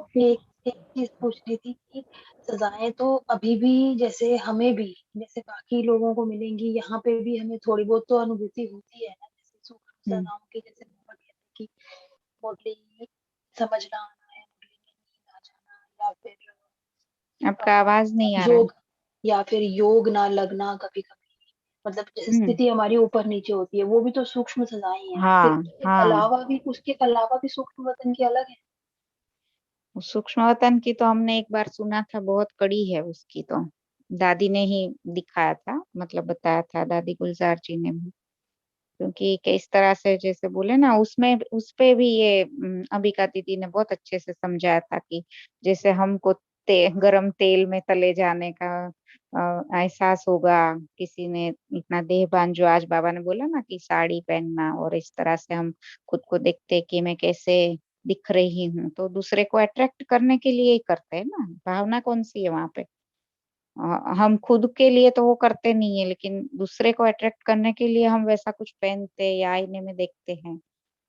एक चीज पूछ रही थी कि सजाएं तो अभी भी जैसे हमें भी जैसे बाकी लोगों को मिलेंगी, यहाँ पे भी हमें थोड़ी बहुत तो अनुभूति होती है ना, जैसे सूक्ष्म सजाओं की, जैसे बाबा कहते हैं कि मुरली समझना आना है, मुरली में नींद आ जाना, या फिर आपका आवाज नहीं आ रहा योग, या फिर योग ना लगना कभी कभी, मतलब स्थिति हमारी ऊपर नीचे होती है, वो भी तो सूक्ष्म सजाएं हैं। हाँ, फिर उसके अलावा भी सूक्ष्म वतन की अलग है। सूक्ष्म वतन की तो हमने एक बार सुना था, बहुत कड़ी है उसकी, तो दादी ने ही दिखाया था, मतलब बताया था दादी गुलजार जी ने भी। क्योंकि किस तरह से जैसे बोले ना, उसमें उसपे भी ये अंबिका दीदी ने बहुत अच्छे से समझाया था कि जैसे हमको गरम तेल में तले जाने का एहसास होगा। किसी ने इतना देहभान, जो आज बाबा ने बोला ना कि साड़ी पहनना, और इस तरह से हम खुद को देखते कि मैं कैसे दिख रही हूँ, तो दूसरे को अट्रैक्ट करने के लिए ही करते हैं ना। भावना कौन सी है वहां पे? हम खुद के लिए तो वो करते नहीं है, लेकिन दूसरे को अट्रैक्ट करने के लिए हम वैसा कुछ पहनते हैं या आईने में देखते हैं।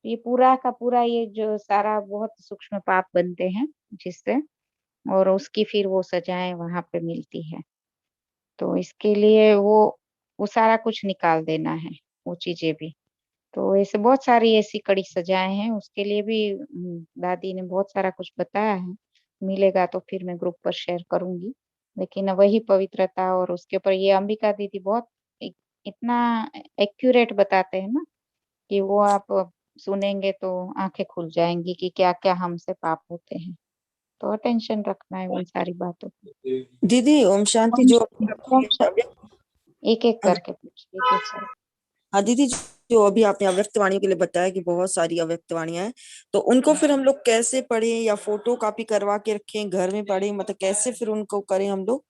ये पूरा का पूरा ये जो सारा बहुत सूक्ष्म पाप बनते हैं जिससे, और उसकी फिर वो सजाएं वहां पे मिलती है। तो इसके लिए वो सारा कुछ निकाल देना है, वो चीजें भी। तो ऐसे बहुत सारी ऐसी कड़ी सजाएं हैं, उसके लिए भी दादी ने बहुत सारा कुछ बताया है। मिलेगा तो फिर मैं ग्रुप पर शेयर करूंगी। लेकिन वही पवित्रता, और उसके ऊपर ये अंबिका दीदी बहुत इतना एक्यूरेट बताते हैं ना कि वो आप सुनेंगे तो आंखें खुल जाएंगी कि क्या क्या हमसे पाप होते हैं। तो अटेंशन रखना है उन सारी बातों की। दीदी ओम शांति। जो एक एक करके पूछिए, एक एक करके। हाँ दीदी, जो अभी आपने अव्यक्त वाणियों के लिए बताया कि बहुत सारी अव्यक्त वाणियां हैं, तो उनको फिर हम लोग कैसे पढ़ें, या फोटो कॉपी करवा के रखें घर में पढ़ें, मतलब कैसे फिर उनको करें हम लोग?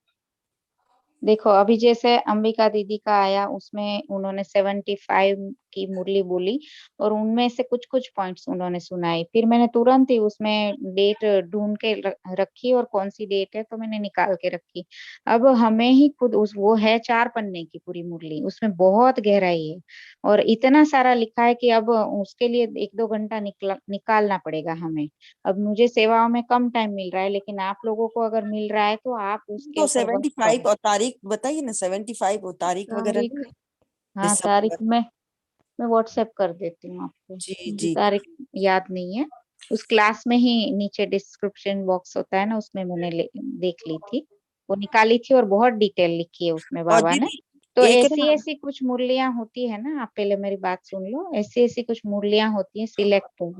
देखो अभी जैसे अंबिका दीदी का आया, उसमें उन्होंने 75 की मुरली बोली, और उनमें से कुछ कुछ पॉइंट्स उन्होंने सुनाई। फिर मैंने तुरंत ही उसमें डेट ढूंढ के रखी, और कौन सी डेट है तो मैंने निकाल के रखी। अब हमें ही खुद वो है 4 पन्ने की पूरी मुरली, उसमें बहुत गहराई है और इतना सारा लिखा है कि अब उसके लिए 1-2 घंटा निकालना पड़ेगा हमें। अब मुझे सेवाओं में कम टाइम मिल रहा है, लेकिन आप लोगों को अगर मिल रहा है तो आप उसके तो ऊपर वर्क 75 करो। और तारीख बताइए ना, 75 और तारीख वगैरह। तारीख, हाँ तारीख में मैं व्हाट्सएप कर देती हूँ आपको, जी मुझे जी। तारीख याद नहीं है। उस क्लास में ही नीचे डिस्क्रिप्शन बॉक्स होता है ना, उसमें मैंने देख ली थी, वो निकाली थी और बहुत डिटेल लिखी है उसमें और बाबा ने। दीदी तो एक ऐसी ना, ऐसी कुछ मुरलियां होती है ना, आप पहले मेरी बात सुन लो, ऐसी ऐसी कुछ मुरलियां होती हैं सिलेक्ट हो,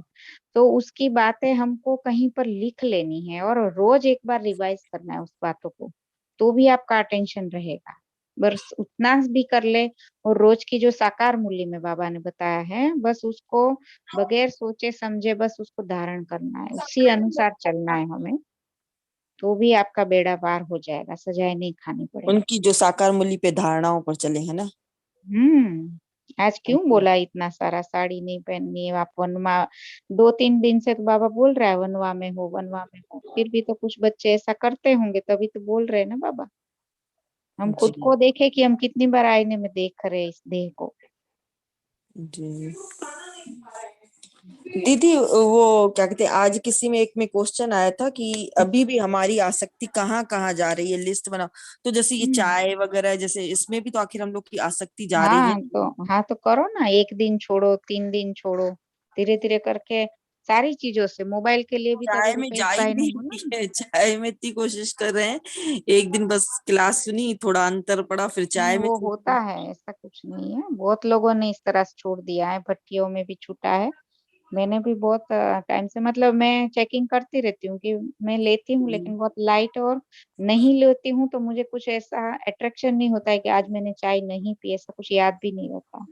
तो उसकी बातें हमको कहीं पर लिख लेनी है और रोज एक बार रिवाइज करना है उस बातों को, तो भी आपका अटेंशन रहेगा। बस उतना भी कर ले, और रोज की जो साकार मूल्य में बाबा ने बताया है, बस उसको बगैर सोचे समझे बस उसको धारण करना है, उसी अनुसार चलना है हमें, तो भी आपका बेड़ा पार हो जाएगा, सजाए नहीं खानी पड़ेगी। उनकी जो साकार मूल्य पे धारणाओं पर चले, है ना। आज क्यों बोला इतना सारा साड़ी नहीं पहननी है, आप वनवा 2-3 दिन से तो बाबा बोल रहा है वनवा में हो, वनवा में हो, फिर भी तो कुछ बच्चे ऐसा करते होंगे, तभी तो बोल रहे हैं ना बाबा। हम खुद जी को देखे कि हम कितनी बार आईने में देख रहे हैं इस देह को। जी। दीदी वो क्या कहते हैं, आज किसी में एक में क्वेश्चन आया था कि अभी भी हमारी आसक्ति कहाँ कहाँ जा रही है, लिस्ट बनाओ। तो जैसे ये चाय वगैरह, जैसे इसमें भी तो आखिर हम लोग की आसक्ति जा रही है। हाँ तो करो ना, 1 दिन छोड़ो, 3 दिन छोड़ो, धीरे धीरे करके सारी चीजों से। मोबाइल के लिए भी तो अभी चाय में रुपेश जा ही भाई ने नहीं बोला रही ना। है, चाय में इतनी कोशिश कर रहे हैं, एक दिन बस क्लास सुनी, थोड़ा अंतर पड़ा, फिर नहीं, चाय में वो छूट होता गई। है, ऐसा कुछ नहीं है, बहुत लोगों ने इस तरह से छोड़ दिया है, भट्टियों में भी छूटा है। मैंने भी बहुत टाइम से, मतलब मैं चेकिंग करती रहती हूँ कि मैं लेती हूँ लेकिन बहुत लाइट, और नहीं लेती हूँ तो मुझे कुछ ऐसा अट्रैक्शन नहीं होता है कि आज मैंने चाय नहीं पी, ऐसा कुछ याद भी नहीं रहता।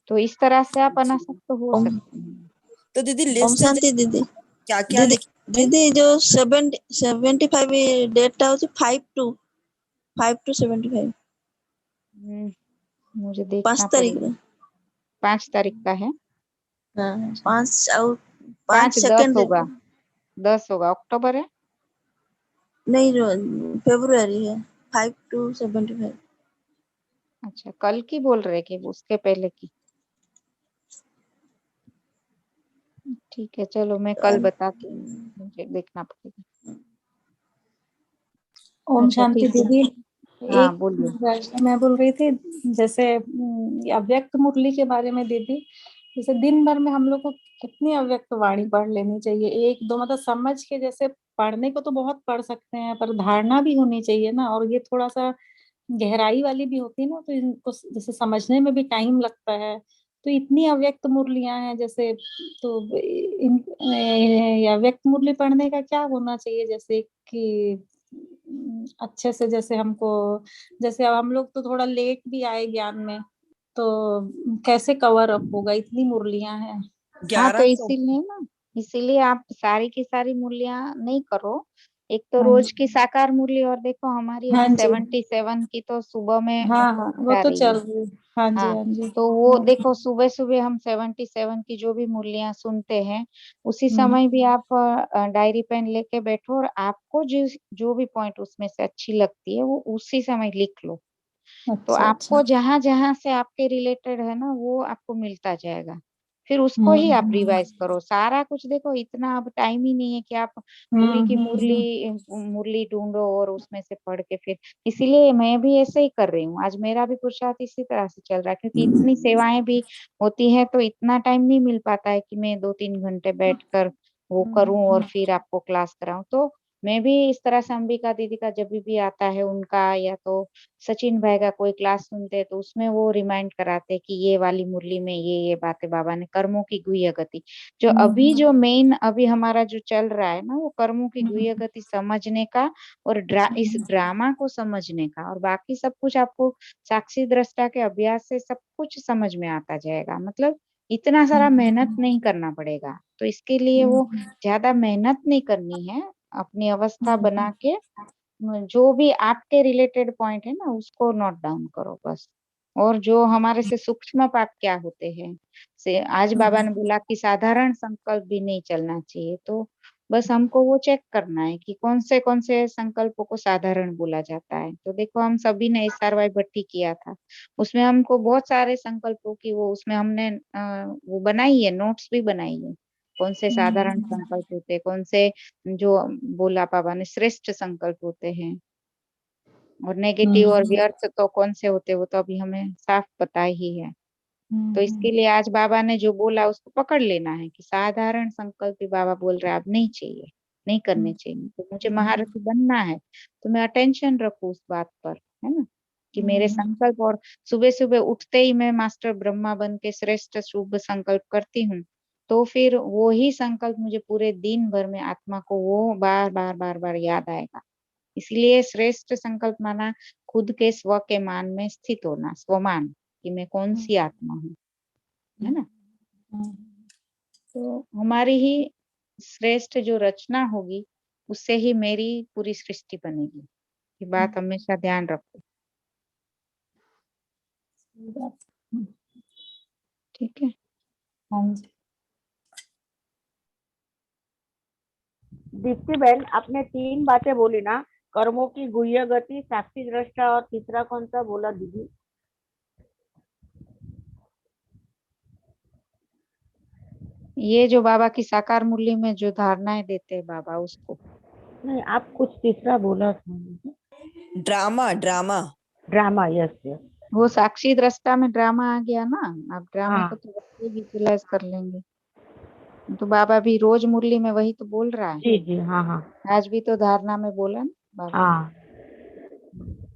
तो इस तरह से आप अनासक्त तो हो ओम सकते हैं। तो दीदी ओम लिस्ट है, शांति दीदी। क्या क्या दीदी लिखना है। दीदी जो 75 डेट होची 5 to 75। मुझे 5 देखना तारीख पड़ेगा। में। 5 तारीख का है। हाँ 5 और 5 5 10 सेकंड। होगा, 10 होगा, अक्टूबर है। नहीं जो फेब्रुआरी है 5 to 75। अच्छा, कल की बोल रहे कि उसके पहले की? ठीक है, चलो मैं कल बताती हूँ, मुझे देखना पड़ेगा। ओम अच्छा शांति ठीक है। दीदी। हाँ एक बोलिए। मैं बोल रही थी, जैसे अव्यक्त मुरली के बारे में दीदी, जैसे दिन भर में हम लोग को कितनी अव्यक्त वाणी पढ़ लेनी चाहिए, 1-2 मतलब समझ के, जैसे पढ़ने को तो बहुत पढ़ सकते हैं पर धारणा भी होनी चाहिए ना, और ये थोड़ा सा गहराई वाली भी होती है ना, तो इनको जैसे समझने में भी टाइम लगता है। तो इतनी अव्यक्त मुरलियां हैं जैसे, तो इन अव्यक्त मुरली पढ़ने का क्या होना चाहिए, जैसे कि अच्छे से, जैसे हमको, जैसे अब हम लोग तो थोड़ा लेट भी आए ज्ञान में, तो कैसे कवर अप होगा, इतनी मुरलियां हैं। हाँ तो 1100। इसीलिए ना, इसीलिए आप सारी की सारी मूल्य नहीं करो, एक तो हाँ रोज जी। की साकार मूल्य, और देखो हमारी हाँ अभी जी। 77 की तो सुबह में हाँ हाँ वो जा तो रही है। चल रही है। हाँ जी हाँ, हाँ जी। तो वो देखो सुबह सुबह हम 77 की जो भी मूल्य सुनते हैं, उसी हम्म। समय भी आप डायरी पेन लेके बैठो, और आपको जो जो भी पॉइंट उसमें से अच्छी लगती है वो उसी समय लिख लो। तो अच्छा अच्छा। आपको जहां जहां से आपके रिलेटेड है ना, वो आपको मिलता जाएगा, फिर उसको ही आप हम्म रिवाइज करो। सारा कुछ देखो, इतना अब टाइम ही नहीं है कि आप पूरी की हम्म। मुरली मुरली ढूंढो और उसमें से पढ़ के फिर। इसीलिए मैं भी ऐसे ही कर रही हूँ, आज मेरा भी पुरुषार्थ इसी तरह से चल रहा है, क्योंकि इतनी सेवाएं भी होती है, तो इतना टाइम नहीं मिल पाता है कि मैं 2-3 घंटे बैठकर वो करूं और फिर आपको क्लास कराऊं। तो मैं भी इस तरह से, अंबिका दीदी का जब भी आता है उनका, या तो सचिन भाई का कोई क्लास सुनते हैं, तो उसमें वो रिमाइंड कराते हैं कि ये वाली मुरली में ये बातें बाबा ने, कर्मों की गुह्य गति, जो अभी जो मेन अभी हमारा जो चल रहा है ना, वो कर्मों की गुह्य गति समझने का, और इस ड्रामा को समझने का, और बाकी सब कुछ आपको साक्षी दृष्टा के अभ्यास से सब कुछ समझ में आता जाएगा। मतलब इतना सारा मेहनत नहीं करना पड़ेगा, तो इसके लिए वो ज्यादा मेहनत नहीं करनी है, अपनी अवस्था बना के जो भी आपके रिलेटेड पॉइंट है ना, उसको नोट डाउन करो बस। और जो हमारे से सूक्ष्म पाप क्या होते हैं, से आज बाबा ने बोला कि साधारण संकल्प भी नहीं चलना चाहिए, तो बस हमको वो चेक करना है कि कौन से संकल्पों को साधारण बोला जाता है। तो देखो हम सभी ने SRY भट्टी किया था, उसमें हमको बहुत सारे संकल्पों की वो, उसमें हमने वो बनाई है, नोट्स भी बनाई है, कौन से साधारण संकल्प होते हैं, कौन से जो बोला बाबा ने श्रेष्ठ संकल्प होते हैं, और नेगेटिव और व्यर्थ तो कौन से होते हैं, वो तो अभी हमें साफ पता ही है। तो इसके लिए आज बाबा ने जो बोला उसको पकड़ लेना है कि साधारण संकल्प भी बाबा बोल रहे अब नहीं चाहिए, नहीं करने चाहिए। तो मुझे महारथी बनना है तो मैं अटेंशन रखूं उस बात पर, है ना, कि मेरे संकल्प, और सुबह सुबह उठते ही मैं मास्टर ब्रह्मा बन के श्रेष्ठ शुभ संकल्प करती हूँ, तो फिर वो ही संकल्प मुझे पूरे दिन भर में आत्मा को वो बार बार बार बार याद आएगा। इसलिए श्रेष्ठ संकल्प माना खुद के स्व के मान में स्थित होना, स्वमान, कि मैं कौन सी आत्मा हूँ, है ना। तो हमारी ही श्रेष्ठ जो रचना होगी उससे ही मेरी पूरी सृष्टि बनेगी। ये बात हमेशा ध्यान रखो। ठीक है। हाँ जी। दीप्ति बहन, आपने 3 बातें बोली ना, कर्मों की गुह्य गति, साक्षी दृष्टा, और तीसरा कौन सा बोला दीदी? ये जो बाबा की साकार मुरली में जो धारणाएं देते हैं बाबा, उसको नहीं, आप कुछ तीसरा बोला था। Drama, drama, drama, yes yes. वो साक्षी दृष्टा में ड्रामा आ गया ना। आप ड्रामे हाँ। को तो वैसे ही विजुअलाइज कर लेंगे। तो बाबा भी रोज मुरली में वही तो बोल रहा है। जी जी, हाँ हाँ। आज भी तो धारणा में बोला ना बाबा। हाँ।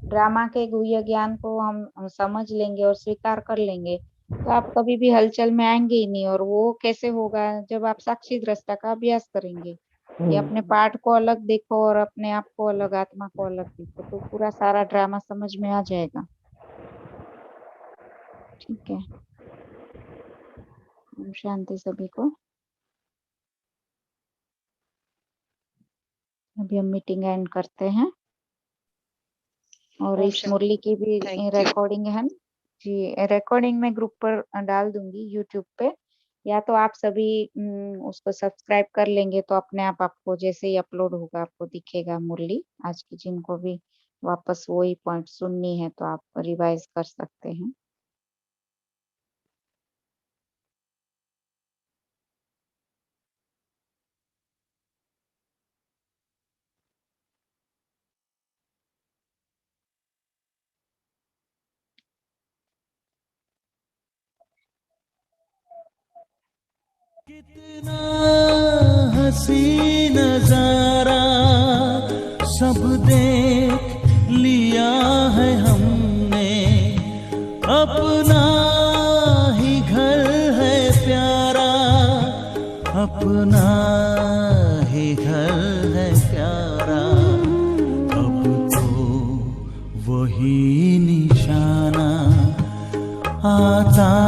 ड्रामा के गुह्य ज्ञान को हम समझ लेंगे और स्वीकार कर लेंगे तो आप कभी भी हलचल में आएंगे ही नहीं। और वो कैसे होगा? जब आप साक्षी दृष्टा का अभ्यास करेंगे, ये अपने पार्ट को अलग देखो और अपने आप को अलग, आत्मा को अलग देखो, तो पूरा सारा ड्रामा समझ में आ जाएगा। ठीक है। ओम शांति सभी को। अभी हम मीटिंग एंड करते हैं और ओम इस मुरली की भी Thank you. रिकॉर्डिंग है जी, रिकॉर्डिंग में ग्रुप पर डाल दूंगी यूट्यूब पे, या तो आप सभी उसको सब्सक्राइब कर लेंगे तो अपने आप आपको जैसे ही अपलोड होगा आपको दिखेगा मुरली। आज की जिनको भी वापस वही पॉइंट सुननी है तो आप रिवाइज कर सकते हैं। कितना हसी नजारा सब देख लिया है हमने, अपना ही घर है प्यारा, अपना ही घर है प्यारा। अब तो वही निशाना आता